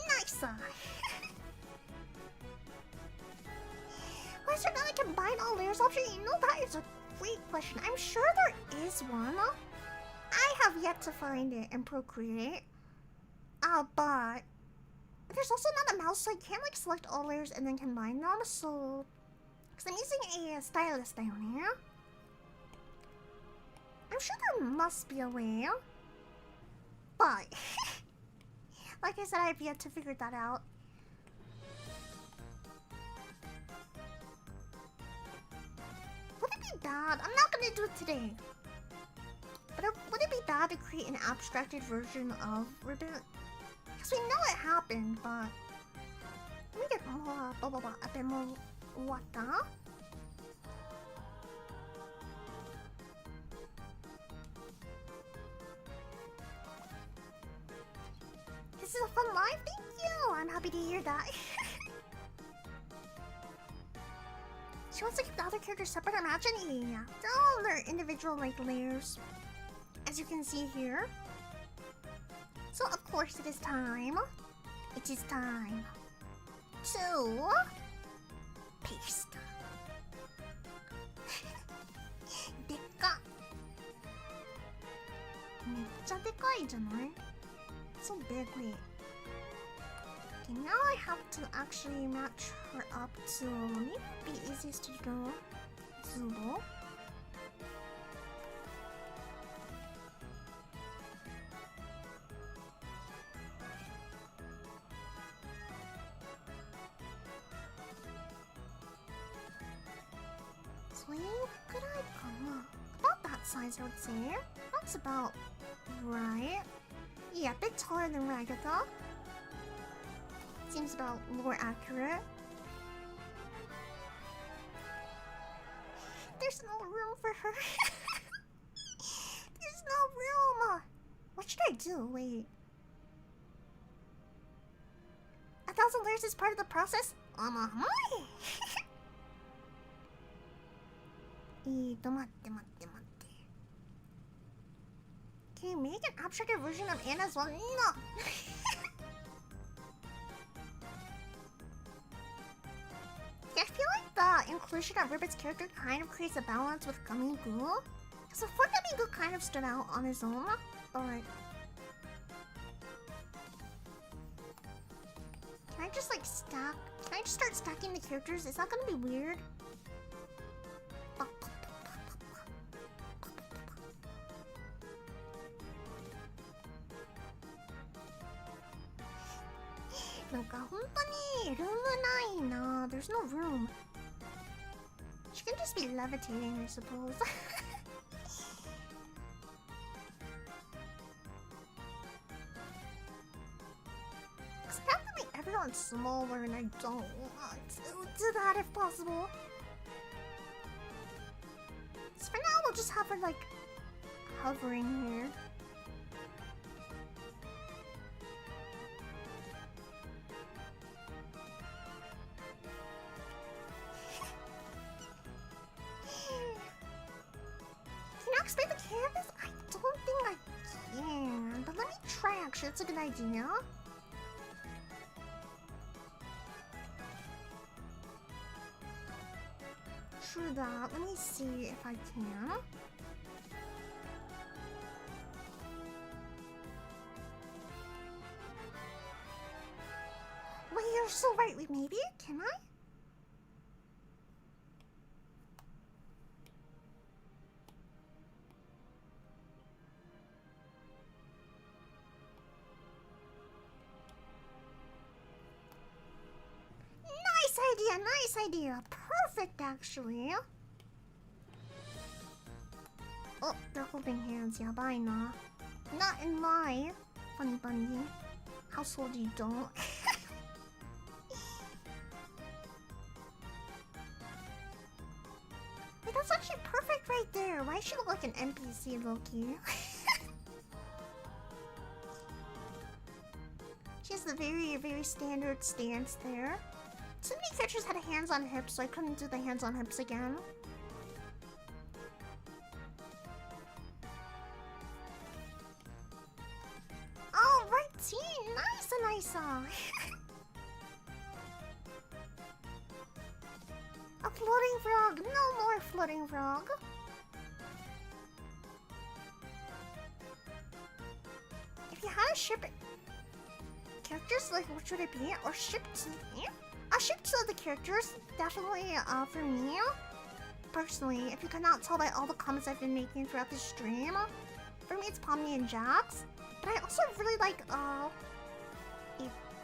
Nice! Why is there not a combine all layers option? You know, that is a great question. I'm sure there is one. I have yet to find it and procreate. But there's also not a mouse, so I can't like select all layers and then combine them. So, because I'm using a stylus down here, I'm sure there must be a way. But like I said, I've yet to figure that out. Would it be bad? I'm not gonna do it today. But would it be bad to create an abstracted version of Ribbit? Because we know it happened, but let me get more a bit more water. This is a fun live, thank you! I'm happy to hear that. She wants to keep the other characters separate, imagine? Yeah. They're all their individual like layers. As you can see here. So of course it is time. It is time to paste. でっか。めっちゃでかいじゃない? So big, wait. Okay, now I have to actually match her up to, let me be easiest to draw, Zubo. So about that size, I would say. That's about right. Yeah, a bit taller than Ragatha. Seems about more accurate. There's no room for her. There's no room. What should I do? Wait. 1,000 layers is part of the process? Can you make an abstracted version of Anna as well? No! I feel like the inclusion of Ribbit's character kind of creates a balance with Gummy Goo. Because before Gummy Goo kind of stood out on his own, but... Can I just like stack? Can I just start stacking the characters? Is that gonna be weird? There's no room. She can just be levitating, I suppose. Cause I have to make everyone smaller and I don't want to do that if possible. So for now we'll just have her like hovering here. Expand the canvas? I don't think I can, but let me try actually, it's a good idea. True that, let me see if I can. Wait, you're so right, maybe? Can I? Nice idea. Perfect, actually. Oh, they're holding hands. Yabai na. Not in my funny bunny household, you don't. Wait, that's actually perfect right there. Why should it look like an NPC, Loki? She has the very, very standard stance there. So many characters had hands on hips, so I couldn't do the hands on hips again. Alrighty, nice. A floating frog, no more floating frog. I ship characters, like which would it be? Or ship to me? I'll ship two of the characters, definitely for me. Personally, if you cannot tell by all the comments I've been making throughout the stream, for me it's Pomni and Jax. But I also really like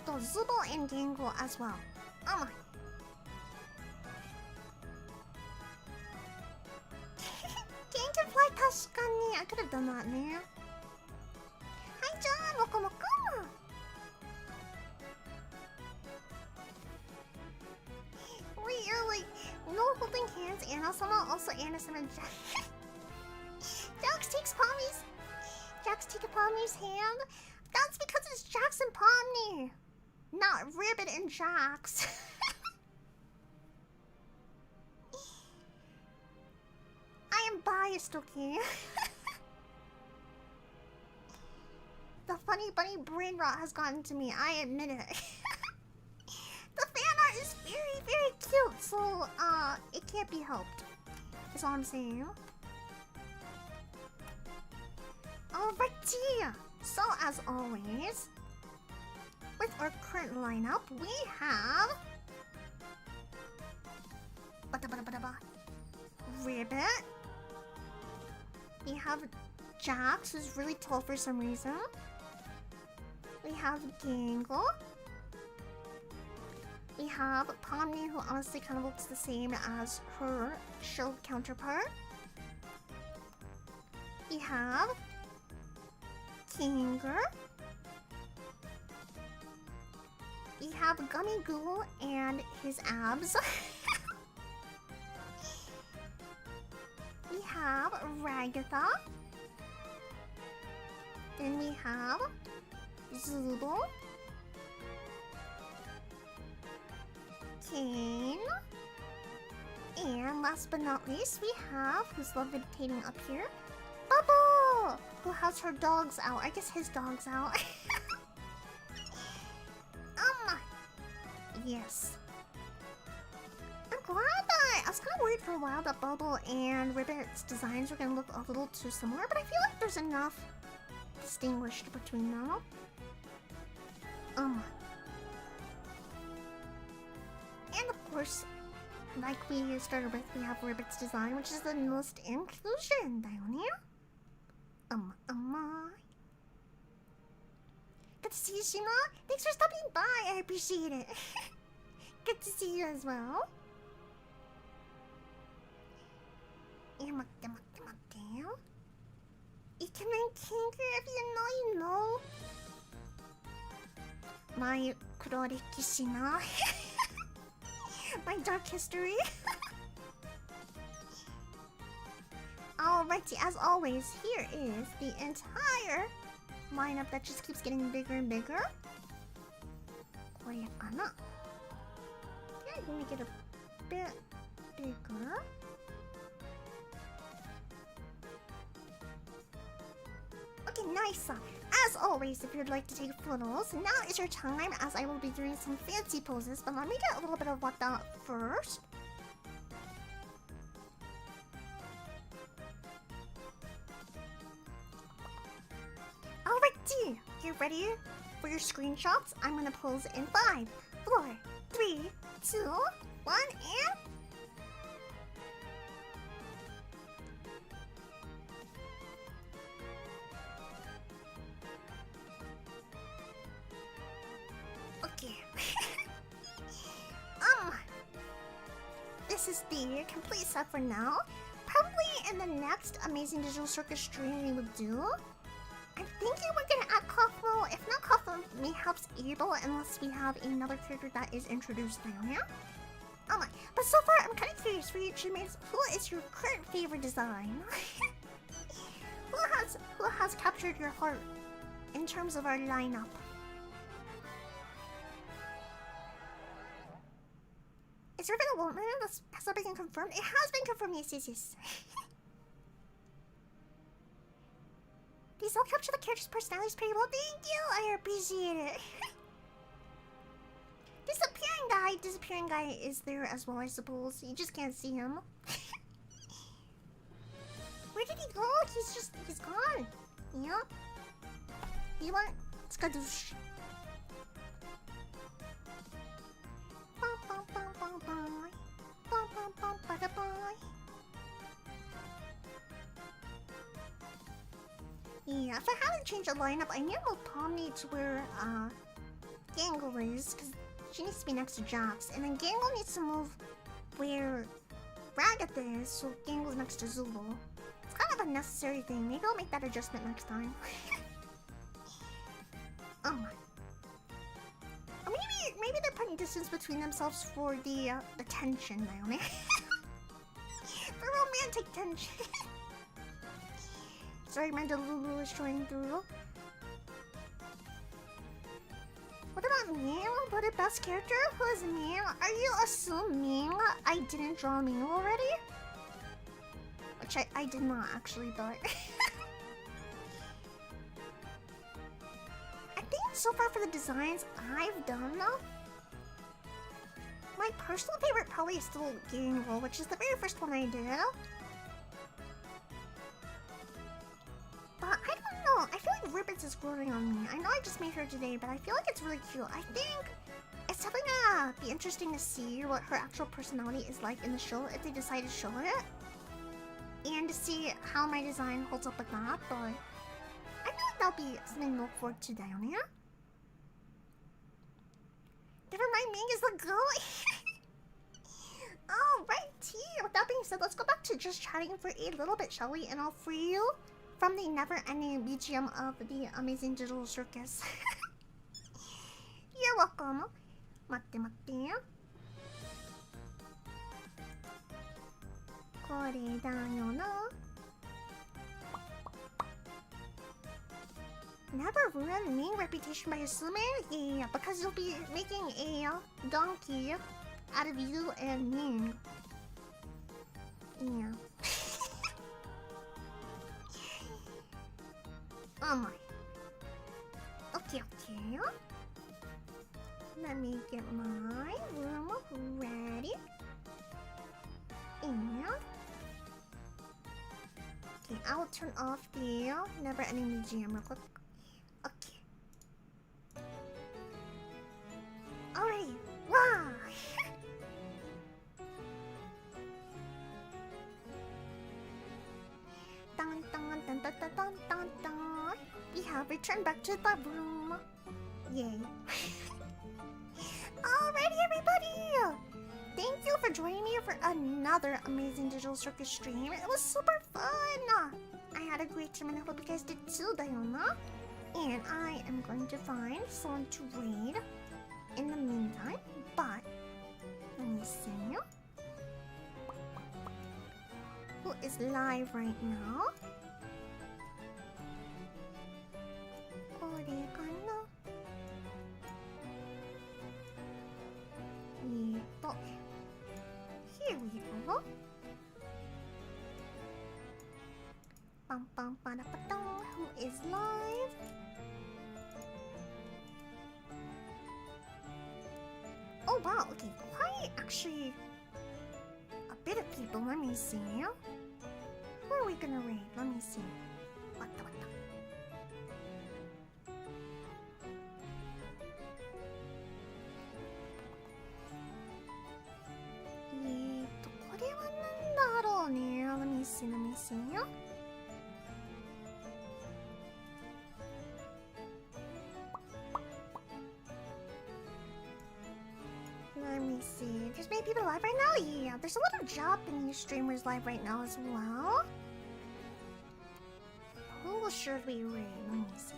Zubul and Gangle as well. Oh my. Ganglefly Tashkani. I could have done that, man. Hi John, welcome, welcome. Wait, you're like no holding hands, Anna-sama, also Anna-sama and Jax. Jax takes Pomni's. Jax taking Pomni's hand. That's because it's Jax and Pomni, not Ribbit and Jax. I am biased, okay? The funny bunny brain rot has gotten to me, I admit it. The fan art is very, very cute, so it can't be helped. That's all I'm saying. Alrighty! So as always, with our current lineup, we have Ribbit. We have Jax, who's really tall for some reason. We have Gangle. We have Pomni, who honestly kind of looks the same as her show counterpart. We have Kinger. We have Gummy Ghoul and his abs. We have Ragatha. Then we have Zubul, Kane, and last but not least, we have, who's levitating up here, Bubble, who has her dogs out. I guess his dog's out. Yes. I'm glad that I was kind of worried for a while that Bubble and Ribbit's designs were gonna look a little too similar, but I feel like there's enough distinguished between them. And of course, like we started with, we have Ribbit's design, which is the most inclusion, Good to see you, Shima. Thanks for stopping by. I appreciate it. Good to see you as well. Ikemen Kinker, if you know, you know. My Kuroriki Shina. My dark history. Alrighty, as always, here is the entire lineup that just keeps getting bigger and bigger. Okay, let me get a bit bigger. Okay, nice. As always, if you'd like to take photos, now is your time, as I will be doing some fancy poses, but let me get a little bit of what that first. Alrighty, you ready for your screenshots? I'm gonna pose in 5, 4, 3, 2, 1, and... Okay. This is the complete set for now. Probably in the next Amazing Digital Circus stream we would do. I'm thinking we're gonna add Koffel. If not Koffel, mayhaps Abel, unless we have another character that is introduced down here. Oh my! But so far, I'm kind of curious for you, Chipmates. Who is your current favorite design? Who has captured your heart in terms of our lineup? Is Ribbit a woman? Has that been confirmed? It has been confirmed, yes. These all capture the character's personalities pretty well. Thank you! I appreciate it. Disappearing guy is there as well, I suppose. You just can't see him. Where did he go? He's gone. Yep. Skadoosh. Yeah, if I hadn't changed the lineup, I knew Tom needs where Gangle is, because she needs to be next to Jax, and then Gangle needs to move where Ragatha is, so Gangle's next to Zulu. It's kind of a necessary thing. Maybe I'll make that adjustment next time. Oh my. Or maybe they're putting distance between themselves for the tension, Naomi. For romantic tension. Sorry, my Delulu is showing through. What about Ming? Voted best character? Who is Ming? Are you assuming I didn't draw Ming already? Which I did not actually, but... I think so far for the designs I've done, my personal favorite probably is still Gangle, which is the very first one I did. But I don't know, I feel like Ribbons is growing on me. I know I just made her today, but I feel like it's really cute. I think it's definitely gonna be interesting to see what her actual personality is like in the show if they decide to show it. And to see how my design holds up with that, but I feel like that'll be something to look forward to down here. Never mind, Ming is the goat. Alrighty, with that being said, let's go back to just chatting for a little bit, shall we? And I'll free you from the never-ending BGM of the Amazing Digital Circus. You're welcome. Matte matte. これだよな. Never ruin the main reputation by assuming? Yeah, because you'll be making a donkey out of you and Ming. Yeah. Oh my. Okay. Let me get my room ready. And... okay, I'll turn off the never-ending BGM real quick. Okay. Alrighty. Wow! Dun dun dun dun dun dun dun dun. We have returned back to the room. Yay. Alrighty, everybody! Thank you for joining me for another Amazing Digital Circus stream. It was super fun! I had a great time and I hope you guys did too, Diana. And I am going to find someone to raid in the meantime, but let me see. Who is live right now? Here we go. Who is live? Oh wow, okay, quite actually a bit of people. Let me see. Who are we gonna raid? Let me see. What the? Let me see. Let me see. There's many people live right now? Yeah, there's a lot of Japanese streamers live right now as well. Who should we raid? Let me see.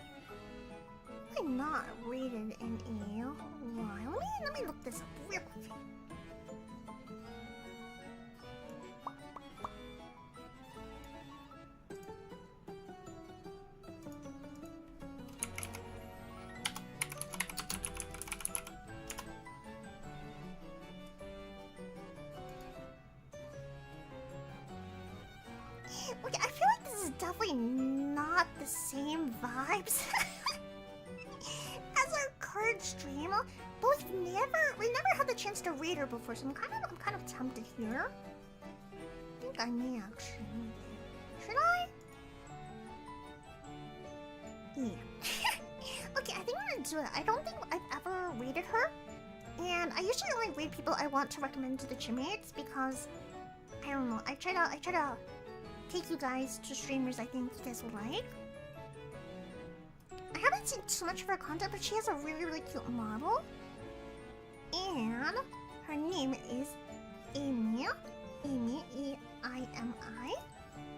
I'm not rated in a while. Let me look this up real quick. Okay, I feel like this is definitely not the same vibes as our current stream. But we never had the chance to raid her before, so I'm kind of tempted here. I think I may actually. Should I? Yeah. Okay, I think want to do it. I don't think I've ever rated her. And I usually only rate people I want to recommend to the Chipmates because I don't know. I try to take you guys to streamers I think you guys will like. I haven't seen too much of her content, but she has a really, really cute model. And her name is Amy. Amy, E-I-M-I.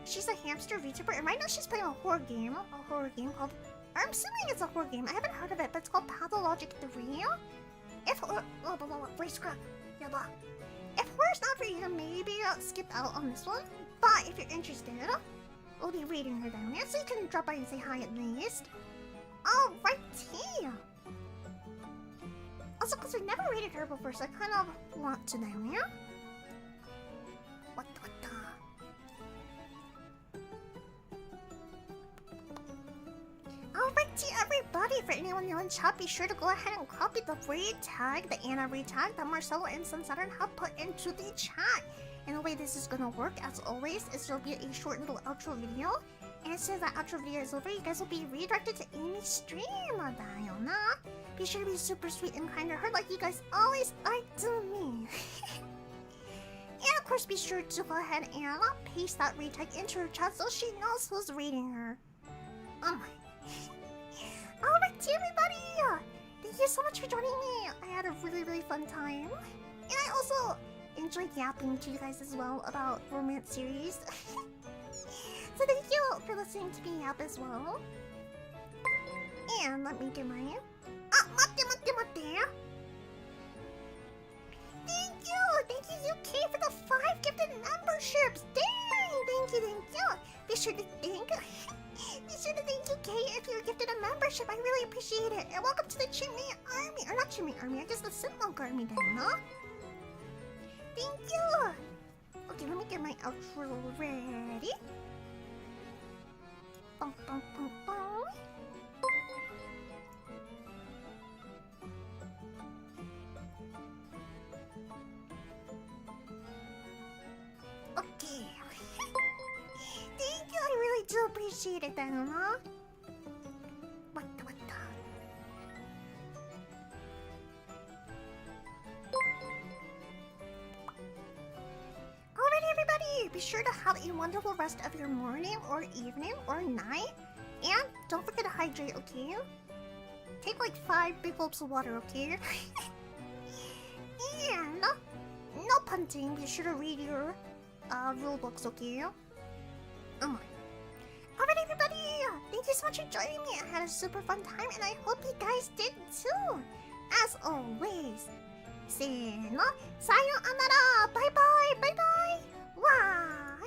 She's a hamster VTuber, and right now she's playing a horror game called... I'm assuming it's a horror game. I haven't heard of it, but it's called Pathologic 3. If horror's not for you, maybe I'll skip out on this one. But if you're interested, we'll be reading her down here, so you can drop by and say hi at least. Alrighty. Also, because we never rated her before, so I kind of want to down here. What the? Alrighty, everybody, for anyone new in chat, be sure to go ahead and copy the raid tag, the Anna raid tag that Marcelo and Sunsaturn have put into the chat. And the way this is gonna work, as always, is there'll be a short little outro video. And as soon as that outro video is over, you guys will be redirected to Amy's stream. Be sure to be super sweet and kind to her like you guys always are to me. And of course, be sure to go ahead and paste that raid tag into her chat so she knows who's raiding her. Oh my. Alright, everybody! Thank you so much for joining me. I had a really, really fun time. And I also enjoyed yapping to you guys as well about romance series. So thank you for listening to me yap as well. And let me do my... mate. Thank you, UK, for the 5 gifted memberships. Dang! Thank you. Be sure to thank UK if you're gifted a membership. I really appreciate it. And welcome to the Chipmate Army. Or not Chipmate Army, I guess the Simmonk Army then, huh? Thank you! Okay, let me get my outro ready. Bum, bum, bum, bum. Okay. Thank you, I really do appreciate it then, huh? What the? Alright, everybody, be sure to have a wonderful rest of your morning or evening or night. And don't forget to hydrate, okay? Take like 5 big gulps of water, okay? And no punting, be sure to read your rule books, okay? Alright, everybody, thank you so much for joining me. I had a super fun time, and I hope you guys did too. As always, sayonara, bye bye, bye bye, wow.